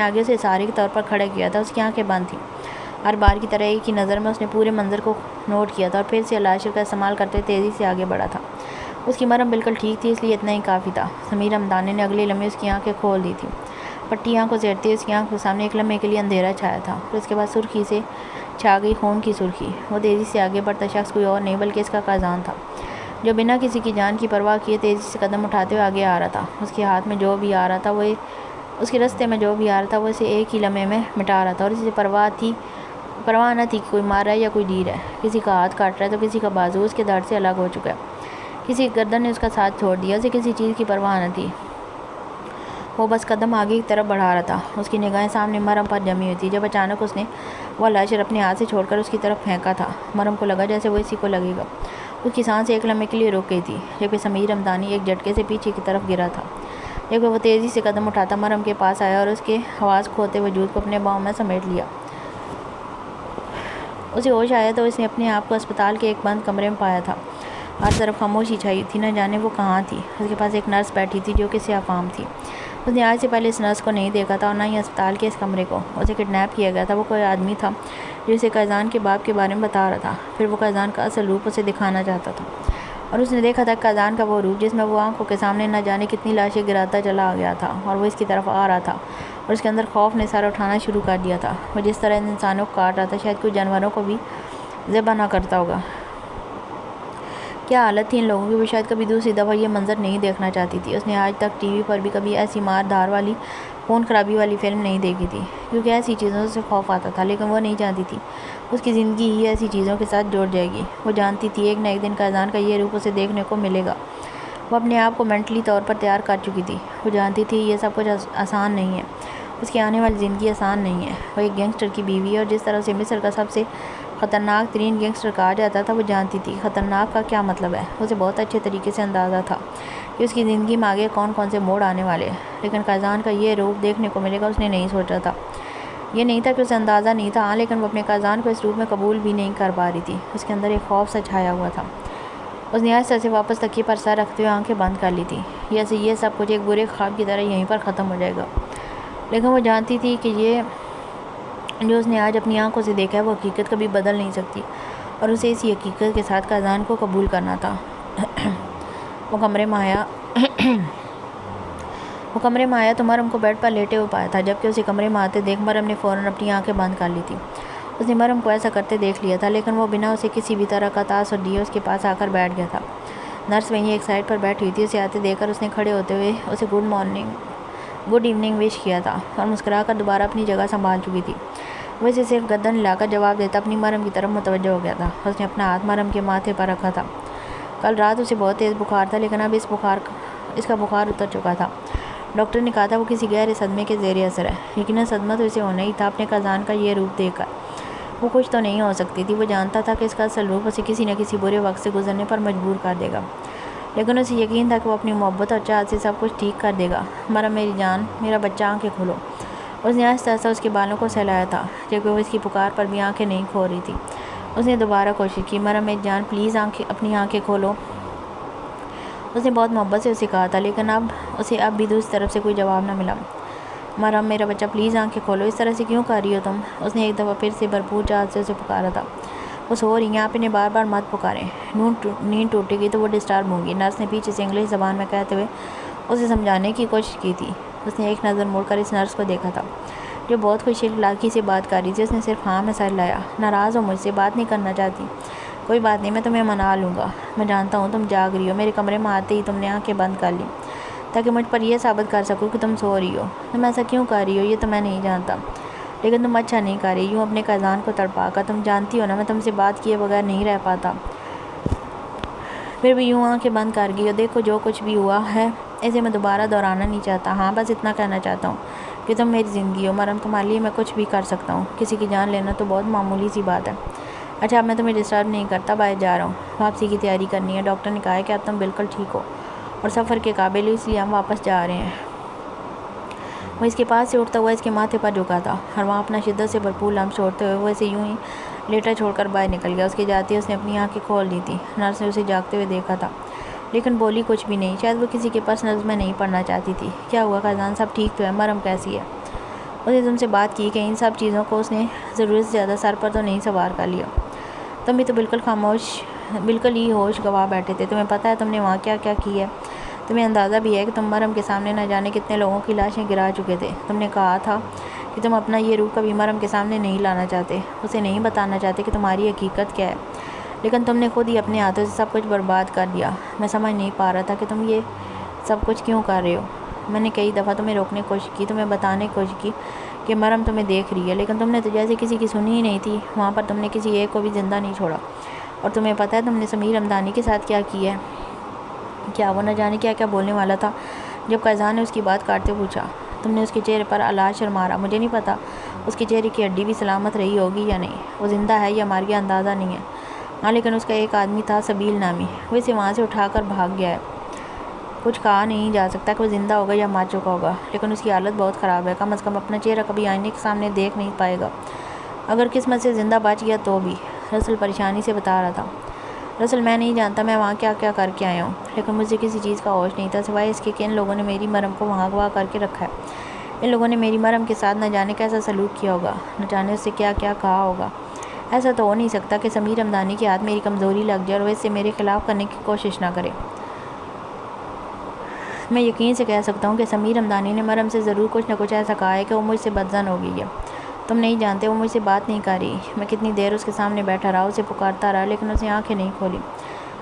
آگے سے سارے کے طور پر کھڑا کیا تھا۔ اس کی آنکھیں بند تھیں۔ ہر بار کی طرح ایک ہی نظر میں اس نے پورے منظر کو نوٹ کیا تھا اور پھر سے لاشر کا استعمال کرتے تیزی سے آگے بڑھا تھا۔ اس کی مرہم بالکل ٹھیک تھی، اس لیے اتنا ہی کافی تھا۔ سمیر ہمدانی نے اگلے لمحے اس کی آنکھیں کھول دی تھیں۔ پٹی آنکھوں سے ہٹتے اس کی آنکھ کے سامنے ایک لمحے کے لیے اندھیرا چھایا تھا، پھر اس کے بعد سرخی سے چھا گئی خون کی سرخی۔ وہ تیزی سے آگے بڑھتا شخص کوئی اور نہیں بلکہ اس کا قازان تھا، جو بنا کسی کی جان کی پرواہ کیے تیزی سے قدم اٹھاتے ہوئے آگے آ رہا تھا۔ اس کے ہاتھ میں جو بھی آ رہا تھا اس کے راستے میں جو بھی آ رہا تھا وہ اسے ایک ہی لمحے میں مٹا رہا تھا، اور اسے پرواہ نہ تھی کہ کوئی مار رہا ہے یا کوئی ڈیر ہے۔ کسی کا ہاتھ کاٹ رہا ہے تو کسی کا بازو اس کے درد سے الگ ہو چکا ہے، کسی کی گردن نے اس کا ساتھ چھوڑ دیا، اسے کسی چیز کی پرواہ نہ تھی۔ وہ بس قدم آگے کی طرف بڑھا رہا تھا۔ اس کی نگاہیں سامنے مرہم پر جمی ہوئی تھی، جب اچانک اس نے وہ لاشر اپنے ہاتھ سے چھوڑ کر اس کی طرف پھینکا تھا۔ مرہم کو لگا جیسے وہ اسی کو لگے گا۔ اس کی سانس ایک لمحے کے لیے رک گئی تھی، جبکہ سمیر ہمدانی ایک جھٹکے سے پیچھے کی طرف گرا تھا۔ جبکہ وہ تیزی سے قدم اٹھاتا مرہم کے پاس آیا اور اس کے حواس کھوتے وجود کو اپنے باؤں میں سمیٹ لیا۔ اسے ہوش آیا تو اس نے اپنے آپ کو اسپتال کے ایک بند کمرے میں پایا تھا۔ ہر طرف خاموشی چھائی تھی، نہ جانے وہ کہاں تھی۔ اس کے پاس ایک نرس بیٹھی تھی جو کہ سیاہ فام تھی۔ اس نے آج سے پہلے اس نرس کو نہیں دیکھا تھا اور نہ ہی اسپتال کے اس کمرے کو۔ اسے کڈنیپ کیا گیا تھا۔ وہ کوئی آدمی تھا جو اسے قازان کے باپ کے بارے میں بتا رہا تھا، پھر وہ قازان کا اصل روپ اسے دکھانا چاہتا تھا، اور اس نے دیکھا تھا قازان کا وہ روپ جس میں وہ آنکھوں کے سامنے نہ جانے کتنی لاشیں گراتا چلا گیا تھا، اور وہ اس کی طرف آ رہا تھا اور اس کے اندر خوف نے سر اٹھانا شروع کر دیا تھا۔ وہ جس طرح انسانوں کو کاٹ رہا تھا شاید کوئی جانوروں کو بھی ذبح نہ کرتا ہوگا۔ کیا حالت تھی ان لوگوں کی، وہ شاید کبھی دوسری دفعہ یہ منظر نہیں دیکھنا چاہتی تھی۔ اس نے آج تک ٹی وی پر بھی کبھی ایسی مار دھار والی خون خرابی والی فلم نہیں دیکھی تھی، کیونکہ ایسی چیزوں سے خوف آتا تھا، لیکن وہ نہیں جانتی تھی اس کی زندگی ہی ایسی چیزوں کے ساتھ جڑ جائے گی۔ وہ جانتی تھی ایک نہ ایک دن قازان کا یہ روپ اسے دیکھنے کو ملے گا۔ وہ اپنے آپ کو مینٹلی طور پر تیار کر چکی تھی۔ وہ جانتی تھی یہ سب کچھ آسان نہیں ہے، اس کی آنے والی زندگی آسان نہیں ہے۔ وہ ایک گینگسٹر کی بیوی ہے، اور جس طرح اسے مصر کا سب سے خطرناک ترین گینگسٹر کہا جاتا تھا، وہ جانتی تھی خطرناک کا کیا مطلب ہے۔ اسے بہت اچھے طریقے سے اندازہ تھا کہ اس کی زندگی میں آگے کون کون سے موڑ آنے والے ہیں، لیکن قازان کا یہ روپ دیکھنے کو ملے گا اس نے نہیں سوچا تھا۔ یہ نہیں تھا کہ اسے اندازہ نہیں تھا، ہاں، لیکن وہ اپنے قازان کو اس روپ میں قبول بھی نہیں کر پا رہی تھی۔ اس کے اندر ایک خوف سا چھایا ہوا تھا۔ اس نے آہستہ سے واپس تکیے پر سر رکھتے ہوئے آنکھیں بند کر لی تھی، جیسے یہ سب کچھ ایک برے خواب کی طرح یہیں پر ختم ہو جائے گا۔ لیکن وہ جانتی تھی کہ یہ جو اس نے آج اپنی آنکھوں سے دیکھا ہے وہ حقیقت کبھی بدل نہیں سکتی، اور اسے اسی حقیقت کے ساتھ قازان کو قبول کرنا تھا۔ وہ کمرے میں آیا تو مرہم کو بیڈ پر لیٹے ہوئے پایا تھا، جبکہ اسے کمرے میں آتے دیکھ مرہم نے فوراً اپنی آنکھیں بند کر لی تھی۔ اس نے مرہم کو ایسا کرتے دیکھ لیا تھا، لیکن وہ بنا اسے کسی بھی طرح کا تاثر دیے اس کے پاس آ کر بیٹھ گیا تھا۔ نرس وہیں ایک سائڈ پر بیٹھی ہوئی تھی۔ اسے آتے دیکھ کر اس نے کھڑے ہوتے ہوئے اسے گڈ ایوننگ وش کیا تھا اور مسکرا کر دوبارہ اپنی جگہ سنبھال چکی تھی۔ وہ اسے صرف گردن ہلا کر جواب دیتا اپنی مرہم کی طرف متوجہ ہو گیا تھا۔ اس نے اپنا ہاتھ مرہم کے ماتھے پر رکھا تھا۔ کل رات اسے بہت تیز بخار تھا، لیکن اب اس کا بخار اتر چکا تھا۔ ڈاکٹر نے کہا تھا وہ کسی گہرے صدمے کے زیر اثر ہے۔ یقیناً صدمہ تو اسے ہونا ہی تھا اپنے قازان کا یہ روپ دیکھ کر۔ وہ خوش تو نہیں ہو سکتی تھی۔ وہ جانتا تھا کہ اس کا اصل روپ اسے کسی نہ کسی برے وقت سے گزرنے پر مجبور کر دے گا، لیکن اسے یقین تھا کہ وہ اپنی محبت اور چاہت سے سب کچھ ٹھیک کر دے گا۔ مرہم میری جان، میرا بچہ، آنکھیں کھولو۔ اس نے آہستہ آہستہ اس کے بالوں کو سہلایا تھا، جبکہ وہ اس کی پکار پر بھی آنکھیں نہیں کھول رہی تھی۔ اس نے دوبارہ کوشش کی، مرہم میری جان پلیز اپنی آنکھیں کھولو۔ اس نے بہت محبت سے اسے کہا تھا، لیکن اسے اب بھی دوسری طرف سے کوئی جواب نہ ملا۔ مرہم میرا بچہ پلیز آنکھیں کھولو، اس طرح سے کیوں کر رہی ہو تم؟ اس نے ایک دفعہ پھر سے بھرپور چاہت سے اسے پکارا تھا۔ وہ سو رہی ہیں، آپ انہیں بار بار مت پکاریں، نیند ٹوٹے گی تو وہ ڈسٹرب ہوں گی، نرس نے پیچھے سے انگلش زبان میں کہتے ہوئے اسے سمجھانے کی کوشش کی تھی۔ اس نے ایک نظر موڑ کر اس نرس کو دیکھا تھا جو بہت خوش اخلاقی سے بات کر رہی تھی۔ اس نے صرف ہاں میں سر ہلایا۔ ناراض ہو مجھ سے؟ بات نہیں کرنا چاہتی؟ کوئی بات نہیں، میں تمہیں منا لوں گا۔ میں جانتا ہوں تم جاگ رہی ہو، میرے کمرے میں آتے ہی تم نے آنکھیں بند کر لی تاکہ مجھ پر یہ ثابت کر سکو کہ تم سو رہی ہو۔ تم ایسا کیوں کر رہی ہو یہ تو میں نہیں جانتا، لیکن تم اچھا نہیں کر رہی یوں اپنے قازان کو تڑپا کر۔ تم جانتی ہو نا میں تم سے بات کیے بغیر نہیں رہ پاتا، پھر بھی یوں آنکھیں بند کر گئی ہو۔ دیکھو جو کچھ بھی ہوا ہے اسے میں دوبارہ دہرانا نہیں چاہتا، ہاں بس اتنا کہنا چاہتا ہوں کہ تم میری زندگی ہو۔ مرہم تمہارے لیے میں کچھ بھی کر سکتا ہوں، کسی کی جان لینا تو بہت معمولی سی بات ہے۔ اچھا اب میں تمہیں ڈسٹرب نہیں کرتا، باہر جا رہا ہوں، واپسی کی تیاری کرنی ہے۔ ڈاکٹر نے کہا ہے کہ اب تم بالکل ٹھیک ہو اور سفر کے قابل ہو، اس لیے ہم واپس جا رہے ہیں۔ وہ اس کے پاس سے اٹھتا ہوا اس کے ماتھے پر جھکا تھا اور وہاں اپنا شدت سے بھرپور لمس چھوڑتے ہوئے وہ اسے یوں ہی لیٹا چھوڑ کر باہر نکل گیا۔ اس کے جاتے ہی اس نے اپنی آنکھیں کھول دی تھیں۔ نرس نے اسے جاگتے ہوئے دیکھا تھا لیکن بولی کچھ بھی نہیں۔ شاید وہ کسی کے پرسنلز میں نہیں پڑھنا چاہتی تھی۔ کیا ہوا قیضان صاحب، ٹھیک تو ہے؟ مرم کیسی ہے؟ اس نے تم سے بات کی کہ ان سب چیزوں کو اس نے ضرورت سے زیادہ سر پر تو نہیں سوار کر لیا؟ تم بھی تو بالکل ہی ہوش گوا بیٹھے تھے۔ تمہیں پتہ ہے تم نے وہاں کیا کیا کی ہے؟ تمہیں اندازہ بھی ہے کہ تم مرم کے سامنے نہ جانے کتنے لوگوں کی لاشیں گرا چکے تھے؟ تم نے کہا تھا کہ تم اپنا یہ روح کبھی مرم کے سامنے نہیں لانا چاہتے، اسے نہیں بتانا چاہتے کہ تمہاری حقیقت کیا ہے، لیکن تم نے خود ہی اپنے ہاتھوں سے سب کچھ برباد کر دیا۔ میں سمجھ نہیں پا رہا تھا کہ تم یہ سب کچھ کیوں کر رہے ہو۔ میں نے کئی دفعہ تمہیں روکنے کی کوشش کی، تمہیں بتانے کی کوشش کی کہ مرم تمہیں دیکھ رہی ہے، لیکن تم نے تو جیسے کسی کی سنی ہی نہیں تھی۔ وہاں پر تم نے کسی ایک کو بھی زندہ نہیں چھوڑا۔ اور تمہیں پتہ ہے تم نے سمیر رمضانی کے ساتھ کیا کیا ہے؟ کیا وہ نہ جانے کیا کیا بولنے والا تھا؟ جب قیضان نے اس کی بات کاٹتے پوچھا، تم نے اس کے چہرے پر الاشر مارا۔ مجھے نہیں پتا اس کے چہرے کی ہڈی بھی سلامت رہی ہوگی یا نہیں، وہ زندہ ہے یا مر گیا اندازہ نہیں ہے۔ ہاں لیکن اس کا ایک آدمی تھا سبیل نامی، وہ اسے وہاں سے اٹھا کر بھاگ گیا ہے۔ کچھ کہا نہیں جا سکتا کہ وہ زندہ ہوگا یا مر چکا ہوگا، لیکن اس کی حالت بہت خراب ہے۔ کم از کم اپنا چہرہ کبھی آئینے کے سامنے دیکھ نہیں پائے گا۔ اگر قسمت سے زندہ بچ گیا تو بھی، رسل پریشانی سے بتا رہا تھا۔ رسل میں نہیں جانتا میں وہاں کیا کیا کر کے آیا ہوں، لیکن مجھے کسی چیز کا ہوش نہیں تھا سوائے اس کے کہ ان لوگوں نے میری مرم کو وہاں اغوا کر کے رکھا ہے۔ ان لوگوں نے میری مرم کے ساتھ نہ جانے کیسا سلوک کیا ہوگا، نہ جانے اس سے کیا کیا کہا ہوگا۔ ایسا تو ہو نہیں سکتا کہ سمیر رمضانی کے ہاتھ میری کمزوری لگ جائے اور وہ اس سے میرے خلاف کرنے کی کوشش نہ کرے۔ میں یقین سے کہہ سکتا ہوں کہ سمیر رمضانی نے مرم سے ضرور کچھ نہ کچھ ایسا کہا ہے کہ وہ مجھ سے بدظن ہو گئی ہے۔ تم نہیں جانتے وہ مجھ سے بات نہیں کر رہی۔ میں کتنی دیر اس کے سامنے بیٹھا رہا، اسے پکارتا رہا، لیکن اس نے آنکھیں نہیں کھولی۔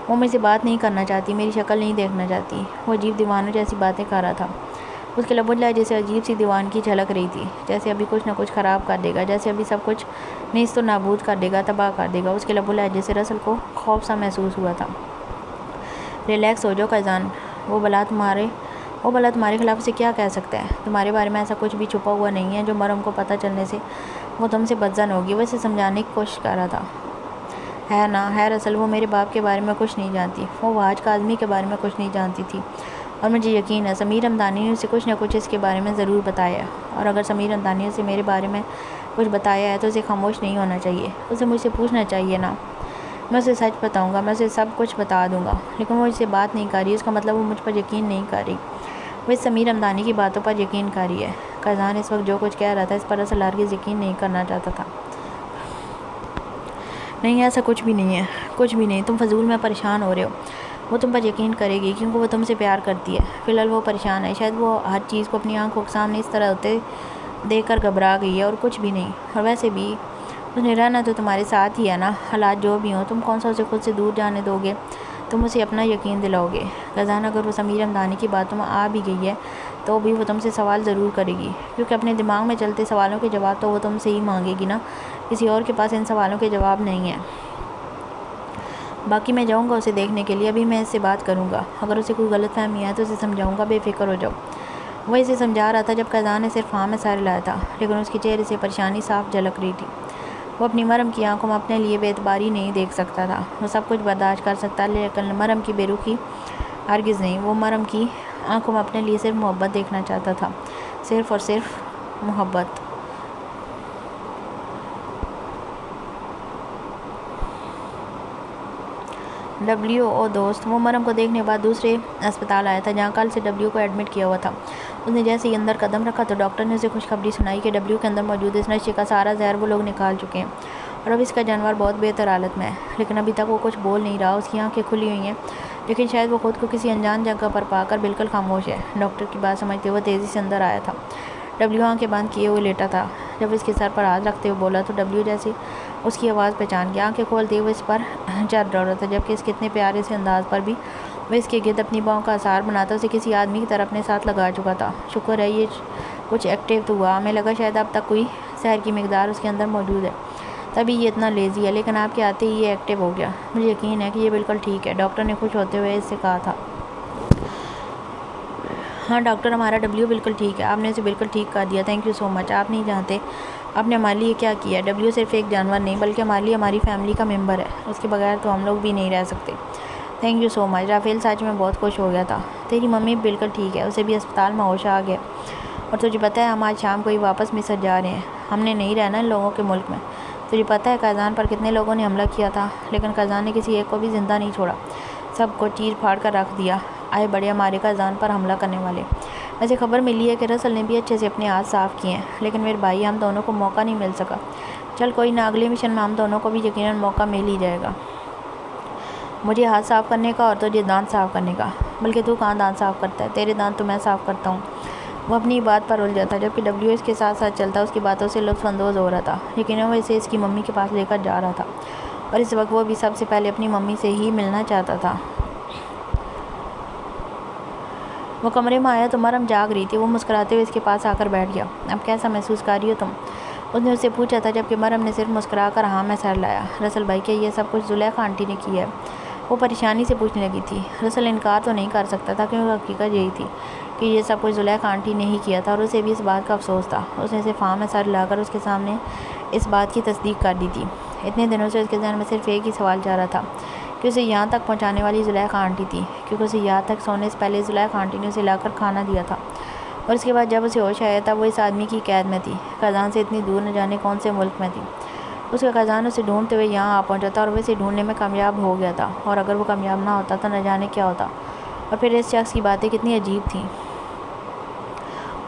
وہ مجھ سے بات نہیں کرنا چاہتی، میری شکل نہیں دیکھنا چاہتی۔ وہ عجیب دیوانوں جیسی باتیں کر رہا تھا۔ اس کے لب و لہجے سے عجیب سی دیوانگی جھلک رہی تھی، جیسے ابھی کچھ نہ کچھ خراب کر دے گا، جیسے ابھی سب کچھ نیست و نابود کر دے گا، تباہ کر دے گا۔ اس کے لب و لہجے سے رسل کو خوف سا محسوس ہوا تھا۔ ریلیکس ہو جاؤ قیضان، وہ بلا تمہارے خلاف اسے کیا کہہ سکتا ہے؟ تمہارے بارے میں ایسا کچھ بھی چھپا ہوا نہیں ہے جو مرم کو پتہ چلنے سے وہ تم سے بدظن ہوگی۔ وہ اسے سمجھانے کی کوشش کر رہا تھا۔ ہے نا، ہے رسل، وہ میرے باپ کے بارے میں کچھ نہیں جانتی، وہ واج کاظمی کے بارے میں کچھ نہیں جانتی تھی، اور مجھے یقین ہے سمیر رمضانی نے اسے کچھ نہ کچھ اس کے بارے میں ضرور بتایا ہے۔ اور اگر سمیر رمضانی نے اسے میرے بارے میں کچھ بتایا ہے تو اسے خاموش نہیں ہونا چاہیے، اسے مجھ سے پوچھنا چاہیے نا۔ میں اسے سچ بتاؤں گا، میں اسے سب کچھ بتا دوں گا، لیکن وہ مجھ سے بات نہیں کر رہی، اس کا مطلب وہ مجھ پر یقین نہیں کر رہی، وہ اس سمیر رمضانی کی باتوں پر یقین کر رہی ہے۔ قیضان اس وقت جو کچھ کہہ رہا تھا اس پر رسل ہرگز یقین نہیں کرنا چاہتا تھا۔ نہیں، ایسا کچھ بھی نہیں ہے، کچھ بھی نہیں، تم فضول میں پریشان ہو رہے ہو۔ وہ تم پر یقین کرے گی کیونکہ وہ تم سے پیار کرتی ہے۔ فی الحال وہ پریشان ہے، شاید وہ ہر چیز کو اپنی آنکھوں کے سامنے اس طرح ہوتے دیکھ کر گھبرا گئی ہے، اور کچھ بھی نہیں۔ اور ویسے بھی اس نے رہنا تو تمہارے ساتھ ہی ہے نا، حالات جو بھی ہوں، تم کون سا اسے خود سے دور جانے دو گے؟ تم اسے اپنا یقین دلاؤ گے۔ قیضان اگر وہ سمیر رمضانی کی باتوں میں آ بھی گئی ہے تو بھی وہ تم سے سوال ضرور کرے گی، کیونکہ اپنے دماغ میں چلتے سوالوں کے جواب تو وہ تم سے ہی مانگے گی نا، کسی اور کے پاس ان سوالوں کے جواب نہیں ہیں۔ باقی میں جاؤں گا اسے دیکھنے کے لیے، ابھی میں اس سے بات کروں گا، اگر اسے کوئی غلط فہمی ہے تو اسے سمجھاؤں گا، بے فکر ہو جاؤ۔ وہ اسے سمجھا رہا تھا جب قیضان نے صرف ہاں میں سر ہلایا تھا، لیکن اس کے چہرے سے پریشانی صاف جھلک رہی تھی۔ وہ اپنی مرم کی آنکھوں میں اپنے لیے بے اعتباری نہیں دیکھ سکتا تھا۔ وہ سب کچھ برداشت کر سکتا لیکن مرم کی بے رخی ہرگز نہیں۔ وہ مرم کی آنکھوں میں اپنے لیے صرف محبت دیکھنا چاہتا تھا، صرف اور صرف محبت۔ WO دوست، وہ مرم کو دیکھنے کے بعد دوسرے اسپتال آیا تھا جہاں کل سے W کو ایڈمٹ کیا ہوا تھا۔ اس نے جیسے ہی اندر قدم رکھا تو ڈاکٹر نے اسے خوشخبری سنائی کہ W کے اندر موجود اس نشے کا سارا زہر وہ لوگ نکال چکے ہیں، اور اب اس کا جانور بہت بہتر حالت میں ہے، لیکن ابھی تک وہ کچھ بول نہیں رہا۔ اس کی آنکھیں کھلی ہوئی ہیں، لیکن شاید وہ خود کو کسی انجان جگہ پر پا کر بالکل خاموش ہے۔ ڈاکٹر کی بات سمجھتے ہوئے تیزی سے اندر آیا تھا۔ W آنکھیں بند کیے ہوئے لیٹا تھا۔ جب اس کے سر پر ہاتھ رکھتے ہوئے بولا تو W جیسے اس کی آواز پہچان گیا، آنکھیں کھولتے ہوئے اس پر چر رہا تھا، جبکہ اس کے اتنے پیارے سے انداز پر بھی وہ اس کے گرد اپنی باؤں کا آثار بناتا اسے کسی آدمی کی طرح اپنے ساتھ لگا چکا تھا۔ شکر ہے یہ کچھ ایکٹیو تو ہوا، ہمیں لگا شاید اب تک کوئی زہر کی مقدار اس کے اندر موجود ہے، تبھی یہ اتنا لیزی ہے، لیکن آپ کے آتے ہی یہ ایکٹیو ہو گیا۔ مجھے یقین ہے کہ یہ بالکل ٹھیک ہے، ڈاکٹر نے خوش ہوتے ہوئے اس سے کہا تھا۔ ہاں ڈاکٹر، ہمارا W بالکل ٹھیک ہے، آپ نے اسے بالکل ٹھیک کر دیا، تھینک یو سو مچ۔ آپ نہیں جانتے آپ نے ہمارے لیے کیا کیا ہے۔ W صرف ایک جانور نہیں بلکہ ہمارے لیے ہماری فیملی کا ممبر ہے، اس کے بغیر تو ہم لوگ بھی نہیں رہ سکتے۔ Thank you so much. Rafael سچ میں بہت خوش ہو گیا تھا۔ تیری ممی بالکل ٹھیک ہے، اسے بھی اسپتال میں ہوش آ گیا، اور تجھے پتہ ہے ہم آج شام کو ہی واپس مصر جا رہے ہیں، ہم نے نہیں رہنا ان لوگوں کے ملک میں۔ تجھے پتہ ہے قیزان پر کتنے لوگوں نے حملہ کیا تھا، لیکن قیزان نے کسی ایک کو بھی زندہ نہیں چھوڑا، سب کو چیر پھاڑ کر رکھ دیا۔ آئے بڑے ہمارے قیزان پر حملہ کرنے والے۔ ایسے خبر ملی ہے کہ رسل نے بھی اچھے سے اپنے ہاتھ صاف کیے ہیں، لیکن میرے بھائی ہم دونوں کو موقع نہیں مل سکا۔ چل کوئی نہ، اگلے مشن میں ہم دونوں کو بھی یقیناً موقع مل ہی جائے گا، مجھے ہاتھ صاف کرنے کا اور تجھے دانت صاف کرنے کا۔ بلکہ تو کہاں دانت صاف کرتا ہے، تیرے دانت تو میں صاف کرتا ہوں۔ وہ اپنی بات پر الجھا تھا، جبکہ ڈبلیو اس کے ساتھ ساتھ چلتا اس کی باتوں سے لطف اندوز ہو رہا تھا۔ یقیناً وہ اسے اس کی ممی کے پاس لے کر جا رہا تھا، اور اس وقت وہ بھی سب سے پہلے اپنی ممی سے ہی ملنا چاہتا تھا۔ وہ کمرے میں آیا تو مریم جاگ رہی تھی۔ وہ مسکراتے ہوئے اس کے پاس آ کر بیٹھ گیا۔ اب کیسا محسوس کر رہی ہو تم؟ اس نے اس سے پوچھا تھا، جبکہ مریم نے صرف مسکرا کر ہاں میں سر لایا۔ رسل بھائی، کیا یہ سب کچھ زلیخا آنٹی نے کی ہے؟ وہ پریشانی سے پوچھنے لگی تھی۔ رسل انکار تو نہیں کر سکتا تھا، کیونکہ حقیقت یہی تھی کہ یہ سب کچھ زلیخا آنٹی نے ہی کیا تھا، اور اسے بھی اس بات کا افسوس تھا۔ اس نے صرف ہاں میں سر لا کر اس کے سامنے اس بات کی تصدیق کر دی تھی۔ اتنے دنوں سے اس کے ذہن میں صرف ایک ہی سوال جا رہا تھا کہ اسے یہاں تک پہنچانے والی زلیخا آنٹی تھی، کیونکہ اسے یہاں تک سونے سے پہلے زلیخا آنٹی نے اسے لا کر کھانا دیا تھا، اور اس کے بعد جب اسے ہوش آیا تھا وہ اس آدمی کی قید میں تھی، قیزان سے اتنی دور نہ جانے کون سے ملک میں تھی۔ اس کا قیزان اسے ڈھونڈتے ہوئے یہاں آ پہنچا تھا، اور وہ اسے ڈھونڈنے میں کامیاب ہو گیا تھا، اور اگر وہ کامیاب نہ ہوتا تو نہ جانے کیا ہوتا۔ اور پھر اس شخص کی باتیں کتنی عجیب تھیں،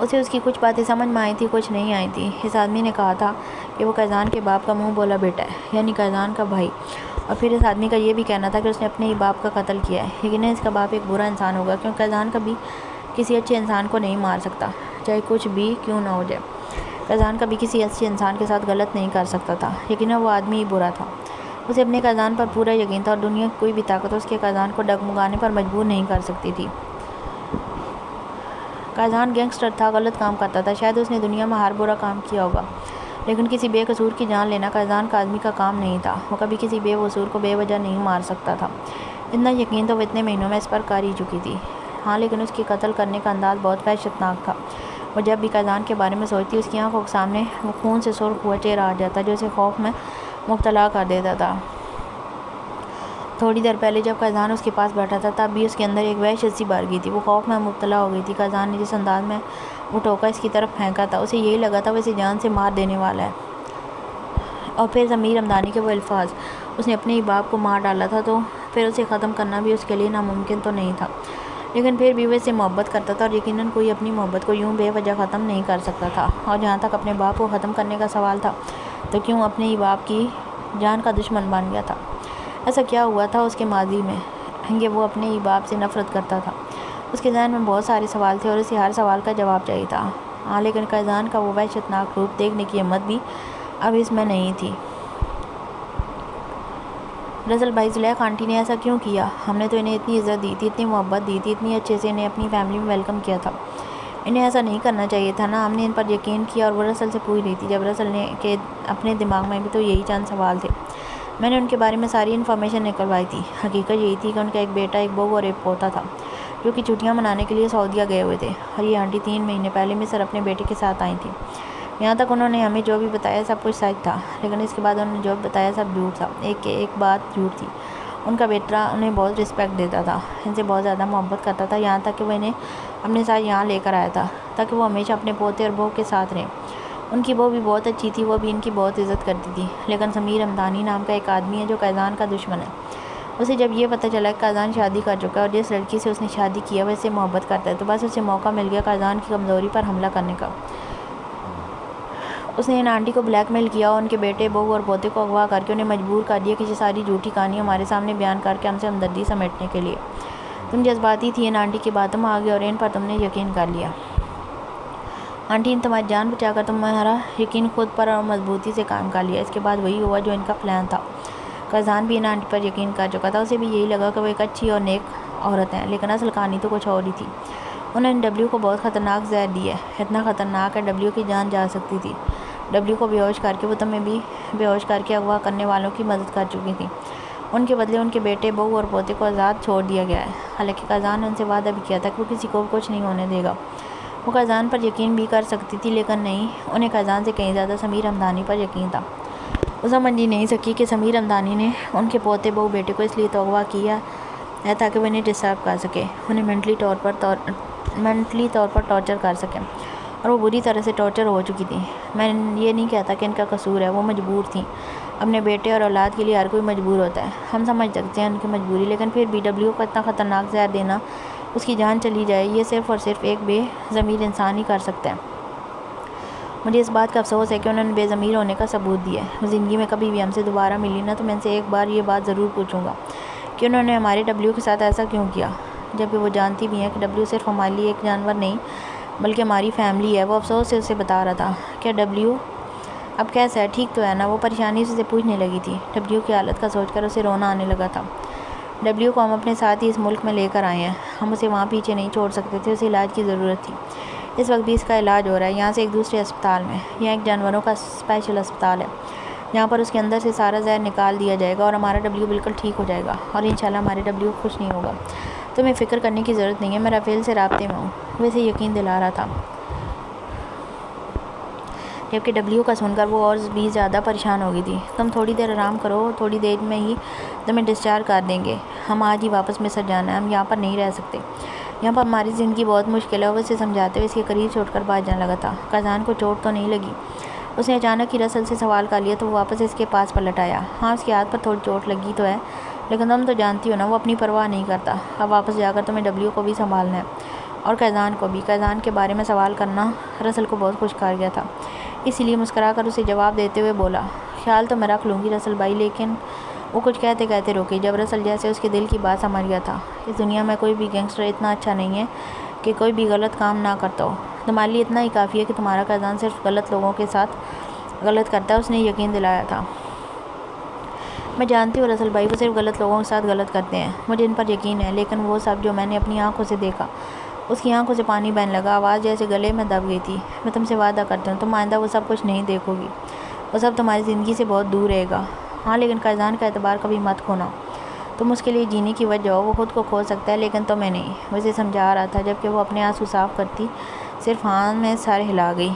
اسے اس کی کچھ باتیں سمجھ میں آئی تھیں، کچھ نہیں آئی تھیں۔ اس آدمی نے کہا تھا کہ وہ قیزان کے باپ کا منہ بولا بیٹا ہے، یعنی قیزان کا بھائی، اور پھر اس آدمی کا یہ بھی کہنا تھا کہ اس نے اپنے ہی باپ کا قتل کیا ہے۔ یقیناً اس کا باپ ایک برا انسان ہوگا، کیونکہ قیزان کبھی کسی اچھے انسان کو نہیں مار سکتا، چاہے کچھ بھی کیوں نہ ہو جائے۔ قیزان کبھی کسی اچھے انسان کے ساتھ غلط نہیں کر سکتا تھا، یقیناً وہ آدمی ہی برا تھا۔ اسے اپنے قیزان پر پورا یقین تھا، اور دنیا کی کوئی بھی طاقت اس کے قیزان کو ڈگمگانے پر مجبور نہیں کر سکتی تھی۔ قیزان گینگسٹر تھا، غلط کام کرتا تھا، شاید اس نے دنیا میں ہر برا کام کیا ہوگا، لیکن کسی بے قصور کی جان لینا قیزان کا آدمی کا کام نہیں تھا۔ وہ کبھی کسی بے قصور کو بے وجہ نہیں مار سکتا تھا، اتنا یقین تو وہ اتنے مہینوں میں اس پر کر ہی چکی تھی۔ ہاں، لیکن اس کے قتل کرنے کا انداز بہت وحشتناک تھا۔ وہ جب بھی قیزان کے بارے میں سوچتی، اس کی آنکھوں کے سامنے وہ خون سے سرخ ہوا چہرہ آ جاتا جو اسے خوف میں مبتلا کر دیتا تھا۔ تھوڑی دیر پہلے جب قیزان اس کے پاس بیٹھا تھا، تب بھی اس کے اندر ایک وحشت سی بھر گئی تھی، وہ خوف میں مبتلا ہو گئی تھی۔ قیزان نے جس انداز میں وہ ٹوکا اس کی طرف پھینکا تھا، اسے یہی لگا تھا وہ اسے جان سے مار دینے والا ہے۔ اور پھر ضمیر ہمدانی کے وہ الفاظ، اس نے اپنے ہی باپ کو مار ڈالا تھا، تو پھر اسے ختم کرنا بھی اس کے لیے ناممکن تو نہیں تھا، لیکن پھر بھی وہ اس سے محبت کرتا تھا، اور یقیناً کوئی اپنی محبت کو یوں بے وجہ ختم نہیں کر سکتا تھا۔ اور جہاں تک اپنے باپ کو ختم کرنے کا سوال تھا، تو کیوں اپنے ہی باپ کی جان کا دشمن بن گیا تھا؟ ایسا کیا ہوا تھا اس کے ماضی میں کہ وہ اپنے ہی باپ سے نفرت کرتا تھا؟ اس کے ذہن میں بہت سارے سوال تھے، اور اسے ہر سوال کا جواب چاہیے تھا۔ ہاں، لیکن قیزان کا وہ وحشتناک روپ دیکھنے کی ہمت بھی اب اس میں نہیں تھی۔ رسل بھائی، زلیخا آنٹی نے ایسا کیوں کیا؟ ہم نے تو انہیں اتنی عزت دی تھی، اتنی محبت دی تھی، اتنی اچھے سے انہیں اپنی فیملی میں ویلکم کیا تھا، انہیں ایسا نہیں کرنا چاہیے تھا نا؟ ہم نے ان پر یقین کیا، اور وہ رسل سے پوچھ رہی تھی، جب رسل نے کہ اپنے دماغ میں بھی تو یہی چند سوال تھے۔ میں نے ان کے بارے میں ساری انفارمیشن نکلوائی تھی۔ حقیقت یہی تھی کہ ان کا ایک بیٹا، ایک بہو اور ایک پوتا تھا، جو کہ چھٹیاں منانے کے لیے سعودیہ گئے ہوئے تھے، اور یہ آنٹی 3 مہینے پہلے مصر اپنے بیٹے کے ساتھ آئی تھیں۔ یہاں تک انہوں نے ہمیں جو بھی بتایا سب کچھ سچ تھا، لیکن اس کے بعد انہوں نے جو بتایا سب جھوٹ تھا۔ ایک بات جھوٹ تھی، ان کا بیٹا انہیں بہت رسپیکٹ دیتا تھا، ان سے بہت زیادہ محبت کرتا تھا، یہاں تک کہ وہ انہیں اپنے ساتھ یہاں لے کر آیا تھا تاکہ وہ ہمیشہ اپنے پوتے اور بہو کے ساتھ رہیں۔ ان کی بہو بھی بہت اچھی تھی، وہ بھی ان کی بہت عزت کرتی تھی، لیکن ضمیر ہمدانی نام کا ایک آدمی ہے جو قیزان کا دشمن ہے۔ اسے جب یہ پتہ چلا کہ قیزان شادی کر چکا ہے، اور جس لڑکی سے اس نے شادی کیا وہ اس سے محبت کرتا ہے، تو بس اسے موقع مل گیا قیزان کی کمزوری پر حملہ کرنے کا۔ اس نے ان آنٹی کو بلیک میل کیا، اور ان کے بیٹے، بہو اور پوتے کو اغوا کر کے انہیں مجبور کر دیا کہ یہ ساری جھوٹی کہانی ہمارے سامنے بیان کر کے ہم سے ہمدردی سمیٹنے کے لیے۔ تم جذباتی تھی، ان آنٹی کی باتوں میں آ گئے، اور ان پر تم نے یقین کر لیا۔ آنٹی نے تمہاری جان بچا کر تمہارا یقین خود پر اور مضبوطی سے قائم کر لیا۔ اس کے بعد وہی ہوا جو ان کا پلان تھا۔ قیزان بھی ان آنٹی پر یقین کر چکا تھا، اسے بھی یہی لگا کہ وہ ایک اچھی اور نیک عورت ہیں، لیکن اصل کہانی تو کچھ اور ہی تھی۔ انہوں نے ڈبلیو کو بہت خطرناک زہر دی ہے، اتنا خطرناک ہے ڈبلیو کی جان جا سکتی تھی۔ ڈبلیو کو بے ہوش کر کے وہ تمہیں بھی بے ہوش کر کے اغوا کرنے والوں کی مدد کر چکی تھی۔ ان کے بدلے ان کے بیٹے، بہو اور پوتے کو آزاد چھوڑ دیا گیا ہے، حالانکہ قیزان نے ان سے وعدہ بھی کیا تھا کہ وہ کسی کو کچھ نہیں ہونے دے گا۔ وہ قیزان پر یقین بھی کر سکتی تھی، لیکن نہیں، انہیں قیزان سے کہیں زیادہ ضمیر ہمدانی پر یقین تھا۔ وہ سمجھ ہی نہیں سکی کہ ضمیر ہمدانی نے ان کے پوتے، بہو، بیٹے کو اس لیے تو اغوا کیا ہے تاکہ وہ انہیں ڈسٹرب کر سکے، انہیں مینٹلی طور پر ٹارچر کر سکیں، اور وہ بری طرح سے ٹارچر ہو چکی تھی۔ میں یہ نہیں کہتا کہ ان کا قصور ہے، وہ مجبور تھیں۔ اپنے بیٹے اور اولاد کے لیے ہر کوئی مجبور ہوتا ہے، ہم سمجھ سکتے ہیں ان کی مجبوری، لیکن پھر بھی ڈبلیو کو اتنا خطرناک زہر دینا، اس کی جان چلی جائے، یہ صرف اور صرف ایک بے ضمیر انسان ہی کر سکتا ہے۔ مجھے اس بات کا افسوس ہے کہ انہوں نے بے ضمیر ہونے کا ثبوت دیا ہے۔ وہ زندگی میں کبھی بھی ہم سے دوبارہ ملی نا تو میں ان سے ایک بار یہ بات ضرور پوچھوں گا کہ انہوں نے ہمارے ڈبلیو کے ساتھ ایسا کیوں کیا، جبکہ وہ جانتی بھی ہیں کہ ڈبلیو صرف ہمارے لیے ایک جانور نہیں بلکہ ہماری فیملی ہے۔ وہ افسوس سے اسے بتا رہا تھا، کیا ڈبلیو اب کیسا ہے، ٹھیک تو ہے نا؟ وہ پریشانی سے پوچھنے لگی تھی۔ ڈبلیو کی حالت کا سوچ کر اسے رونا آنے لگا تھا۔ ڈبلیو کو ہم اپنے ساتھ ہی اس ملک میں لے کر آئے ہیں، ہم اسے وہاں پیچھے نہیں چھوڑ سکتے تھے، اسے علاج کی ضرورت تھی۔ اس وقت بھی اس کا علاج ہو رہا ہے، یہاں سے ایک دوسرے اسپتال میں۔ یہاں ایک جانوروں کا اسپیشل اسپتال ہے، جہاں پر اس کے اندر سے سارا زہر نکال دیا جائے گا اور ہمارا ڈبلیو بالکل ٹھیک ہو جائے گا، اور انشاءاللہ ہمارے ڈبلیو خوش نہیں ہوگا۔ تمہیں فکر کرنے کی ضرورت نہیں ہے، میں رافیل سے رابطے میں ہوں، وہ اسے یقین دلا رہا تھا۔ جبکہ ڈبلیو کا سن کر وہ اور بھی زیادہ پریشان ہو گئی تھی۔ تم تھوڑی دیر آرام کرو، تھوڑی دیر میں ہی تمہیں ڈسچارج کر دیں گے، ہم آج ہی واپس مصر جانا ہے، ہم یہاں پر نہیں رہ سکتے، یہاں پر ہماری زندگی بہت مشکل ہے۔ وہ اسے سمجھاتے ہوئے اس کے قریب چھوڑ کر بھاگ جانے لگا تھا۔ قزان کو چوٹ تو نہیں لگی؟ اس نے اچانک ہی رسل سے سوال کر لیا تو وہ واپس اس کے پاس پلٹ آیا۔ ہاں، اس کے ہاتھ پر تھوڑی چوٹ لگی تو ہے، لیکن تم تو جانتی ہو نا، وہ اپنی پرواہ نہیں کرتا۔ اب واپس جا کر تمہیں ڈبلیو کو بھی سنبھالنا ہے، اور قزان کو بھی۔ قزان کے بارے میں سوال کرنا رسل کو بہت خوش کر گیا تھا، اسی لیے مسکرا کر اسے جواب دیتے ہوئے بولا، خیال تو میں رکھ لوں گی رسل بھائی، لیکن وہ کچھ کہتے کہتے رکی، جب رسل جیسے اس کے دل کی بات سمجھ گیا تھا۔ اس دنیا میں کوئی بھی گینگسٹر اتنا اچھا نہیں ہے کہ کوئی بھی غلط کام نہ کرتا ہو، تمہارے لیے اتنا ہی کافی ہے کہ تمہارا قزان صرف غلط لوگوں کے ساتھ غلط کرتا ہے، اس نے یقین دلایا تھا۔ میں جانتی ہوں رسل بھائی، وہ صرف غلط لوگوں کے ساتھ غلط کرتے ہیں، مجھے ان پر یقین ہے، لیکن وہ سب جو میں نے اپنی آنکھوں سے دیکھا۔ اس کی آنکھوں سے پانی بہنے لگا، آواز جیسے گلے میں دب گئی تھی۔ میں تم سے وعدہ کرتی ہوں، تم آئندہ وہ سب کچھ نہیں دیکھو گی، وہ سب تمہاری زندگی سے بہت دور رہے گا۔ ہاں، لیکن قزان کا اعتبار کبھی مت کھونا، تم اس کے لیے جینے کی وجہ ہو، وہ خود کو کھو سکتا ہے لیکن تمہیں نہیں، وہ اسے سمجھا رہا تھا، جبکہ وہ اپنے آنسو صاف کرتی صرف ہاں میں سر ہلا گئی۔